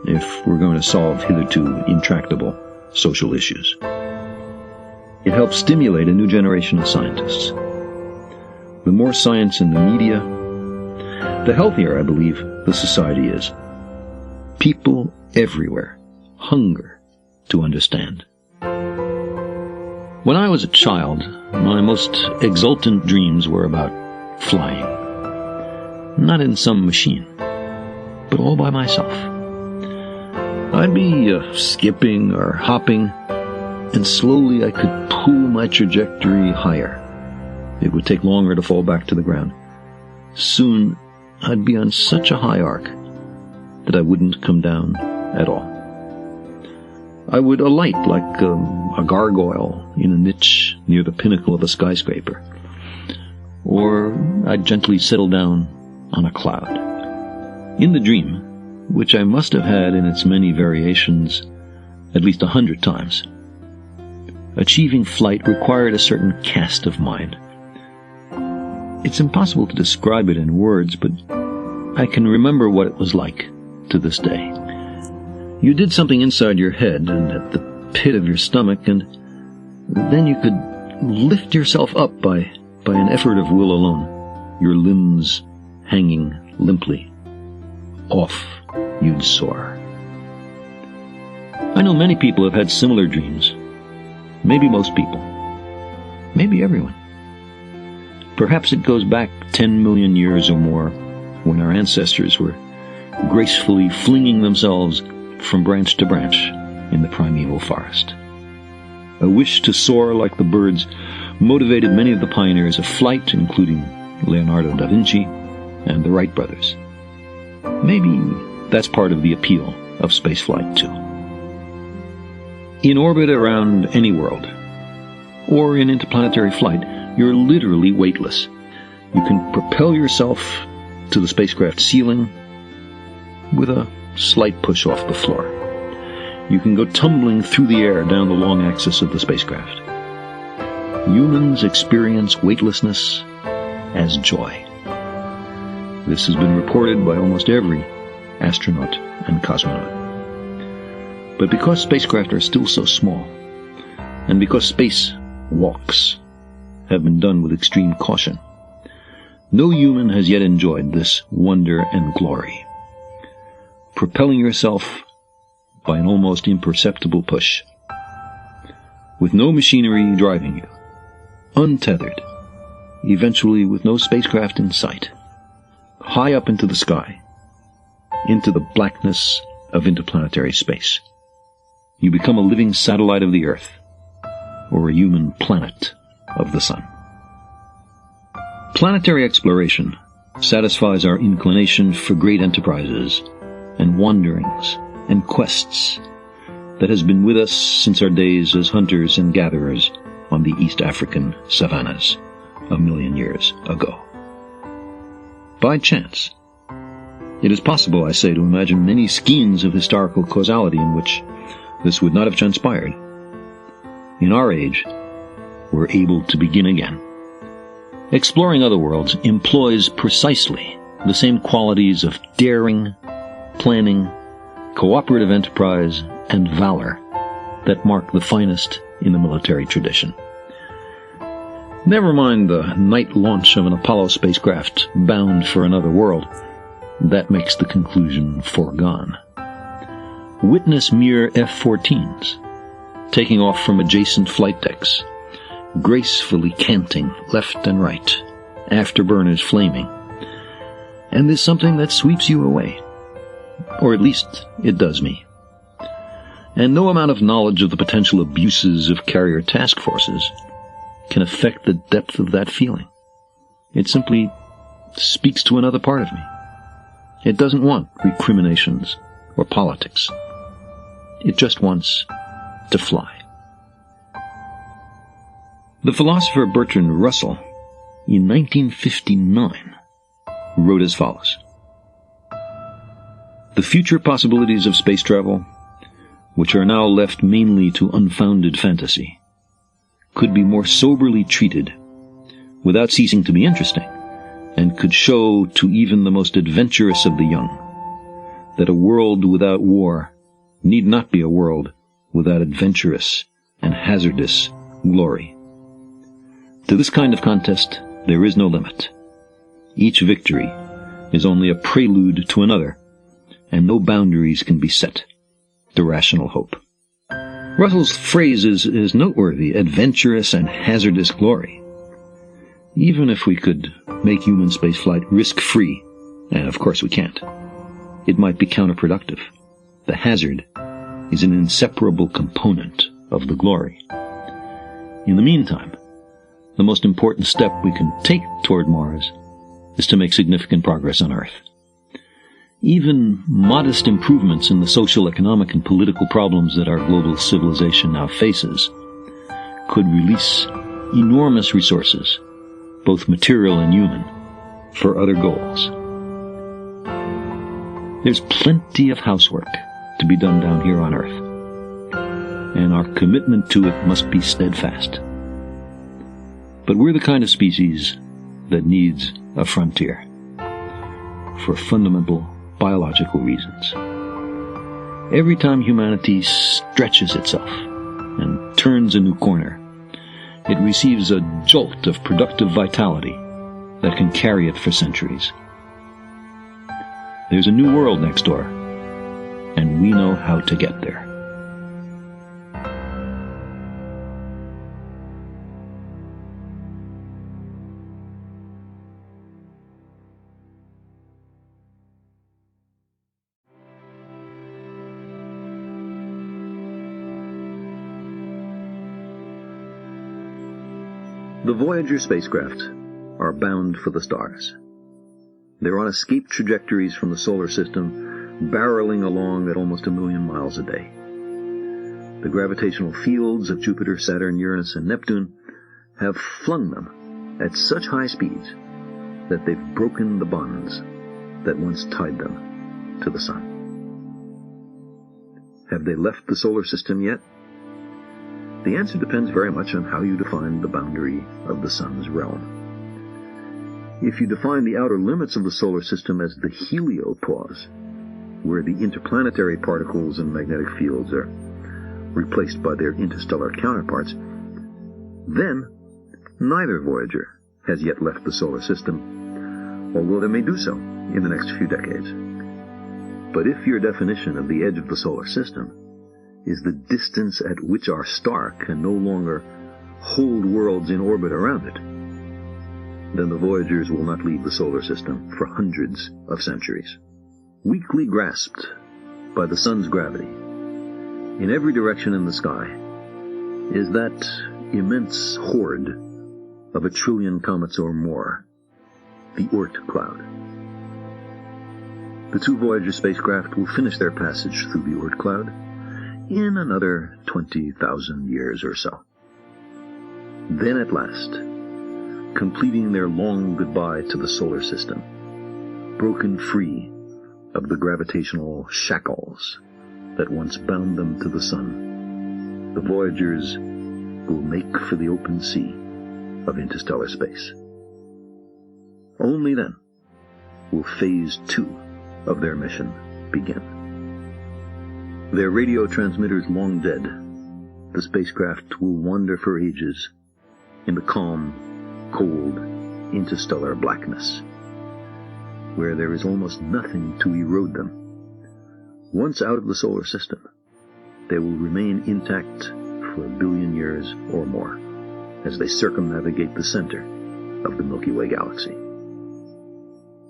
if we're going to solve hitherto intractable social issues. It helps stimulate a new generation of scientists. The more science in the media, the healthier, I believe, the society is. People everywhere hunger to understand. When I was a child, my most exultant dreams were about flying. Not in some machine, but all by myself. I'd be skipping or hopping, and slowly I could pull my trajectory higher. It would take longer to fall back to the ground. Soon, I'd be on such a high arc that I wouldn't come down at all. I would alight like a gargoyle in a niche near the pinnacle of a skyscraper. or I'd gently settle down on a cloud. In the dream, which I must have had in its many variations at least 100 times, achieving flight required a certain cast of mind. It's impossible to describe it in words, but I can remember what it was like to this day. You did something inside your head and at the pit of your stomach, and then you could lift yourself up by an effort of will alone, your limbs hanging limply. Off you'd soar. I know many people have had similar dreams. Maybe most people. Maybe everyone. Perhaps it goes back 10 million years or more, when our ancestors were gracefully flinging themselves from branch to branch in the primeval forest. A wish to soar like the birds motivated many of the pioneers of flight, including Leonardo da Vinci and the Wright brothers. Maybe that's part of the appeal of spaceflight, too. In orbit around any world, or in interplanetary flight, you're literally weightless. You can propel yourself to the spacecraft ceiling with a slight push off the floor. You can go tumbling through the air down the long axis of the spacecraft. Humans experience weightlessness as joy. This has been reported by almost every astronaut and cosmonaut. But because spacecraft are still so small, and because space walks have been done with extreme caution, no human has yet enjoyed this wonder and glory. Propelling yourself by an almost imperceptible push, with no machinery driving you, untethered, eventually with no spacecraft in sight, high up into the sky, into the blackness of interplanetary space. You become a living satellite of the Earth, or a human planet of the Sun. Planetary exploration satisfies our inclination for great enterprises and wanderings and quests that has been with us since our days as hunters and gatherers on the East African savannas 1,000,000 years ago. By chance, it is possible, I say, to imagine many skeins of historical causality in which this would not have transpired. In our age, we're able to begin again. Exploring other worlds employs precisely the same qualities of daring, planning, cooperative enterprise, and valor that mark the finest in the military tradition. Never mind the night launch of an Apollo spacecraft bound for another world. That makes the conclusion foregone. Witness mere F-14s, taking off from adjacent flight decks, gracefully canting left and right, afterburners flaming. And there's something that sweeps you away. Or at least it does me. And no amount of knowledge of the potential abuses of carrier task forces can affect the depth of that feeling. It simply speaks to another part of me. It doesn't want recriminations or politics. It just wants to fly. The philosopher Bertrand Russell, in 1959, wrote as follows: "The future possibilities of space travel, which are now left mainly to unfounded fantasy, could be more soberly treated, without ceasing to be interesting, and could show to even the most adventurous of the young that a world without war need not be a world without adventurous and hazardous glory. To this kind of contest there is no limit. Each victory is only a prelude to another, and no boundaries can be set to rational hope." Russell's phrase is noteworthy: adventurous and hazardous glory. Even if we could make human spaceflight risk-free, and of course we can't, it might be counterproductive. The hazard is an inseparable component of the glory. In the meantime, the most important step we can take toward Mars is to make significant progress on Earth. Even modest improvements in the social, economic, and political problems that our global civilization now faces could release enormous resources both material and human, for other goals. There's plenty of housework to be done down here on Earth, and our commitment to it must be steadfast. But we're the kind of species that needs a frontier for fundamental biological reasons. Every time humanity stretches itself and turns a new corner, it receives a jolt of productive vitality that can carry it for centuries. There's a new world next door, and we know how to get there. The Voyager spacecraft are bound for the stars. They're on escape trajectories from the solar system, barreling along at almost 1 million miles a day. The gravitational fields of Jupiter, Saturn, Uranus, and Neptune have flung them at such high speeds that they've broken the bonds that once tied them to the sun. Have they left the solar system yet? The answer depends very much on how you define the boundary of the sun's realm. If you define the outer limits of the solar system as the heliopause, where the interplanetary particles and magnetic fields are replaced by their interstellar counterparts, then neither Voyager has yet left the solar system, although they may do so in the next few decades. But if your definition of the edge of the solar system is the distance at which our star can no longer hold worlds in orbit around it, then the Voyagers will not leave the solar system for hundreds of centuries. Weakly grasped by the sun's gravity, in every direction in the sky, is that immense horde of 1 trillion comets or more, the Oort cloud. The 2 Voyager spacecraft will finish their passage through the Oort cloud in another 20,000 years or so. Then at last, completing their long goodbye to the solar system, broken free of the gravitational shackles that once bound them to the sun, the Voyagers will make for the open sea of interstellar space. Only then will Phase 2 of their mission begin. Their radio transmitters long dead, the spacecraft will wander for ages in the calm, cold, interstellar blackness, where there is almost nothing to erode them. Once out of the solar system, they will remain intact for 1 billion years or more as they circumnavigate the center of the Milky Way galaxy.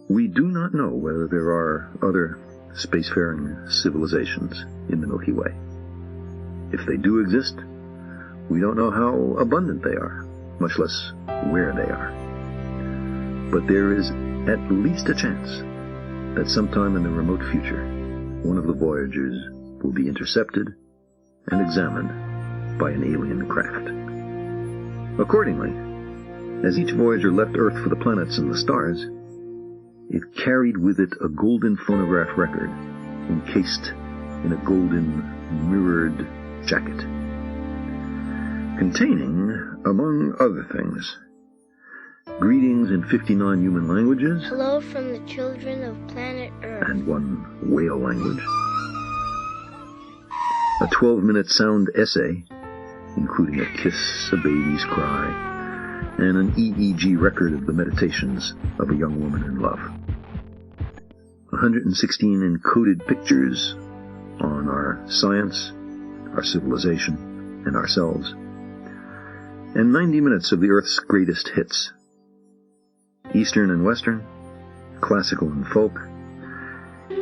We do not know whether there are other spacefaring civilizations in the Milky Way. If they do exist, we don't know how abundant they are, much less where they are. But there is at least a chance that sometime in the remote future, one of the Voyagers will be intercepted and examined by an alien craft. Accordingly, as each Voyager left Earth for the planets and the stars, it carried with it a golden phonograph record encased in a golden mirrored jacket, containing, among other things, greetings in 59 human languages. Hello from the children of planet Earth. And 1 whale language. A 12-minute sound essay, including a kiss, a baby's cry, and an EEG record of the meditations of a young woman in love. 116 encoded pictures on our science, our civilization, and ourselves. And 90 minutes of the Earth's greatest hits. Eastern and Western, classical and folk,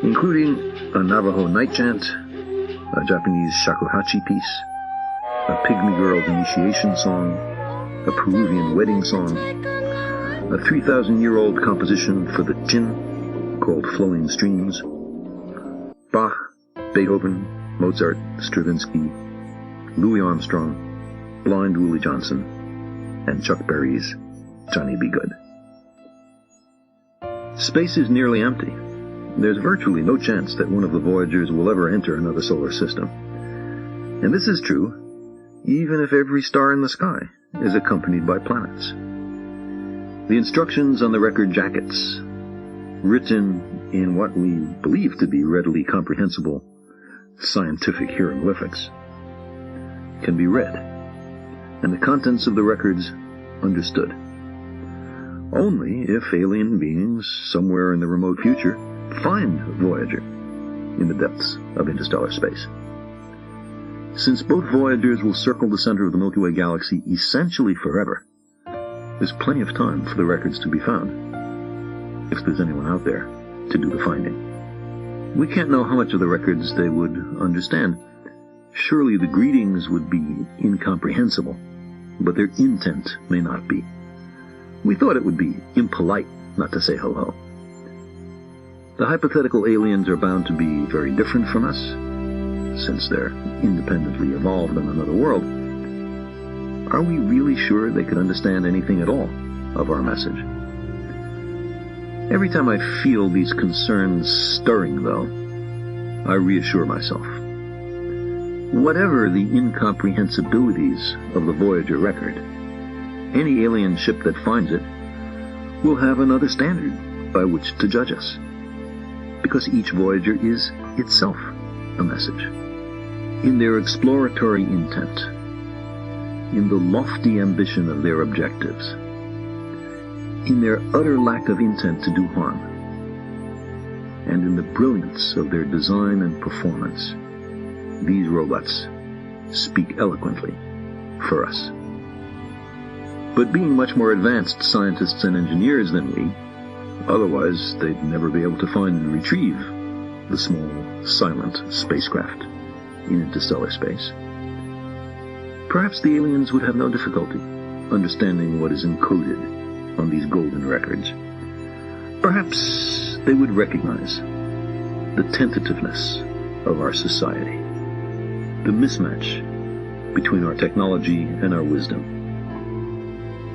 including a Navajo night chant, a Japanese shakuhachi piece, a Pygmy Girl's initiation song, a Peruvian wedding song, a 3,000-year-old composition for the Jinn called Flowing Streams, Bach, Beethoven, Mozart, Stravinsky, Louis Armstrong, Blind Willie Johnson, and Chuck Berry's Johnny Be Good. Space is nearly empty. There's virtually no chance that one of the Voyagers will ever enter another solar system. And this is true even if every star in the sky is accompanied by planets. The instructions on the record jackets, written in what we believe to be readily comprehensible scientific hieroglyphics, can be read, and the contents of the records understood. Only if alien beings somewhere in the remote future find Voyager in the depths of interstellar space. Since both Voyagers will circle the center of the Milky Way galaxy essentially forever, there's plenty of time for the records to be found, if there's anyone out there to do the finding. We can't know how much of the records they would understand. Surely the greetings would be incomprehensible, but their intent may not be. We thought it would be impolite not to say hello. The hypothetical aliens are bound to be very different from us, since they're independently evolved on another world. Are we really sure they could understand anything at all of our message? Every time I feel these concerns stirring, though, I reassure myself. Whatever the incomprehensibilities of the Voyager record, any alien ship that finds it will have another standard by which to judge us, because each Voyager is itself a message. In their exploratory intent, in the lofty ambition of their objectives, in their utter lack of intent to do harm, and in the brilliance of their design and performance, these robots speak eloquently for us. But being much more advanced scientists and engineers than we, otherwise they'd never be able to find and retrieve the small, silent spacecraft in interstellar space. Perhaps the aliens would have no difficulty understanding what is encoded on these golden records. Perhaps they would recognize the tentativeness of our society, the mismatch between our technology and our wisdom.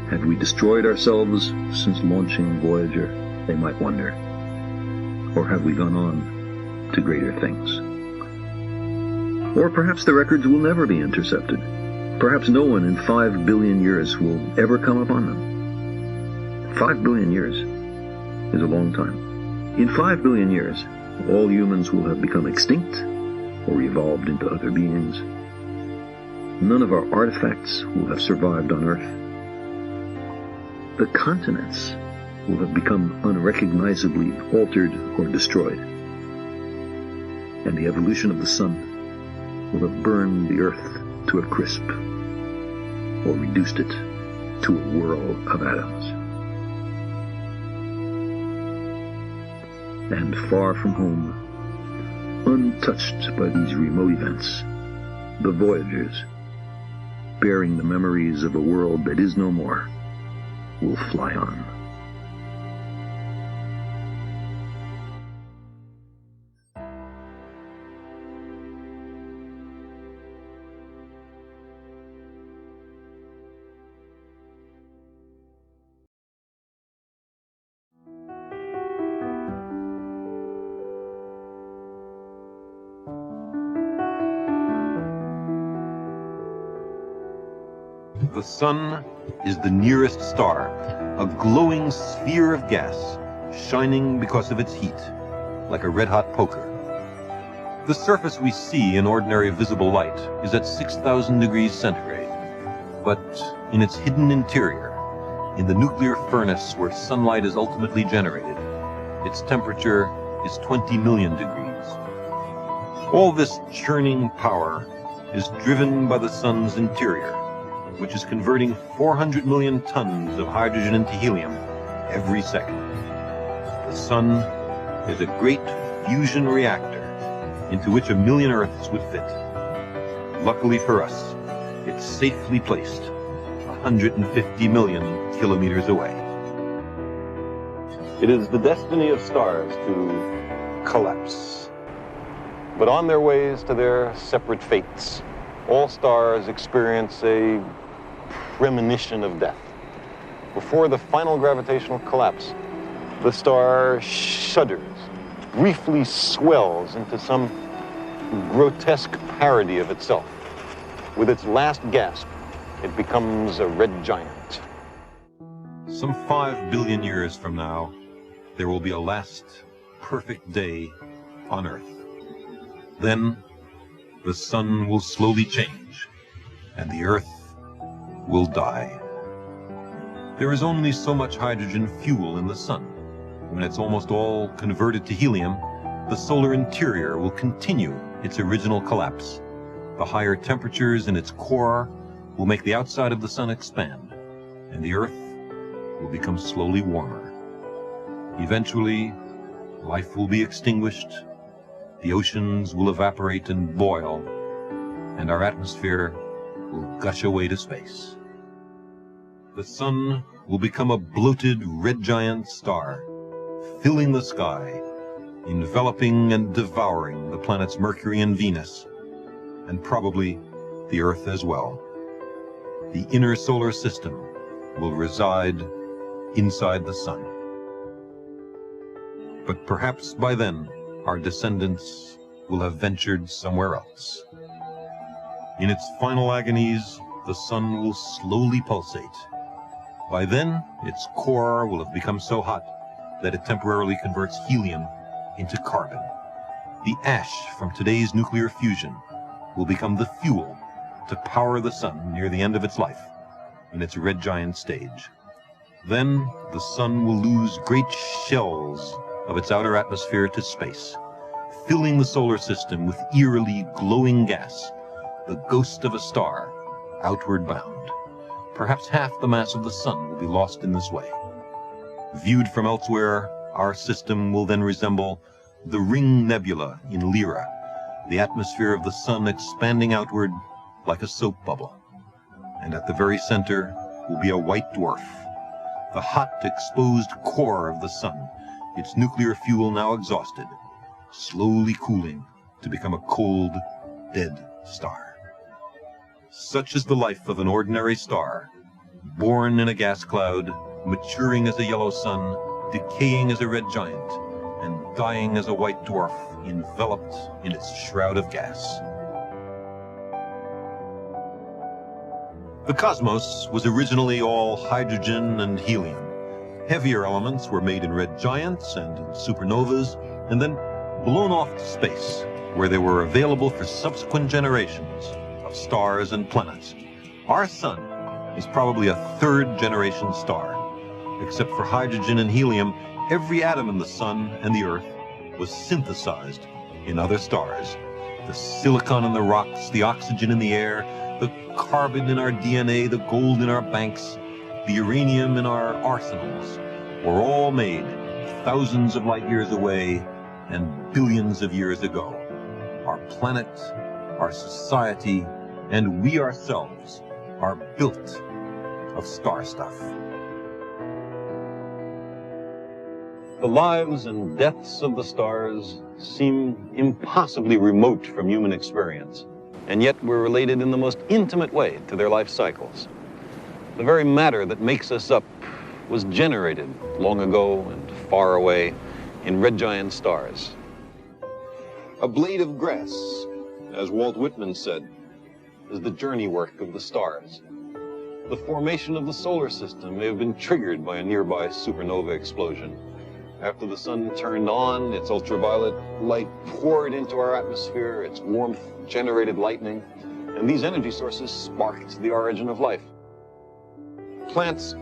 Have we destroyed ourselves since launching Voyager, they might wonder? Or have we gone on to greater things? Or perhaps the records will never be intercepted. Perhaps no one in 5 billion years will ever come upon them. 5 billion years is a long time. In 5 billion years, all humans will have become extinct or evolved into other beings. None of our artifacts will have survived on Earth. The continents will have become unrecognizably altered or destroyed. And the evolution of the sun will have burned the Earth to a crisp, or reduced it to a whirl of atoms. And far from home, untouched by these remote events, the Voyagers, bearing the memories of a world that is no more, will fly on. The sun is the nearest star, a glowing sphere of gas, shining because of its heat, like a red-hot poker. The surface we see in ordinary visible light is at 6,000 degrees centigrade, but in its hidden interior, in the nuclear furnace where sunlight is ultimately generated, its temperature is 20 million degrees. All this churning power is driven by the sun's interior, which is converting 400 million tons of hydrogen into helium every second. The sun is a great fusion reactor into which 1 million Earths would fit. Luckily for us, it's safely placed 150 million kilometers away. It is the destiny of stars to collapse. But on their ways to their separate fates, all stars experience a premonition of death. Before the final gravitational collapse, the star shudders, briefly swells into some grotesque parody of itself. With its last gasp, it becomes a red giant. Some 5 billion years from now, there will be a last perfect day on Earth. Then the sun will slowly change, and the Earth will die. There is only so much hydrogen fuel in the sun. When it's almost all converted to helium, the solar interior will continue its original collapse. The higher temperatures in its core will make the outside of the sun expand, and the Earth will become slowly warmer. Eventually, life will be extinguished, the oceans will evaporate and boil, and our atmosphere will gush away to space. The sun will become a bloated red giant star, filling the sky, enveloping and devouring the planets Mercury and Venus, and probably the Earth as well. The inner solar system will reside inside the sun. But perhaps by then, our descendants will have ventured somewhere else. In its final agonies, the sun will slowly pulsate. By then, its core will have become so hot that it temporarily converts helium into carbon. The ash from today's nuclear fusion will become the fuel to power the sun near the end of its life, in its red giant stage. Then the sun will lose great shells of its outer atmosphere to space, filling the solar system with eerily glowing gas, the ghost of a star, outward bound. Perhaps half the mass of the sun will be lost in this way. Viewed from elsewhere, our system will then resemble the Ring Nebula in Lyra, the atmosphere of the sun expanding outward like a soap bubble. And at the very center will be a white dwarf, the hot, exposed core of the sun, its nuclear fuel now exhausted, slowly cooling to become a cold, dead star. Such is the life of an ordinary star, born in a gas cloud, maturing as a yellow sun, decaying as a red giant, and dying as a white dwarf enveloped in its shroud of gas. The cosmos was originally all hydrogen and helium. Heavier elements were made in red giants and in supernovas, and then blown off to space, where they were available for subsequent generations of stars and planets. Our sun is probably a third-generation star. Except for hydrogen and helium, every atom in the sun and the Earth was synthesized in other stars. The silicon in the rocks, the oxygen in the air, the carbon in our DNA, the gold in our banks, the uranium in our arsenals were all made thousands of light years away and billions of years ago. Our planet, our society, and we ourselves are built of star stuff. The lives and deaths of the stars seem impossibly remote from human experience, and yet we're related in the most intimate way to their life cycles. The very matter that makes us up was generated long ago and far away in red giant stars. A blade of grass, as Walt Whitman said, is the journey work of the stars. The formation of the solar system may have been triggered by a nearby supernova explosion. After the sun turned on, its ultraviolet light poured into our atmosphere, its warmth generated lightning, and these energy sources sparked the origin of life. Plants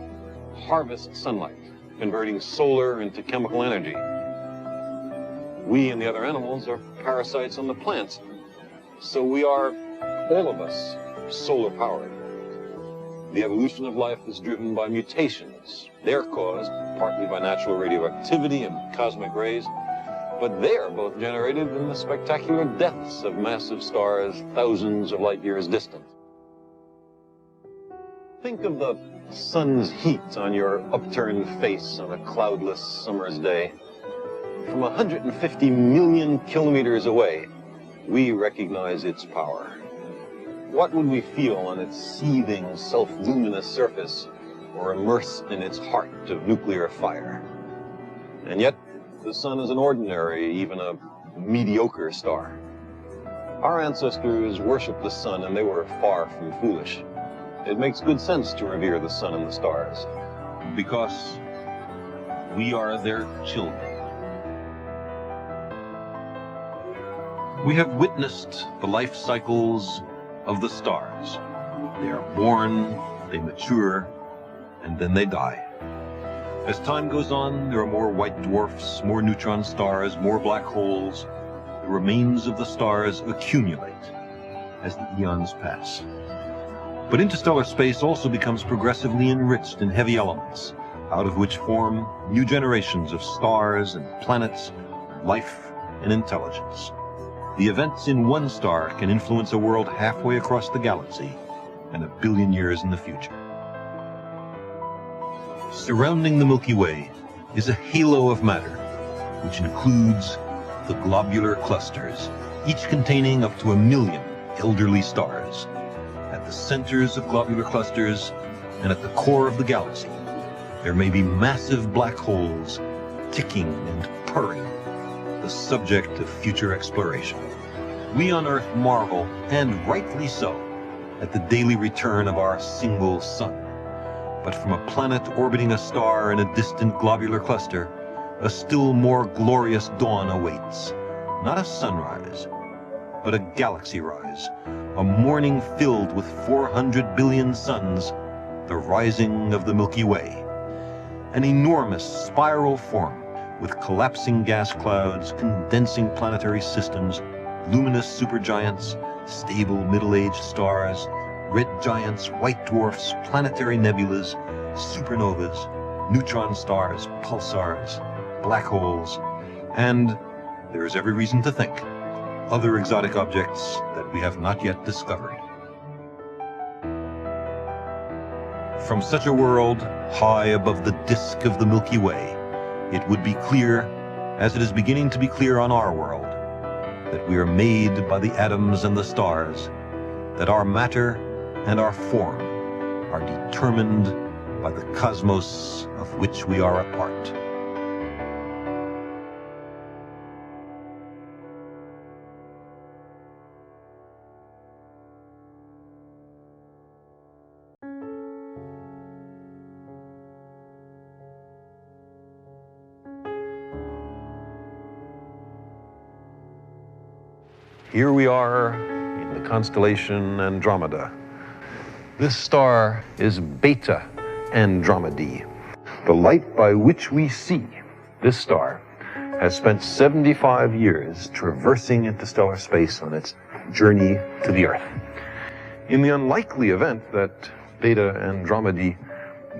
harvest sunlight, converting solar into chemical energy. We and the other animals are parasites on the plants, so we are, all of us, solar-powered. The evolution of life is driven by mutations. They're caused partly by natural radioactivity and cosmic rays, but they are both generated in the spectacular deaths of massive stars thousands of light years distant. Think of the sun's heat on your upturned face on a cloudless summer's day. From 150 million kilometers away, we recognize its power. What would we feel on its seething, self-luminous surface or immersed in its heart of nuclear fire. And yet, the sun is an ordinary, even a mediocre star. Our ancestors worshipped the sun, and they were far from foolish. It makes good sense to revere the sun and the stars. Because we are their children. We have witnessed the life cycles of the stars. They are born, they mature, and then they die. As time goes on, there are more white dwarfs, more neutron stars, more black holes. The remains of the stars accumulate as the eons pass. But interstellar space also becomes progressively enriched in heavy elements, out of which form new generations of stars and planets, life and intelligence. The events in one star can influence a world halfway across the galaxy and 1 billion years in the future. Surrounding the Milky Way is a halo of matter, which includes the globular clusters, each containing up to 1 million elderly stars. At the centers of globular clusters and at the core of the galaxy, there may be massive black holes ticking and purring, the subject of future exploration. We on Earth marvel, and rightly so, at the daily return of our single sun. But from a planet orbiting a star in a distant globular cluster, a still more glorious dawn awaits. Not a sunrise, but a galaxy rise, a morning filled with 400 billion suns, the rising of the Milky Way. An enormous spiral form with collapsing gas clouds, condensing planetary systems, luminous supergiants, stable middle-aged stars, red giants, white dwarfs, planetary nebulas, supernovas, neutron stars, pulsars, black holes, and, there is every reason to think, other exotic objects that we have not yet discovered. From such a world, high above the disk of the Milky Way, it would be clear, as it is beginning to be clear on our world, that we are made by the atoms and the stars, that our matter and our form are determined by the cosmos of which we are a part. Here we are in the constellation Andromeda. This star is Beta Andromedae. The light by which we see this star has spent 75 years traversing interstellar space on its journey to the Earth. In the unlikely event that Beta Andromedae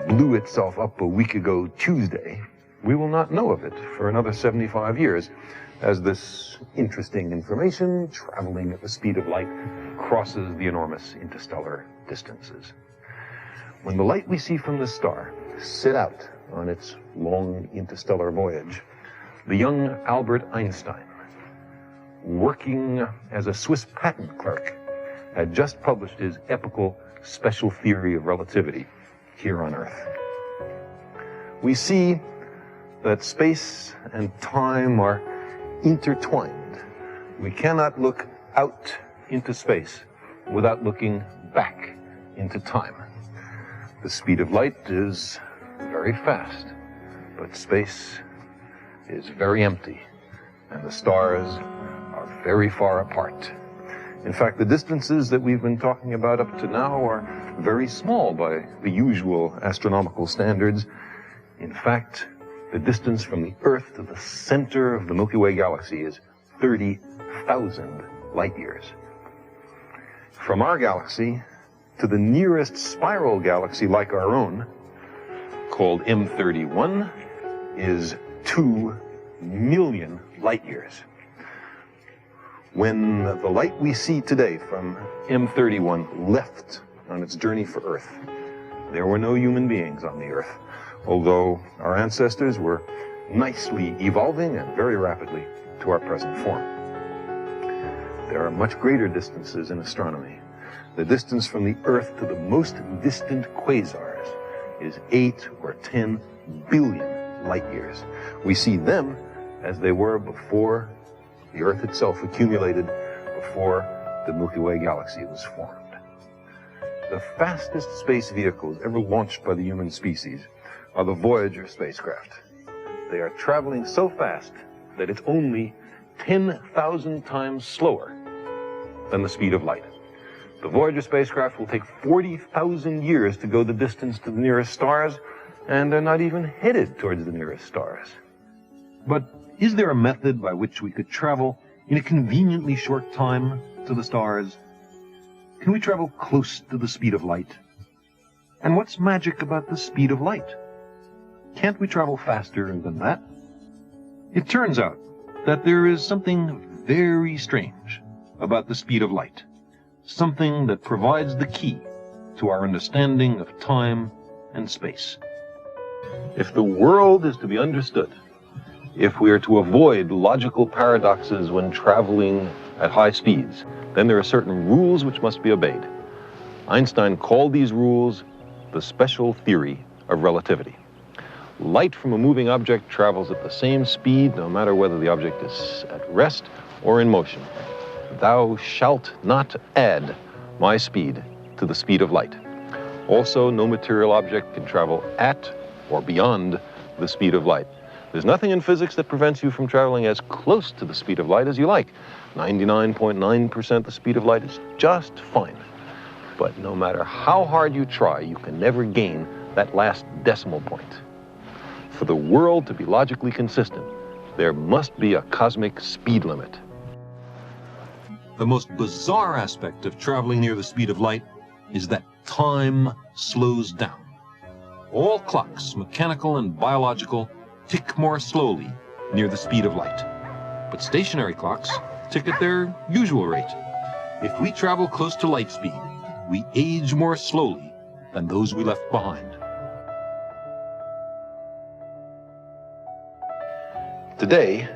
blew itself up a week ago Tuesday, we will not know of it for another 75 years, as this interesting information, traveling at the speed of light, crosses the enormous interstellar distances. When the light we see from this star set out on its long interstellar voyage, the young Albert Einstein, working as a Swiss patent clerk, had just published his epical special theory of relativity here on Earth. We see that space and time are intertwined. We cannot look out into space without looking back into time. The speed of light is very fast, but space is very empty, and the stars are very far apart. In fact, the distances that we've been talking about up to now are very small by the usual astronomical standards. In fact, the distance from the Earth to the center of the Milky Way galaxy is 30,000 light years. From our galaxy to the nearest spiral galaxy like our own, called M31, is 2 million light years. When the light we see today from M31 left on its journey for Earth, there were no human beings on the Earth, although our ancestors were nicely evolving and very rapidly to our present form. There are much greater distances in astronomy. The distance from the Earth to the most distant quasars is 8 or 10 billion light years. We see them as they were before the Earth itself accumulated, before the Milky Way galaxy was formed. The fastest space vehicles ever launched by the human species are the Voyager spacecraft. They are traveling so fast that it's only 10,000 times slower than the speed of light. The Voyager spacecraft will take 40,000 years to go the distance to the nearest stars, and they're not even headed towards the nearest stars. But is there a method by which we could travel in a conveniently short time to the stars? Can we travel close to the speed of light? And what's magic about the speed of light? Can't we travel faster than that? It turns out that there is something very strange about the speed of light, something that provides the key to our understanding of time and space. If the world is to be understood, if we are to avoid logical paradoxes when traveling at high speeds, then there are certain rules which must be obeyed. Einstein called these rules the special theory of relativity. Light from a moving object travels at the same speed, no matter whether the object is at rest or in motion. Thou shalt not add my speed to the speed of light. Also, no material object can travel at or beyond the speed of light. There's nothing in physics that prevents you from traveling as close to the speed of light as you like. 99.9% the speed of light is just fine. But no matter how hard you try, you can never gain that last decimal point. For the world to be logically consistent, there must be a cosmic speed limit. The most bizarre aspect of traveling near the speed of light is that time slows down. All clocks, mechanical and biological, tick more slowly near the speed of light. But stationary clocks tick at their usual rate. If we travel close to light speed, we age more slowly than those we left behind. Today,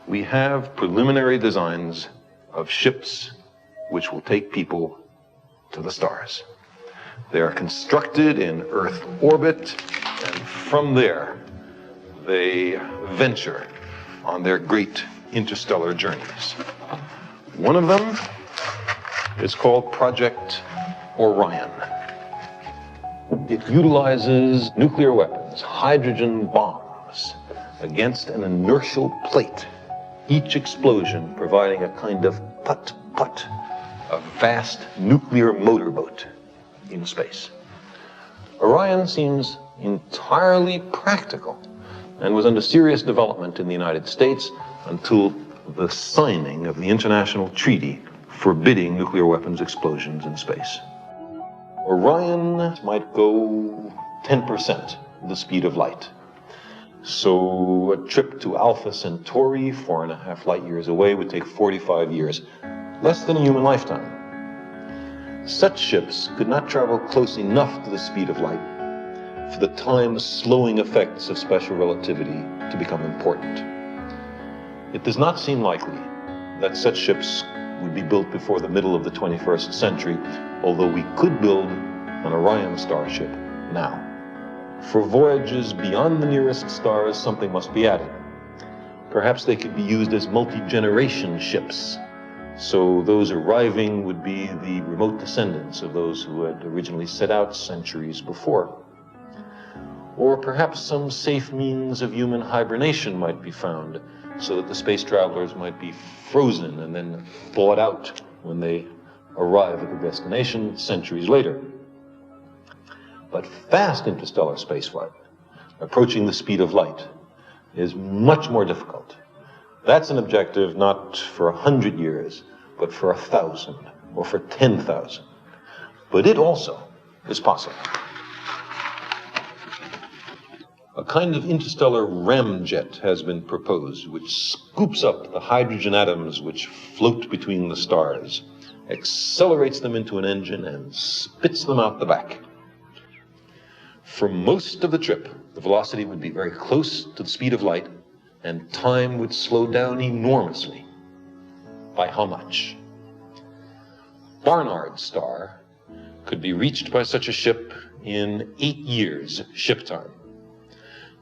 we have preliminary designs of ships which will take people to the stars. They are constructed in Earth orbit, and from there, they venture on their great interstellar journeys. One of them is called Project Orion. It utilizes nuclear weapons, hydrogen bombs, against an inertial plate, each explosion providing a kind of putt-putt, a vast nuclear motorboat in space. Orion seems entirely practical and was under serious development in the United States until the signing of the international treaty forbidding nuclear weapons explosions in space. Orion might go 10% the speed of light. So a trip to Alpha Centauri, 4.5 light years away, would take 45 years, less than a human lifetime. Such ships could not travel close enough to the speed of light for the time-slowing effects of special relativity to become important. It does not seem likely that such ships would be built before the middle of the 21st century, although we could build an Orion starship now. For voyages beyond the nearest stars, something must be added. Perhaps they could be used as multi-generation ships, so those arriving would be the remote descendants of those who had originally set out centuries before. Or perhaps some safe means of human hibernation might be found, so that the space travelers might be frozen and then thawed out when they arrive at the destination centuries later. But fast interstellar spaceflight, approaching the speed of light, is much more difficult. That's an objective not for 100 years, but for 1,000 or for 10,000. But it also is possible. A kind of interstellar ramjet has been proposed, which scoops up the hydrogen atoms which float between the stars, accelerates them into an engine, and spits them out the back. For most of the trip, the velocity would be very close to the speed of light, and time would slow down enormously. By how much? Barnard's star could be reached by such a ship in 8 years ship time.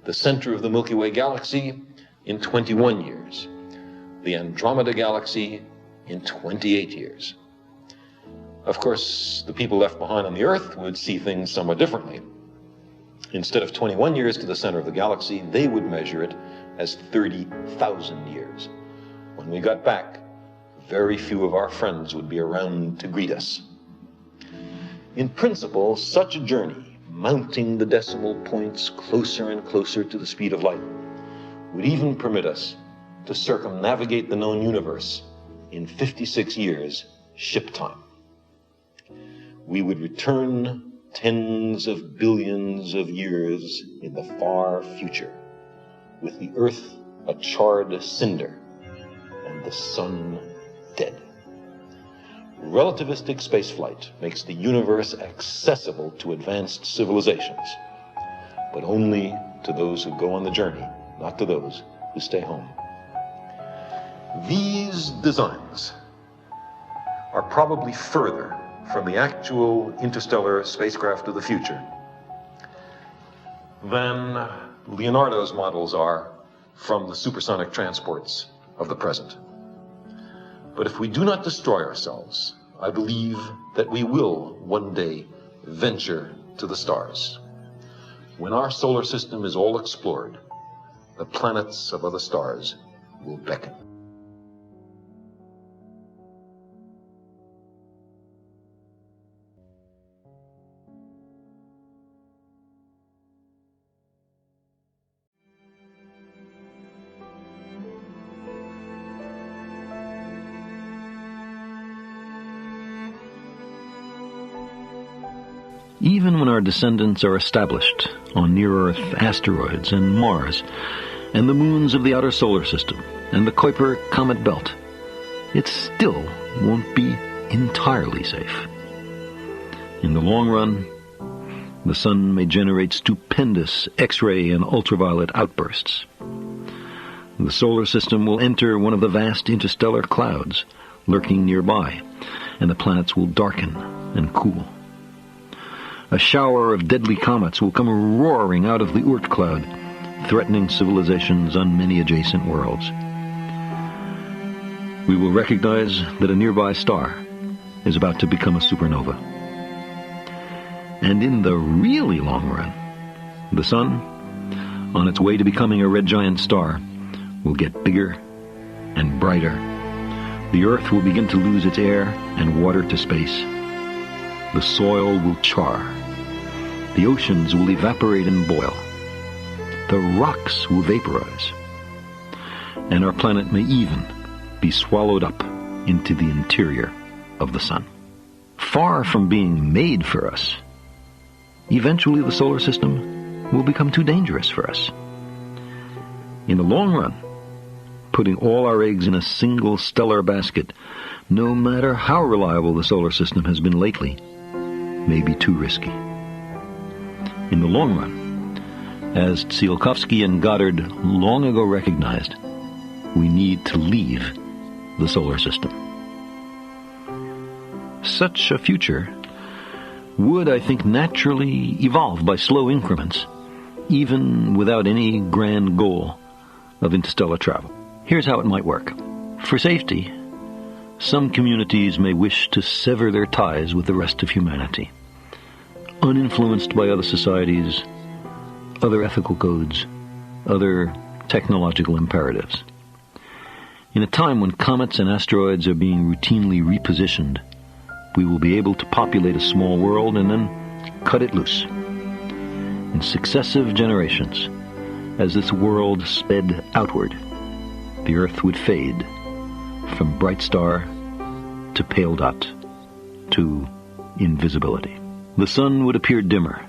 The center of the Milky Way galaxy in 21 years. The Andromeda galaxy in 28 years. Of course, the people left behind on the Earth would see things somewhat differently. Instead of 21 years to the center of the galaxy, they would measure it as 30,000 years. When we got back, very few of our friends would be around to greet us. In principle, such a journey, mounting the decimal points closer and closer to the speed of light, would even permit us to circumnavigate the known universe in 56 years ship time. We would return tens of billions of years in the far future, with the Earth a charred cinder and the sun dead. Relativistic spaceflight makes the universe accessible to advanced civilizations, but only to those who go on the journey, not to those who stay home. These designs are probably further from the actual interstellar spacecraft of the future than Leonardo's models are from the supersonic transports of the present. But if we do not destroy ourselves, I believe that we will one day venture to the stars. When our solar system is all explored, the planets of other stars will beckon. Even when our descendants are established on near-Earth asteroids and Mars, and the moons of the outer solar system, and the Kuiper Comet Belt, it still won't be entirely safe. In the long run, the sun may generate stupendous X-ray and ultraviolet outbursts. The solar system will enter one of the vast interstellar clouds lurking nearby, and the planets will darken and cool. A shower of deadly comets will come roaring out of the Oort cloud, threatening civilizations on many adjacent worlds. We will recognize that a nearby star is about to become a supernova. And in the really long run, the sun, on its way to becoming a red giant star, will get bigger and brighter. The Earth will begin to lose its air and water to space. The soil will char. The oceans will evaporate and boil. The rocks will vaporize. And our planet may even be swallowed up into the interior of the sun. Far from being made for us, eventually the solar system will become too dangerous for us. In the long run, putting all our eggs in a single stellar basket, no matter how reliable the solar system has been lately, may be too risky. In the long run, as Tsiolkovsky and Goddard long ago recognized, we need to leave the solar system. Such a future would, I think, naturally evolve by slow increments, even without any grand goal of interstellar travel. Here's how it might work. For safety, some communities may wish to sever their ties with the rest of humanity, uninfluenced by other societies, other ethical codes, other technological imperatives. In a time when comets and asteroids are being routinely repositioned, we will be able to populate a small world and then cut it loose. In successive generations, as this world sped outward, the Earth would fade from bright star to pale dot to invisibility. The sun would appear dimmer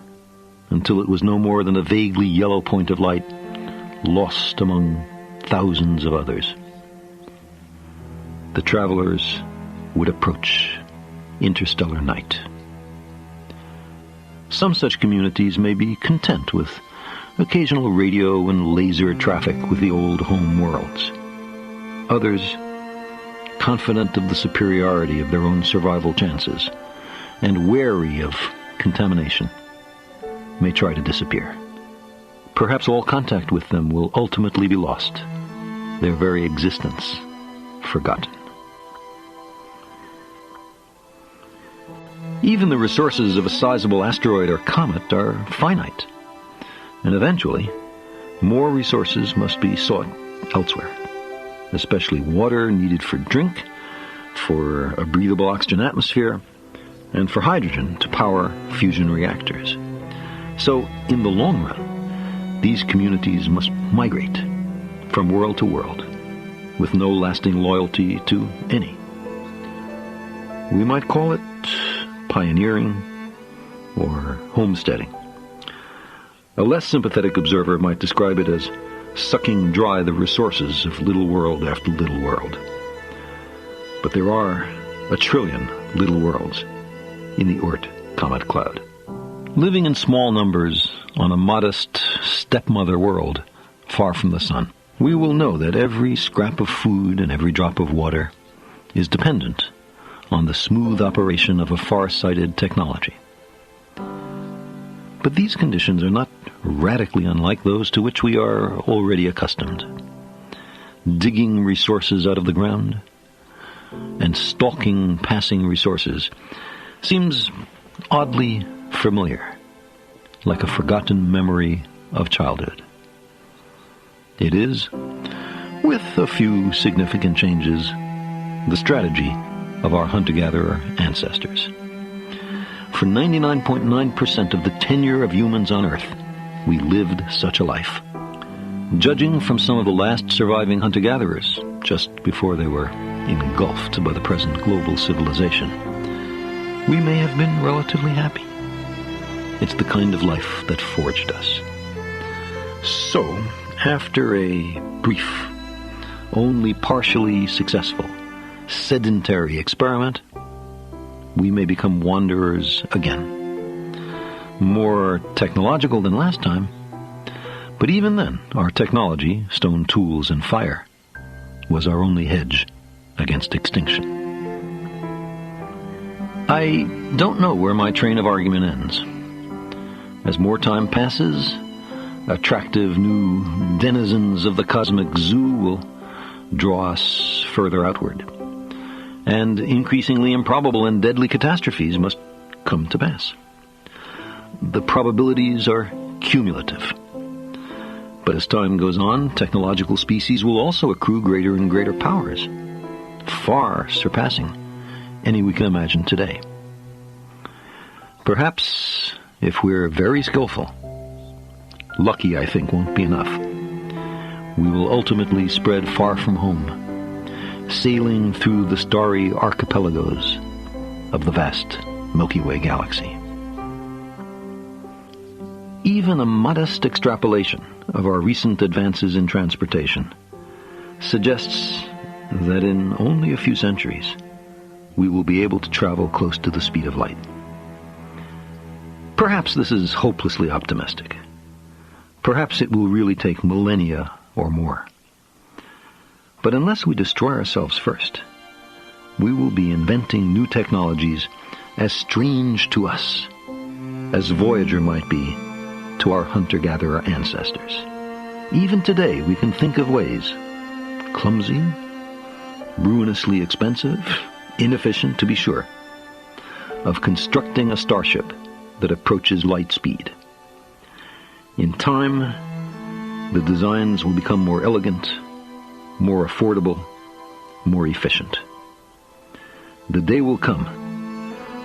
until it was no more than a vaguely yellow point of light lost among thousands of others. The travelers would approach interstellar night. Some such communities may be content with occasional radio and laser traffic with the old home worlds. Others, confident of the superiority of their own survival chances and wary of contamination, may try to disappear. Perhaps all contact with them will ultimately be lost, their very existence forgotten. Even the resources of a sizable asteroid or comet are finite, and eventually more resources must be sought elsewhere, especially water needed for drink, for a breathable oxygen atmosphere, and for hydrogen to power fusion reactors. So, in the long run, these communities must migrate from world to world, with no lasting loyalty to any. We might call it pioneering or homesteading. A less sympathetic observer might describe it as sucking dry the resources of little world after little world. But there are 1 trillion little worlds in the Oort comet cloud. Living in small numbers on a modest stepmother world far from the sun, we will know that every scrap of food and every drop of water is dependent on the smooth operation of a far-sighted technology. But these conditions are not radically unlike those to which we are already accustomed. Digging resources out of the ground and stalking passing resources seems oddly familiar, like a forgotten memory of childhood. It is, with a few significant changes, the strategy of our hunter-gatherer ancestors. For 99.9% of the tenure of humans on Earth, we lived such a life. Judging from some of the last surviving hunter-gatherers, just before they were engulfed by the present global civilization, we may have been relatively happy. It's the kind of life that forged us. So, after a brief, only partially successful, sedentary experiment, we may become wanderers again. More technological than last time, but even then, our technology, stone tools and fire, was our only hedge against extinction. I don't know where my train of argument ends. As more time passes, attractive new denizens of the cosmic zoo will draw us further outward, and increasingly improbable and deadly catastrophes must come to pass. The probabilities are cumulative. But as time goes on, technological species will also accrue greater and greater powers, far surpassing any we can imagine today. Perhaps, if we're very skillful, lucky I think won't be enough. We will ultimately spread far from home, sailing through the starry archipelagos of the vast Milky Way galaxy. Even a modest extrapolation of our recent advances in transportation suggests that in only a few centuries we will be able to travel close to the speed of light. Perhaps this is hopelessly optimistic. Perhaps it will really take millennia or more. But unless we destroy ourselves first, we will be inventing new technologies as strange to us as Voyager might be to our hunter-gatherer ancestors. Even today, we can think of ways, clumsy, ruinously expensive, inefficient to be sure, of constructing a starship that approaches light speed. In time, the designs will become more elegant, more affordable, more efficient. The day will come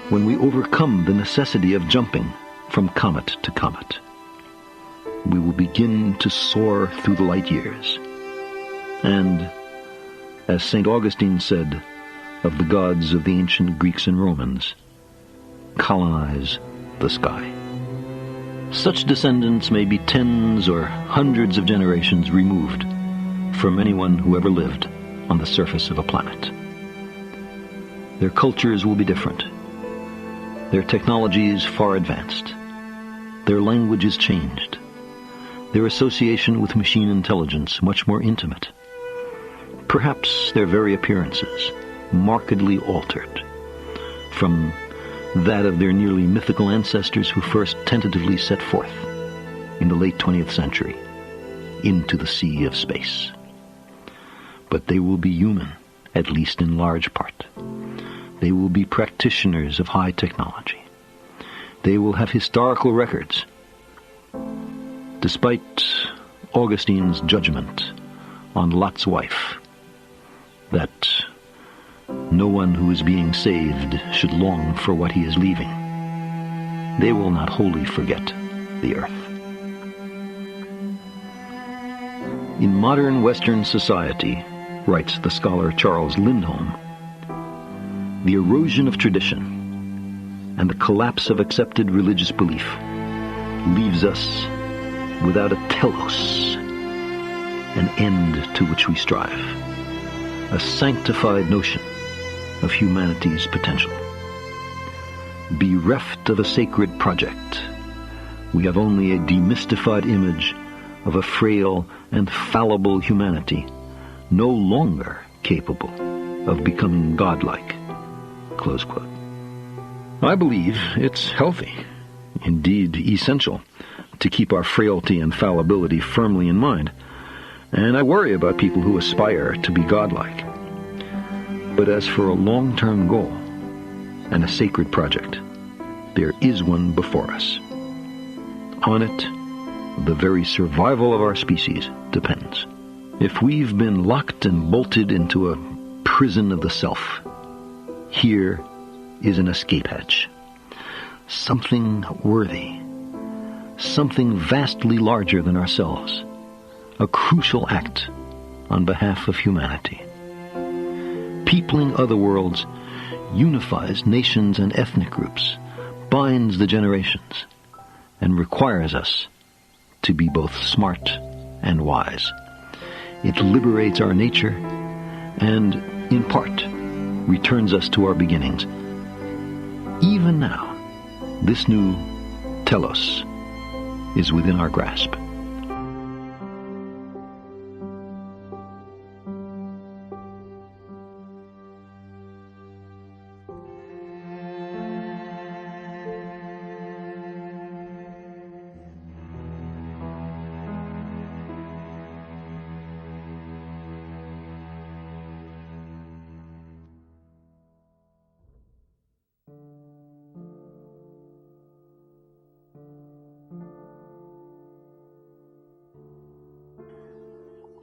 when we overcome the necessity of jumping from comet to comet. We will begin to soar through the light years. And, as St. Augustine said of the gods of the ancient Greeks and Romans, colonize the sky. Such descendants may be tens or hundreds of generations removed from anyone who ever lived on the surface of a planet. Their cultures will be different. Their technologies far advanced. Their languages changed. Their association with machine intelligence much more intimate. Perhaps their very appearances markedly altered, from that of their nearly mythical ancestors who first tentatively set forth in the late 20th century into the sea of space. But they will be human, at least in large part. They will be practitioners of high technology. They will have historical records. Despite Augustine's judgment on Lot's wife, that no one who is being saved should long for what he is leaving, they will not wholly forget the earth. In modern Western society, writes the scholar Charles Lindholm, the erosion of tradition and the collapse of accepted religious belief leaves us without a telos, an end to which we strive, a sanctified notion of humanity's potential. Bereft of a sacred project, we have only a demystified image of a frail and fallible humanity no longer capable of becoming godlike. Close quote. I believe it's healthy, indeed essential, to keep our frailty and fallibility firmly in mind, and I worry about people who aspire to be godlike. But as for a long-term goal and a sacred project, there is one before us. On it, the very survival of our species depends. If we've been locked and bolted into a prison of the self, here is an escape hatch. Something worthy, something vastly larger than ourselves, a crucial act on behalf of humanity. Peopling other worlds unifies nations and ethnic groups, binds the generations, and requires us to be both smart and wise. It liberates our nature and, in part, returns us to our beginnings. Even now, this new telos is within our grasp.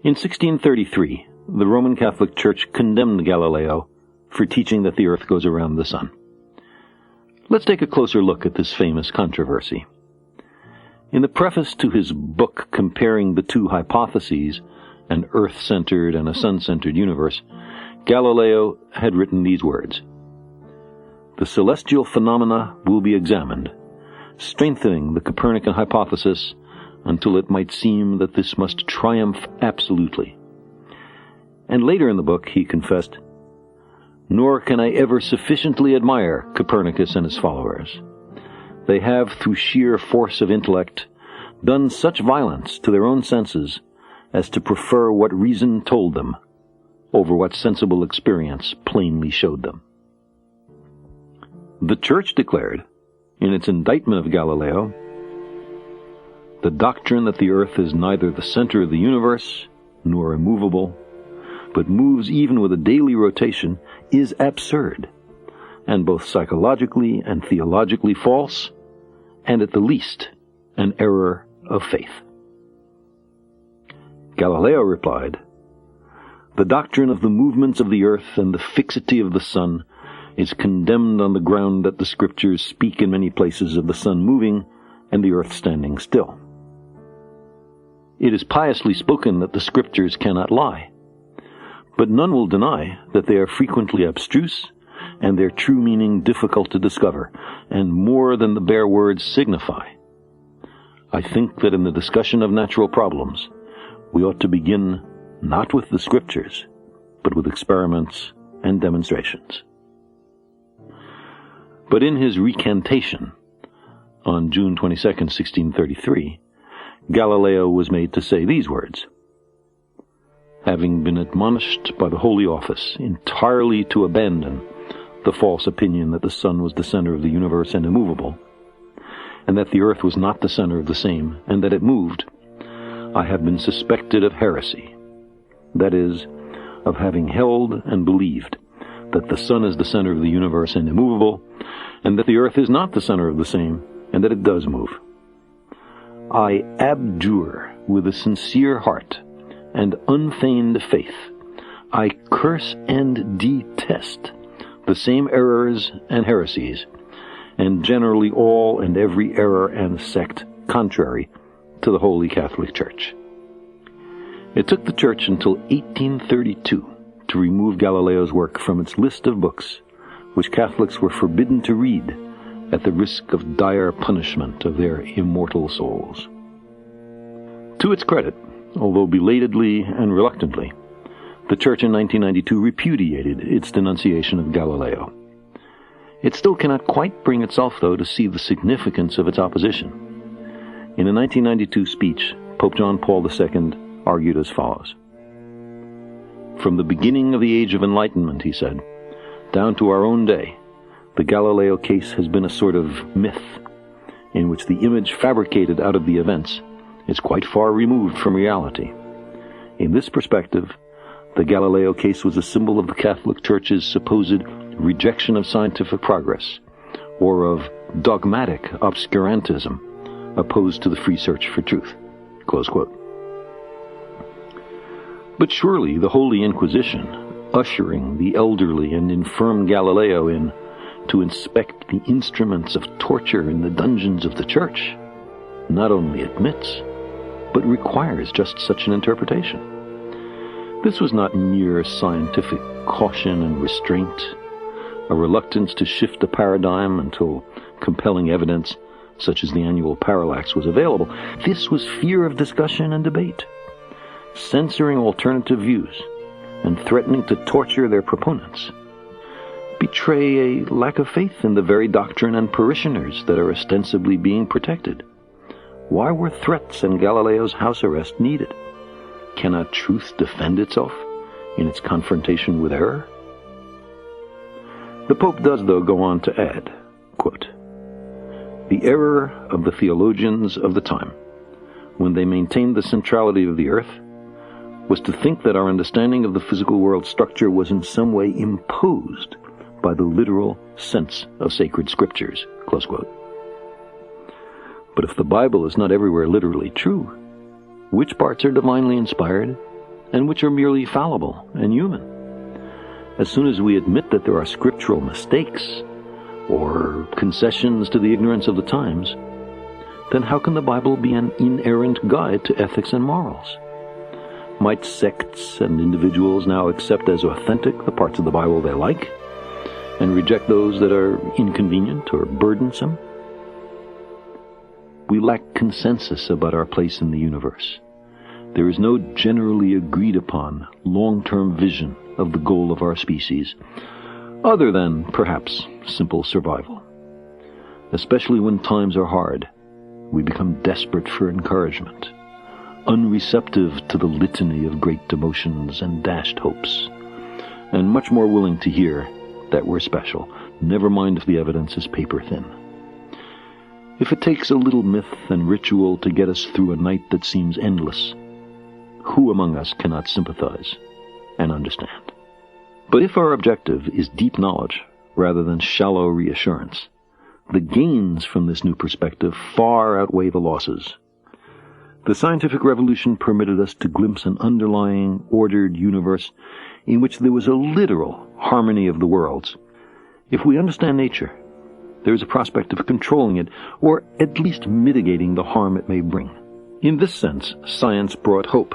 In 1633, the Roman Catholic Church condemned Galileo for teaching that the earth goes around the sun. Let's take a closer look at this famous controversy. In the preface to his book comparing the two hypotheses, an earth-centered and a sun-centered universe, Galileo had written these words: "The celestial phenomena will be examined, strengthening the Copernican hypothesis until it might seem that this must triumph absolutely." And later in the book he confessed, "Nor can I ever sufficiently admire Copernicus and his followers. They have, through sheer force of intellect, done such violence to their own senses as to prefer what reason told them over what sensible experience plainly showed them." The Church declared, in its indictment of Galileo, "The doctrine that the earth is neither the center of the universe nor immovable, but moves even with a daily rotation, is absurd, and both psychologically and theologically false, and at the least an error of faith." Galileo replied, "The doctrine of the movements of the earth and the fixity of the sun is condemned on the ground that the Scriptures speak in many places of the sun moving and the earth standing still. It is piously spoken that the Scriptures cannot lie, but none will deny that they are frequently abstruse and their true meaning difficult to discover, and more than the bare words signify. I think that in the discussion of natural problems, we ought to begin not with the Scriptures, but with experiments and demonstrations." But in his recantation on June 22, 1633, Galileo was made to say these words: "Having been admonished by the Holy Office entirely to abandon the false opinion that the sun was the center of the universe and immovable, and that the earth was not the center of the same, and that it moved, I have been suspected of heresy. That is, of having held and believed that the sun is the center of the universe and immovable, and that the earth is not the center of the same, and that it does move. I abjure with a sincere heart and unfeigned faith. I curse and detest the same errors and heresies, and generally all and every error and sect contrary to the Holy Catholic Church. It took the Church until 1832 to remove Galileo's work from its list of books which Catholics were forbidden to read at the risk of dire punishment of their immortal souls. To its credit, although belatedly and reluctantly, the Church in 1992 repudiated its denunciation of Galileo. It still cannot quite bring itself, though, to see the significance of its opposition. In a 1992 speech, Pope John Paul II argued as follows. From the beginning of the Age of Enlightenment, he said, down to our own day, the Galileo case has been a sort of myth, in which the image fabricated out of the events is quite far removed from reality. In this perspective, the Galileo case was a symbol of the Catholic Church's supposed rejection of scientific progress, or of dogmatic obscurantism opposed to the free search for truth. Close quote. But surely the Holy Inquisition, ushering the elderly and infirm Galileo in to inspect the instruments of torture in the dungeons of the Church, not only admits, but requires just such an interpretation. This was not mere scientific caution and restraint, a reluctance to shift the paradigm until compelling evidence, such as the annual parallax, was available. This was fear of discussion and debate, censoring alternative views and threatening to torture their proponents, betray a lack of faith in the very doctrine and parishioners that are ostensibly being protected. Why were threats and Galileo's house arrest needed? Cannot truth defend itself in its confrontation with error? The Pope does, though, go on to add, quote, the error of the theologians of the time, when they maintained the centrality of the earth, was to think that our understanding of the physical world structure was in some way imposed by the literal sense of sacred scriptures, close quote. But if the Bible is not everywhere literally true, which parts are divinely inspired and which are merely fallible and human? As soon as we admit that there are scriptural mistakes or concessions to the ignorance of the times, then how can the Bible be an inerrant guide to ethics and morals? Might sects and individuals now accept as authentic the parts of the Bible they like and reject those that are inconvenient or burdensome? We lack consensus about our place in the universe. There is no generally agreed upon long-term vision of the goal of our species, other than, perhaps, simple survival. Especially when times are hard, we become desperate for encouragement, unreceptive to the litany of great demotions and dashed hopes, and much more willing to hear that we're special, never mind if the evidence is paper-thin. If it takes a little myth and ritual to get us through a night that seems endless, who among us cannot sympathize and understand? But if our objective is deep knowledge rather than shallow reassurance, the gains from this new perspective far outweigh the losses. The scientific revolution permitted us to glimpse an underlying, ordered universe in which there was a literal harmony of the worlds. If we understand nature, there is a prospect of controlling it, or at least mitigating the harm it may bring. In this sense, science brought hope.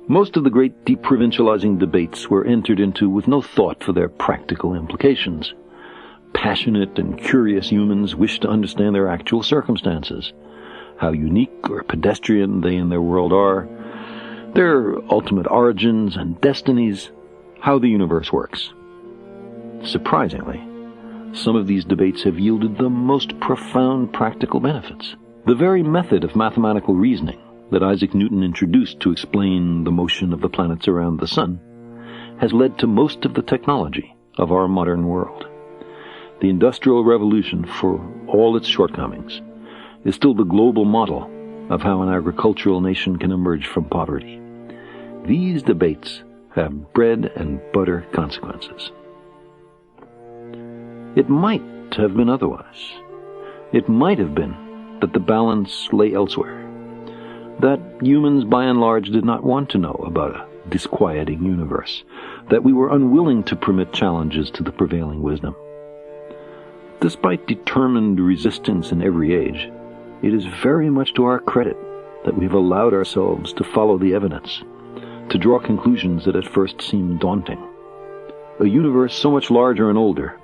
Most of the great deprovincializing debates were entered into with no thought for their practical implications. Passionate and curious humans wished to understand their actual circumstances, how unique or pedestrian they in their world are, their ultimate origins and destinies, how the universe works. Surprisingly, some of these debates have yielded the most profound practical benefits. The very method of mathematical reasoning that Isaac Newton introduced to explain the motion of the planets around the sun has led to most of the technology of our modern world. The Industrial Revolution, for all its shortcomings, is still the global model of how an agricultural nation can emerge from poverty. These debates have bread and butter consequences. It might have been otherwise. It might have been that the balance lay elsewhere, that humans by and large did not want to know about a disquieting universe, that we were unwilling to permit challenges to the prevailing wisdom. Despite determined resistance in every age, it is very much to our credit that we have allowed ourselves to follow the evidence, to draw conclusions that at first seemed daunting. A universe so much larger and older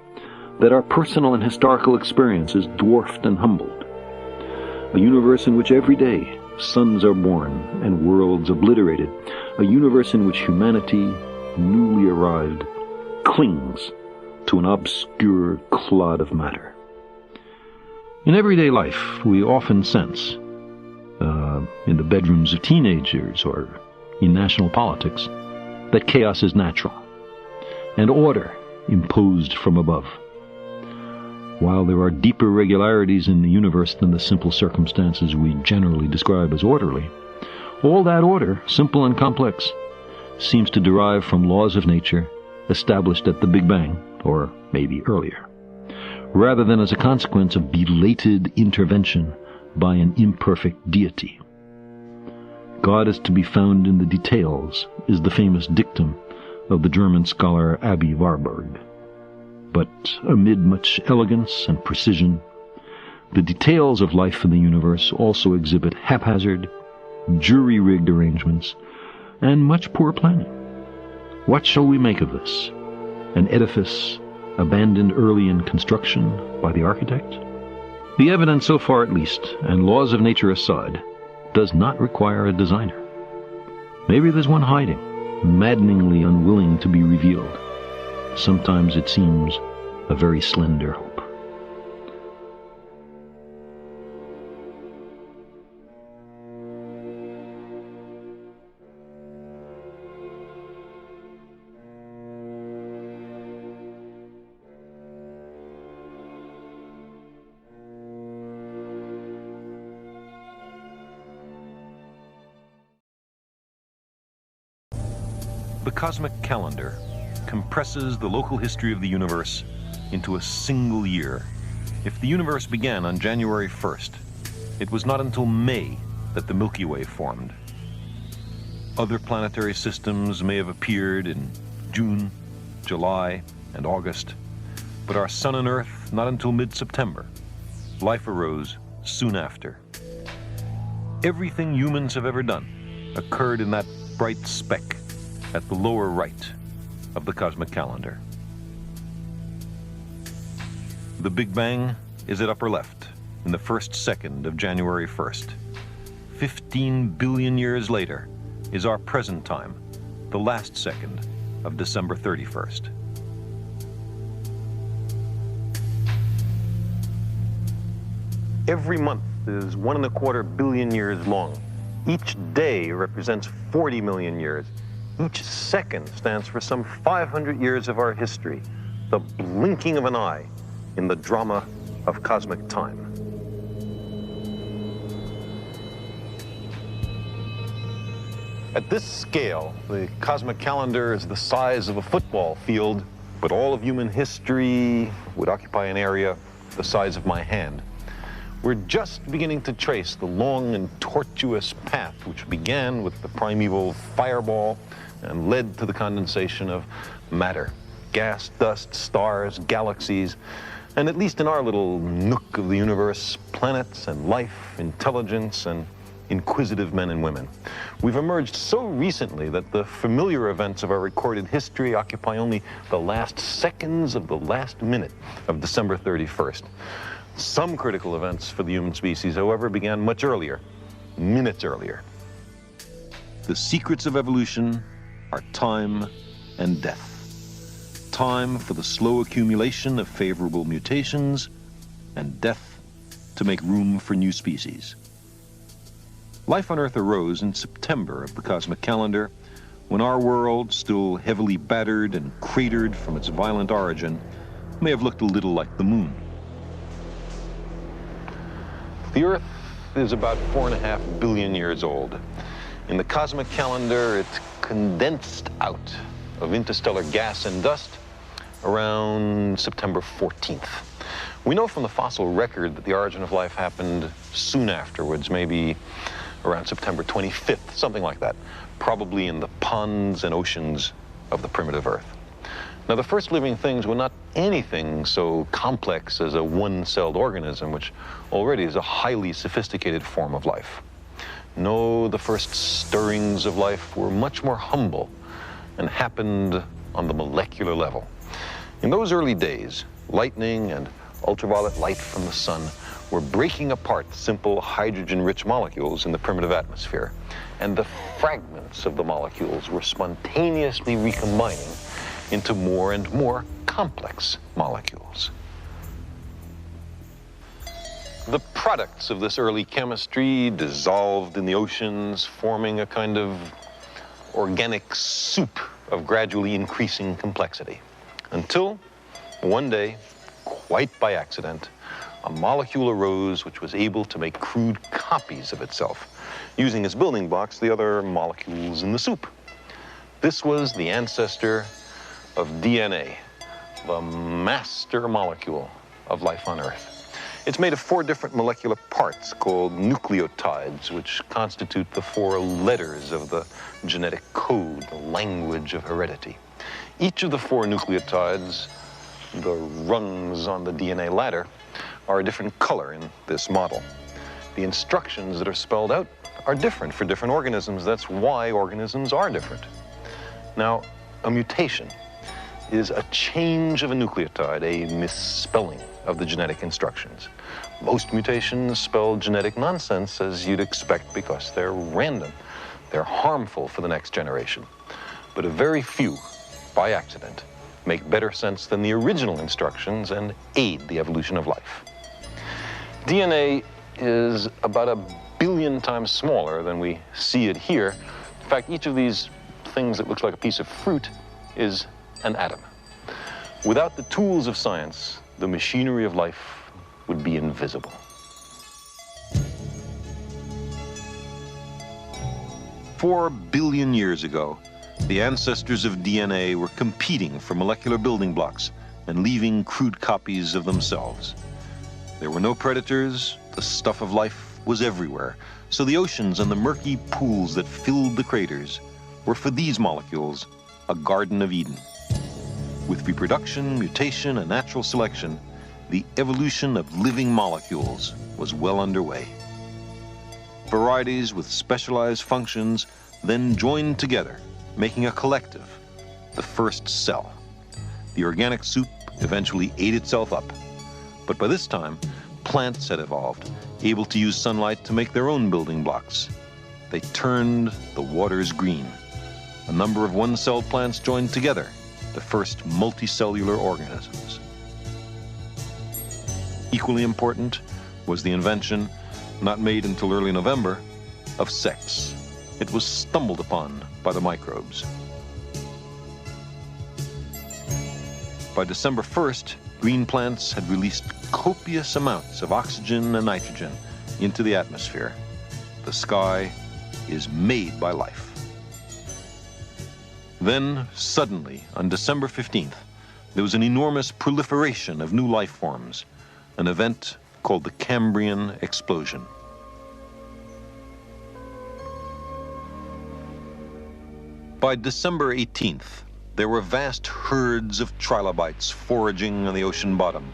that our personal and historical experience is dwarfed and humbled. A universe in which every day suns are born and worlds obliterated. A universe in which humanity, newly arrived, clings to an obscure clod of matter. In everyday life, we often sense, in the bedrooms of teenagers or in national politics, that chaos is natural and order imposed from above. While there are deeper regularities in the universe than the simple circumstances we generally describe as orderly, all that order, simple and complex, seems to derive from laws of nature established at the Big Bang, or maybe earlier, rather than as a consequence of belated intervention by an imperfect deity. God is to be found in the details is the famous dictum of the German scholar Aby Warburg. But amid much elegance and precision, the details of life in the universe also exhibit haphazard, jury-rigged arrangements and much poor planning. What shall we make of this? An edifice abandoned early in construction by the architect? The evidence so far at least, and laws of nature aside, does not require a designer. Maybe there's one hiding, maddeningly unwilling to be revealed. Sometimes it seems a very slender hope. The cosmic calendar compresses the local history of the universe into a single year. If the universe began on January 1st, it was not until May that the Milky Way formed. Other planetary systems may have appeared in June, July, and August, but our sun and Earth not until mid-September. Life arose soon after. Everything humans have ever done occurred in that bright speck at the lower right of the cosmic calendar. The Big Bang is at upper left in the first second of January 1st. 15 billion years later is our present time, the last second of December 31st. Every month is 1.25 billion years long. Each day represents 40 million years. Each second stands for some 500 years of our history, the blinking of an eye in the drama of cosmic time. At this scale, the cosmic calendar is the size of a football field, but all of human history would occupy an area the size of my hand. We're just beginning to trace the long and tortuous path which began with the primeval fireball and led to the condensation of matter, gas, dust, stars, galaxies, and at least in our little nook of the universe, planets and life, intelligence, and inquisitive men and women. We've emerged so recently that the familiar events of our recorded history occupy only the last seconds of the last minute of December 31st. Some critical events for the human species, however, began much earlier, minutes earlier. The secrets of evolution are time and death. Time for the slow accumulation of favorable mutations, and death to make room for new species. Life on Earth arose in September of the cosmic calendar, when our world, still heavily battered and cratered from its violent origin, may have looked a little like the moon. The Earth is about 4.5 billion years old. In the cosmic calendar, it's condensed out of interstellar gas and dust around September 14th. We know from the fossil record that the origin of life happened soon afterwards, maybe around September 25th, something like that, probably in the ponds and oceans of the primitive Earth. Now, the first living things were not anything so complex as a one-celled organism, which already is a highly sophisticated form of life. No, the first stirrings of life were much more humble and happened on the molecular level. In those early days, lightning and ultraviolet light from the sun were breaking apart simple hydrogen-rich molecules in the primitive atmosphere, and the fragments of the molecules were spontaneously recombining into more and more complex molecules. The products of this early chemistry dissolved in the oceans, forming a kind of organic soup of gradually increasing complexity, until one day, quite by accident, a molecule arose which was able to make crude copies of itself, using as building blocks the other molecules in the soup. This was the ancestor of DNA, the master molecule of life on Earth. It's made of 4 different molecular parts called nucleotides, which constitute the 4 letters of the genetic code, the language of heredity. Each of the 4 nucleotides, the rungs on the DNA ladder, are a different color in this model. The instructions that are spelled out are different for different organisms. That's why organisms are different. Now, a mutation is a change of a nucleotide, a misspelling of the genetic instructions. Most mutations spell genetic nonsense, as you'd expect, because they're random. They're harmful for the next generation. But a very few, by accident, make better sense than the original instructions and aid the evolution of life. DNA is about 1 billion times smaller than we see it here. In fact, each of these things that looks like a piece of fruit is an atom. Without the tools of science, the machinery of life would be invisible. "4 billion years ago, the ancestors of DNA were competing for molecular building blocks and leaving crude copies of themselves. There were no predators, the stuff of life was everywhere, so the oceans and the murky pools that filled the craters were for these molecules a Garden of Eden. With reproduction, mutation, and natural selection, the evolution of living molecules was well underway. Varieties with specialized functions then joined together, making a collective, the first cell. The organic soup eventually ate itself up. But by this time, plants had evolved, able to use sunlight to make their own building blocks. They turned the waters green. A number of one-celled plants joined together, the first multicellular organisms. Equally important was the invention, not made until early November, of sex. It was stumbled upon by the microbes. By December 1st, green plants had released copious amounts of oxygen and nitrogen into the atmosphere. The sky is made by life. Then, suddenly, on December 15th, there was an enormous proliferation of new life forms, an event called the Cambrian explosion. By December 18th, there were vast herds of trilobites foraging on the ocean bottom,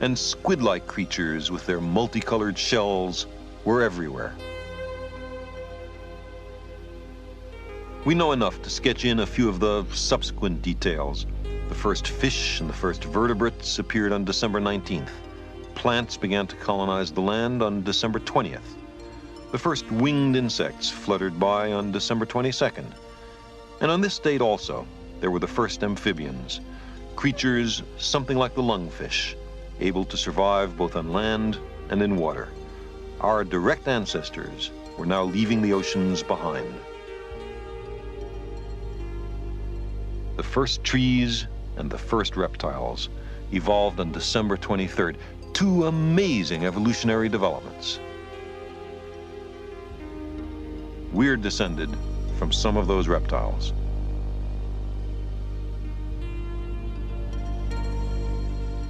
and squid-like creatures with their multicolored shells were everywhere. We know enough to sketch in a few of the subsequent details. The first fish and the first vertebrates appeared on December 19th. Plants began to colonize the land on December 20th. The first winged insects fluttered by on December 22nd. And on this date also, there were the first amphibians, creatures something like the lungfish, able to survive both on land and in water. Our direct ancestors were now leaving the oceans behind. The first trees and the first reptiles evolved on December 23rd. Two amazing evolutionary developments. We're descended from some of those reptiles.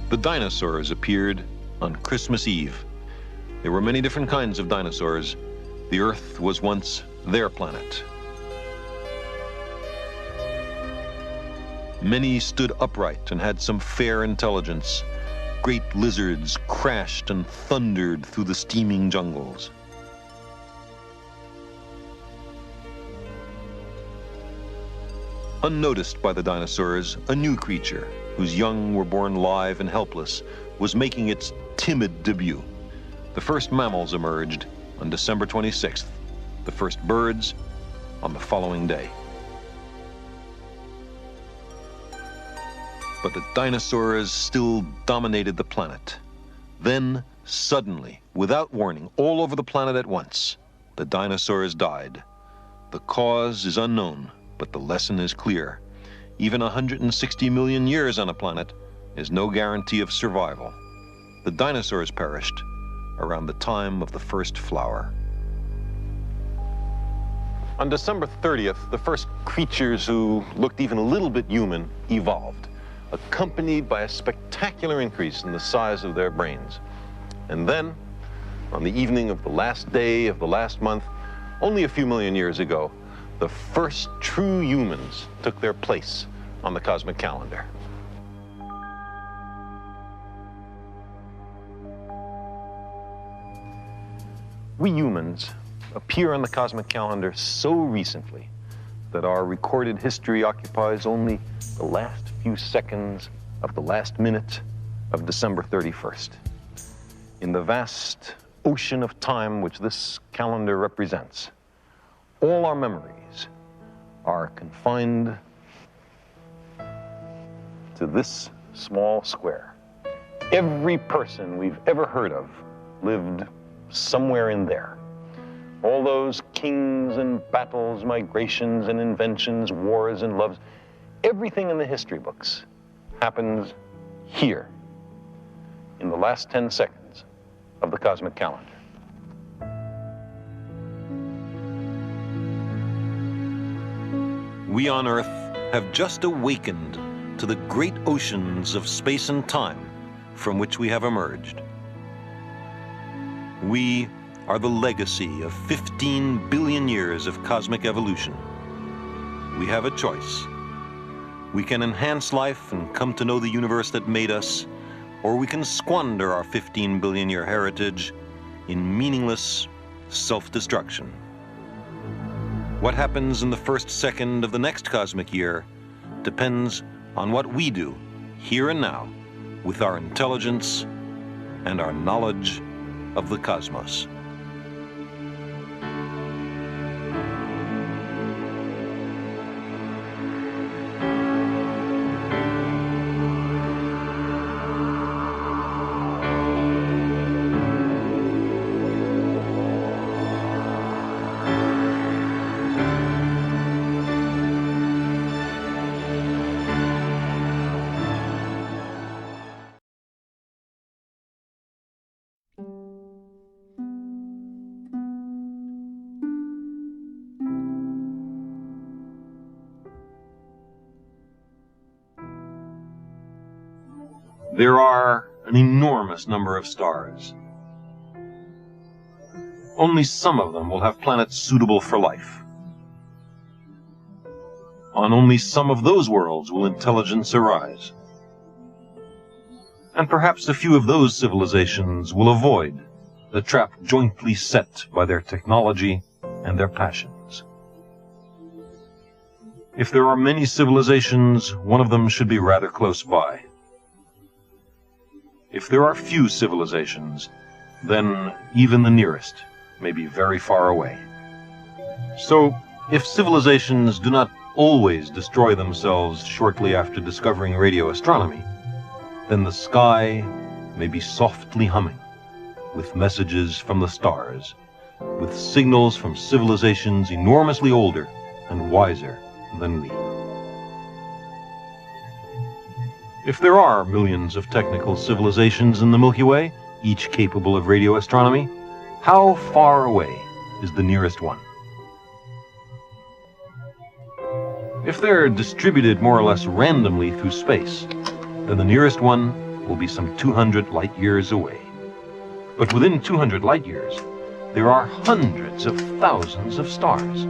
The dinosaurs appeared on Christmas Eve. There were many different kinds of dinosaurs. The Earth was once their planet. Many stood upright and had some fair intelligence. Great lizards crashed and thundered through the steaming jungles. Unnoticed by the dinosaurs, a new creature, whose young were born live and helpless, was making its timid debut. The first mammals emerged on December 26th, the first birds on the following day. But the dinosaurs still dominated the planet. Then, suddenly, without warning, all over the planet at once, the dinosaurs died. The cause is unknown, but the lesson is clear. Even 160 million years on a planet is no guarantee of survival. The dinosaurs perished around the time of the first flower. On December 30th, the first creatures who looked even a little bit human evolved, accompanied by a spectacular increase in the size of their brains. And then, on the evening of the last day of the last month, only a few million years ago, the first true humans took their place on the cosmic calendar. We humans appear on the cosmic calendar so recently that our recorded history occupies only the last few seconds of the last minute of December 31st. In the vast ocean of time which this calendar represents, all our memories are confined to this small square. Every person we've ever heard of lived somewhere in there. All those kings and battles, migrations and inventions, wars and loves, everything in the history books happens here in the last 10 seconds of the cosmic calendar. We on Earth have just awakened to the great oceans of space and time from which we have emerged. We are the legacy of 15 billion years of cosmic evolution. We have a choice. We can enhance life and come to know the universe that made us, or we can squander our 15 billion year heritage in meaningless self-destruction. What happens in the first second of the next cosmic year depends on what we do here and now with our intelligence and our knowledge of the cosmos. There are an enormous number of stars. Only some of them will have planets suitable for life. On only some of those worlds will intelligence arise. And perhaps a few of those civilizations will avoid the trap jointly set by their technology and their passions. If there are many civilizations, one of them should be rather close by. If there are few civilizations, then even the nearest may be very far away. So, if civilizations do not always destroy themselves shortly after discovering radio astronomy, then the sky may be softly humming with messages from the stars, with signals from civilizations enormously older and wiser than we. If there are millions of technical civilizations in the Milky Way, each capable of radio astronomy, how far away is the nearest one? If they're distributed more or less randomly through space, then the nearest one will be some 200 light years away. But within 200 light years, there are hundreds of thousands of stars.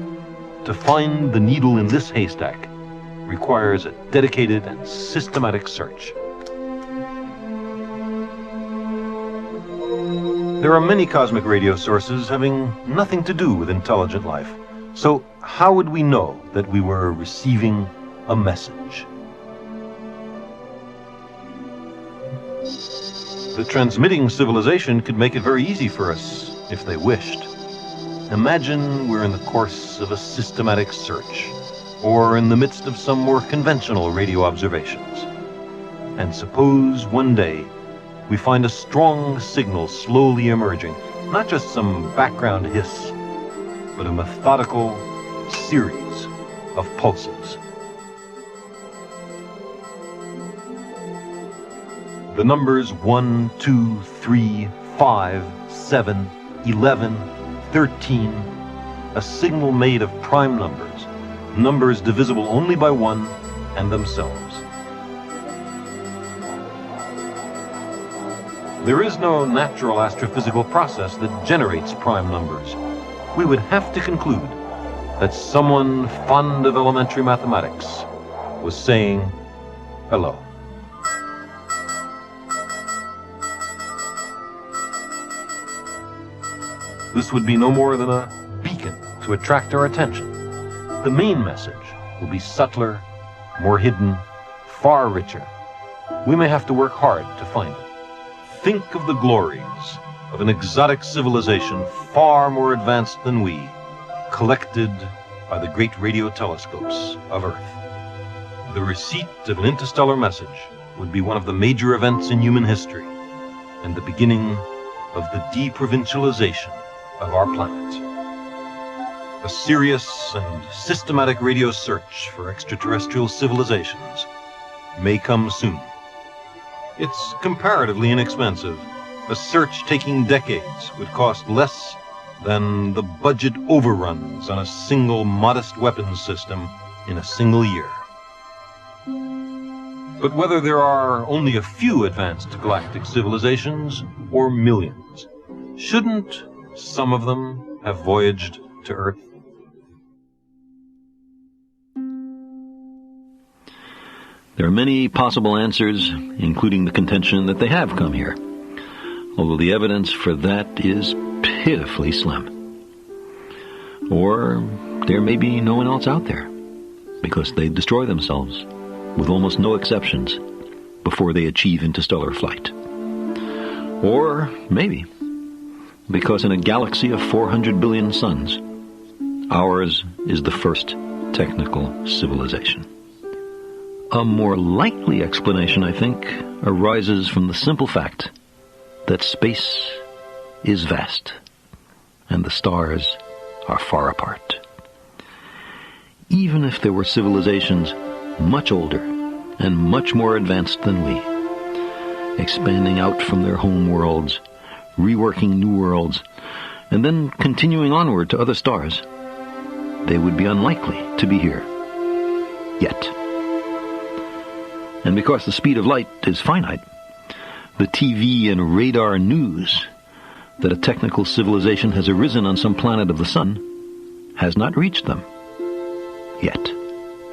To find the needle in this haystack requires a dedicated and systematic search. There are many cosmic radio sources having nothing to do with intelligent life. So how would we know that we were receiving a message? The transmitting civilization could make it very easy for us if they wished. Imagine we're in the course of a systematic search, or in the midst of some more conventional radio observations. And suppose one day we find a strong signal slowly emerging, not just some background hiss, but a methodical series of pulses. The numbers 1, 2, 3, 5, 7, 11, 13, a signal made of prime numbers, numbers divisible only by 1 and themselves. There is no natural astrophysical process that generates prime numbers. We would have to conclude that someone fond of elementary mathematics was saying hello. This would be no more than a beacon to attract our attention. The main message will be subtler, more hidden, far richer. We may have to work hard to find it. Think of the glories of an exotic civilization far more advanced than we, collected by the great radio telescopes of Earth. The receipt of an interstellar message would be one of the major events in human history, and the beginning of the deprovincialization of our planet. A serious and systematic radio search for extraterrestrial civilizations may come soon. It's comparatively inexpensive. A search taking decades would cost less than the budget overruns on a single modest weapons system in a single year. But whether there are only a few advanced galactic civilizations or millions, shouldn't some of them have voyaged to Earth? There are many possible answers, including the contention that they have come here, although the evidence for that is pitifully slim. Or there may be no one else out there, because they destroy themselves, with almost no exceptions, before they achieve interstellar flight. Or maybe because in a galaxy of 400 billion suns, ours is the first technical civilization. A more likely explanation, I think, arises from the simple fact that space is vast and the stars are far apart. Even if there were civilizations much older and much more advanced than we, expanding out from their home worlds, reworking new worlds, and then continuing onward to other stars, they would be unlikely to be here yet. And because the speed of light is finite, the TV and radar news that a technical civilization has arisen on some planet of the sun has not reached them yet.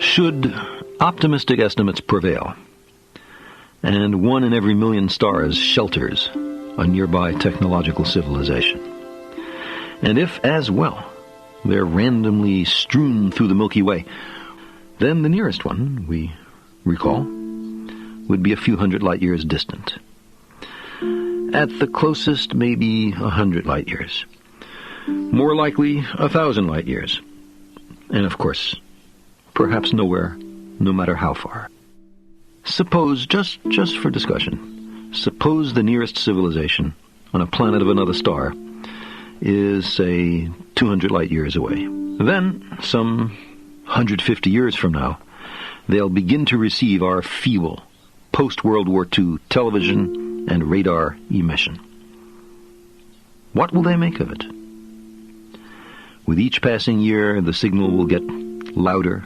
Should optimistic estimates prevail, and 1 in every million stars shelters a nearby technological civilization, and if, as well, they're randomly strewn through the Milky Way, then the nearest one, we recall, would be a few hundred light years distant. At the closest, maybe 100 light years. More likely, 1,000 light years. And of course, perhaps nowhere, no matter how far. Suppose, just for discussion, suppose the nearest civilization on a planet of another star is, say, 200 light years away. Then, some 150 years from now, they'll begin to receive our feeble, post-World War II television and radar emission. What will they make of it? With each passing year, the signal will get louder,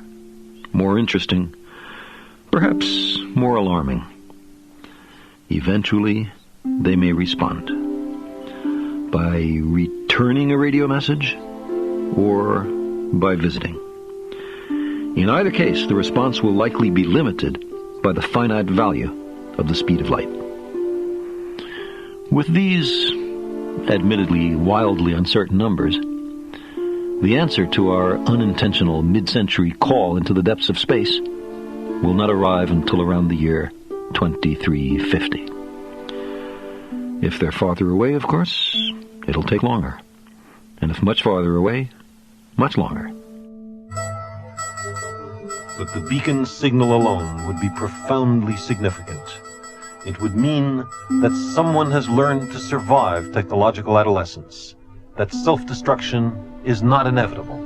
more interesting, perhaps more alarming. Eventually, they may respond by returning a radio message or by visiting. In either case, the response will likely be limited by the finite value of the speed of light. With these, admittedly wildly uncertain numbers, the answer to our unintentional mid-century call into the depths of space will not arrive until around the year 2350. If they're farther away, of course, it'll take longer. And if much farther away, much longer. But the beacon signal alone would be profoundly significant. It would mean that someone has learned to survive technological adolescence, that self-destruction is not inevitable,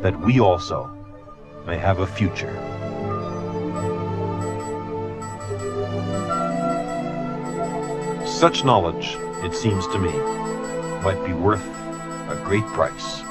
that we also may have a future. Such knowledge, it seems to me, might be worth a great price.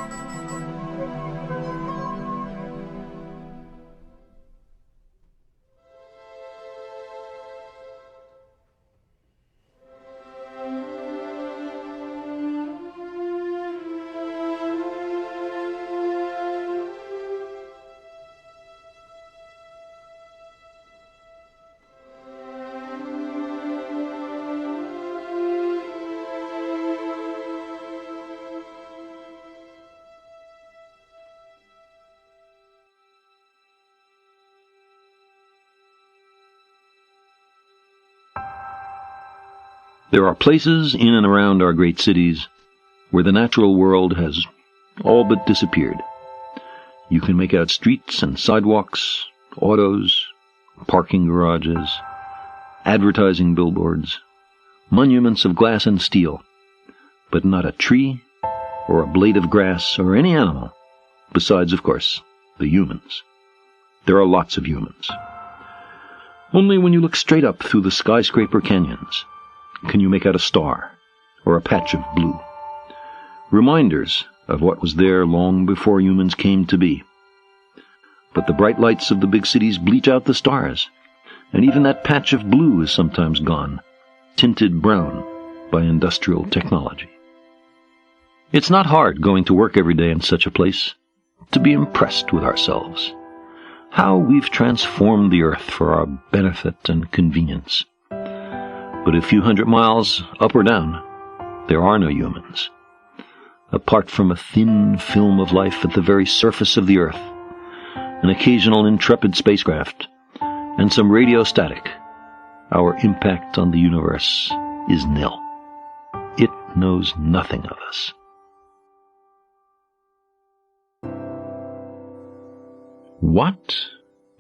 There are places in and around our great cities where the natural world has all but disappeared. You can make out streets and sidewalks, autos, parking garages, advertising billboards, monuments of glass and steel, but not a tree or a blade of grass or any animal, besides, of course, the humans. There are lots of humans. Only when you look straight up through the skyscraper canyons can you make out a star or a patch of blue, reminders of what was there long before humans came to be. But the bright lights of the big cities bleach out the stars, and even that patch of blue is sometimes gone, tinted brown by industrial technology. It's not hard going to work every day in such a place to be impressed with ourselves, how we've transformed the earth for our benefit and convenience. But a few hundred miles up or down, there are no humans. Apart from a thin film of life at the very surface of the earth, an occasional intrepid spacecraft, and some radio static, our impact on the universe is nil. It knows nothing of us. What?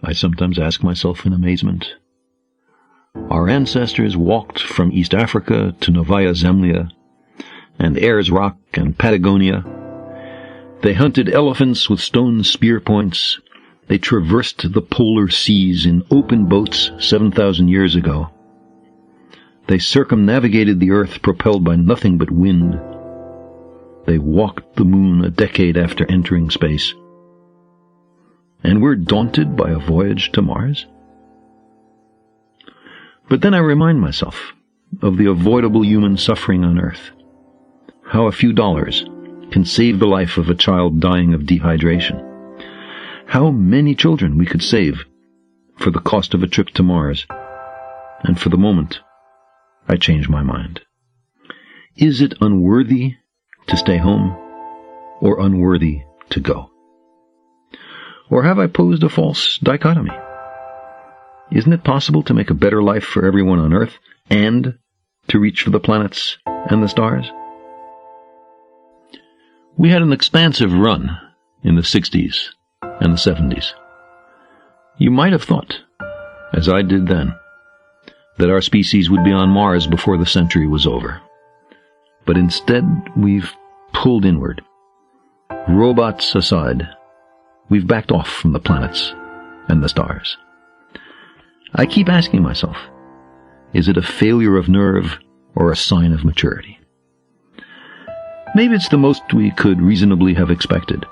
I sometimes ask myself in amazement. Our ancestors walked from East Africa to Novaya Zemlya and Ayers Rock and Patagonia. They hunted elephants with stone spear points. They traversed the polar seas in open boats 7,000 years ago. They circumnavigated the earth propelled by nothing but wind. They walked the moon a decade after entering space. And we're daunted by a voyage to Mars? But then I remind myself of the avoidable human suffering on Earth, how a few dollars can save the life of a child dying of dehydration, how many children we could save for the cost of a trip to Mars, and for the moment, I change my mind. Is it unworthy to stay home, or unworthy to go? Or have I posed a false dichotomy? Isn't it possible to make a better life for everyone on Earth and to reach for the planets and the stars? We had an expansive run in the 60s and the 70s. You might have thought, as I did then, that our species would be on Mars before the century was over. But instead, we've pulled inward. Robots aside, we've backed off from the planets and the stars. I keep asking myself, Is it a failure of nerve or a sign of maturity? Maybe it's the most we could reasonably have expected.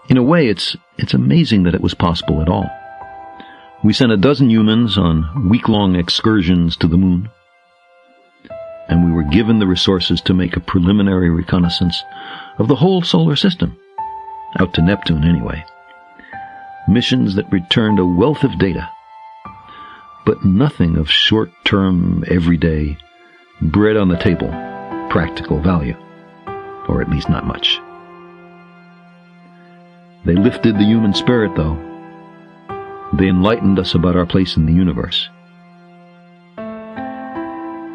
In a way, it's amazing that it was possible at all. We sent 12 humans on week-long excursions to the moon, and we were given the resources to make a preliminary reconnaissance of the whole solar system, out to Neptune anyway. Missions that returned a wealth of data, but nothing of short-term, everyday, bread-on-the-table, practical value, or at least not much. They lifted the human spirit, though. They enlightened us about our place in the universe.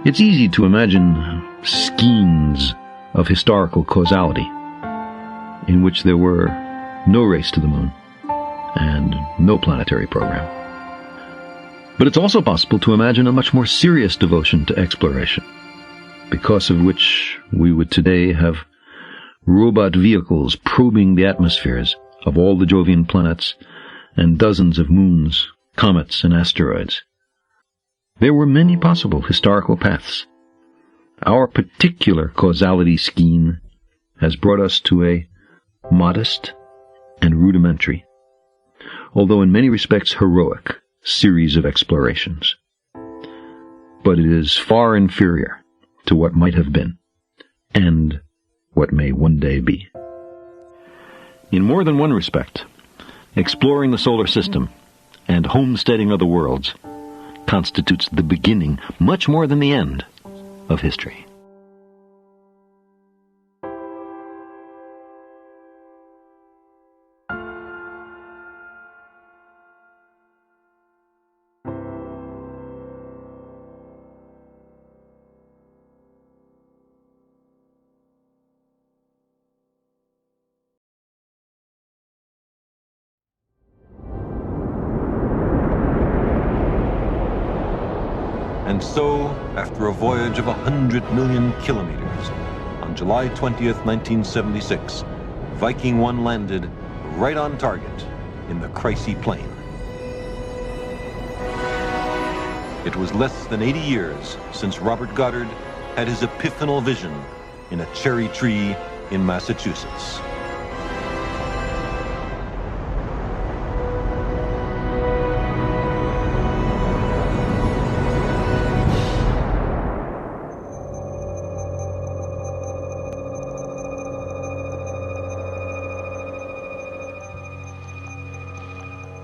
It's easy to imagine skeins of historical causality in which there were no race to the moon and no planetary program. But it's also possible to imagine a much more serious devotion to exploration, because of which we would today have robot vehicles probing the atmospheres of all the Jovian planets and dozens of moons, comets, and asteroids. There were many possible historical paths. Our particular causality scheme has brought us to a modest and rudimentary, although in many respects heroic, series of explorations. But it is far inferior to what might have been, and what may one day be. In more than one respect, exploring the solar system and homesteading other worlds constitutes the beginning, much more than the end, of history. And so, after a voyage of 100 million kilometers, on July 20th, 1976, Viking 1 landed right on target in the Chryse Plain. It was less than 80 years since Robert Goddard had his epiphanal vision in a cherry tree in Massachusetts.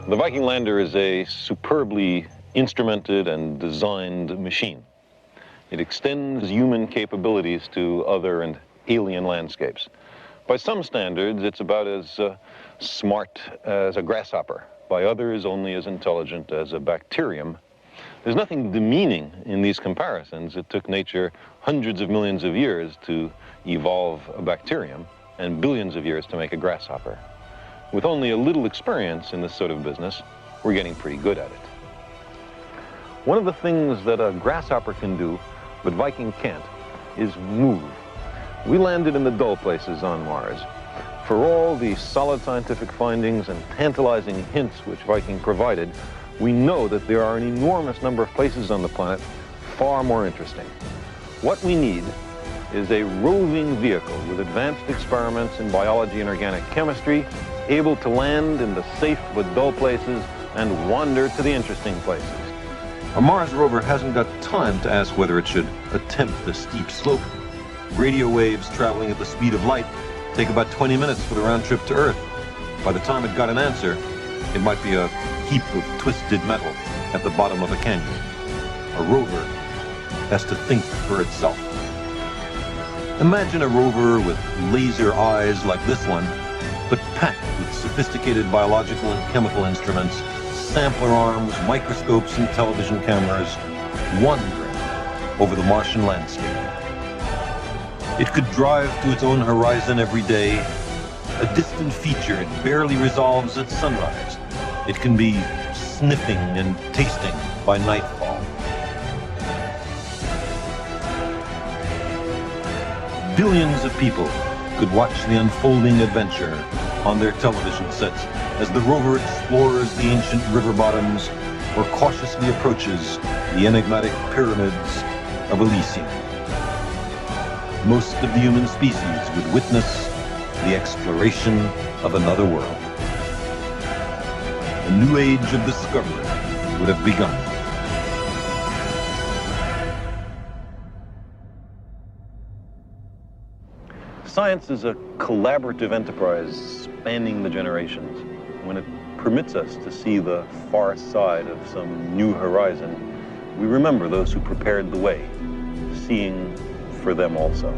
The Viking lander is a superbly instrumented and designed machine. It extends human capabilities to other and alien landscapes. By some standards, it's about as smart as a grasshopper. By others, only as intelligent as a bacterium. There's nothing demeaning in these comparisons. It took nature hundreds of millions of years to evolve a bacterium and billions of years to make a grasshopper. With only a little experience in this sort of business, we're getting pretty good at it. One of the things that a grasshopper can do, but Viking can't, is move. We landed in the dull places on Mars. For all the solid scientific findings and tantalizing hints which Viking provided, we know that there are an enormous number of places on the planet far more interesting. What we need is a roving vehicle with advanced experiments in biology and organic chemistry, able to land in the safe but dull places and wander to the interesting places. A Mars rover hasn't got time to ask whether it should attempt the steep slope. Radio waves traveling at the speed of light take about 20 minutes for the round trip to Earth. By the time it got an answer, it might be a heap of twisted metal at the bottom of a canyon. A rover has to think for itself. Imagine a rover with laser eyes like this one, but packed with sophisticated biological and chemical instruments, sampler arms, microscopes, and television cameras, wandering over the Martian landscape. It could drive to its own horizon every day, a distant feature it barely resolves at sunrise. It can be sniffing and tasting by nightfall. Billions of people could watch the unfolding adventure on their television sets as the rover explores the ancient river bottoms or cautiously approaches the enigmatic pyramids of Elysium. Most of the human species would witness the exploration of another world. A new age of discovery would have begun. Science is a collaborative enterprise spanning the generations. When it permits us to see the far side of some new horizon, we remember those who prepared the way, seeing for them also.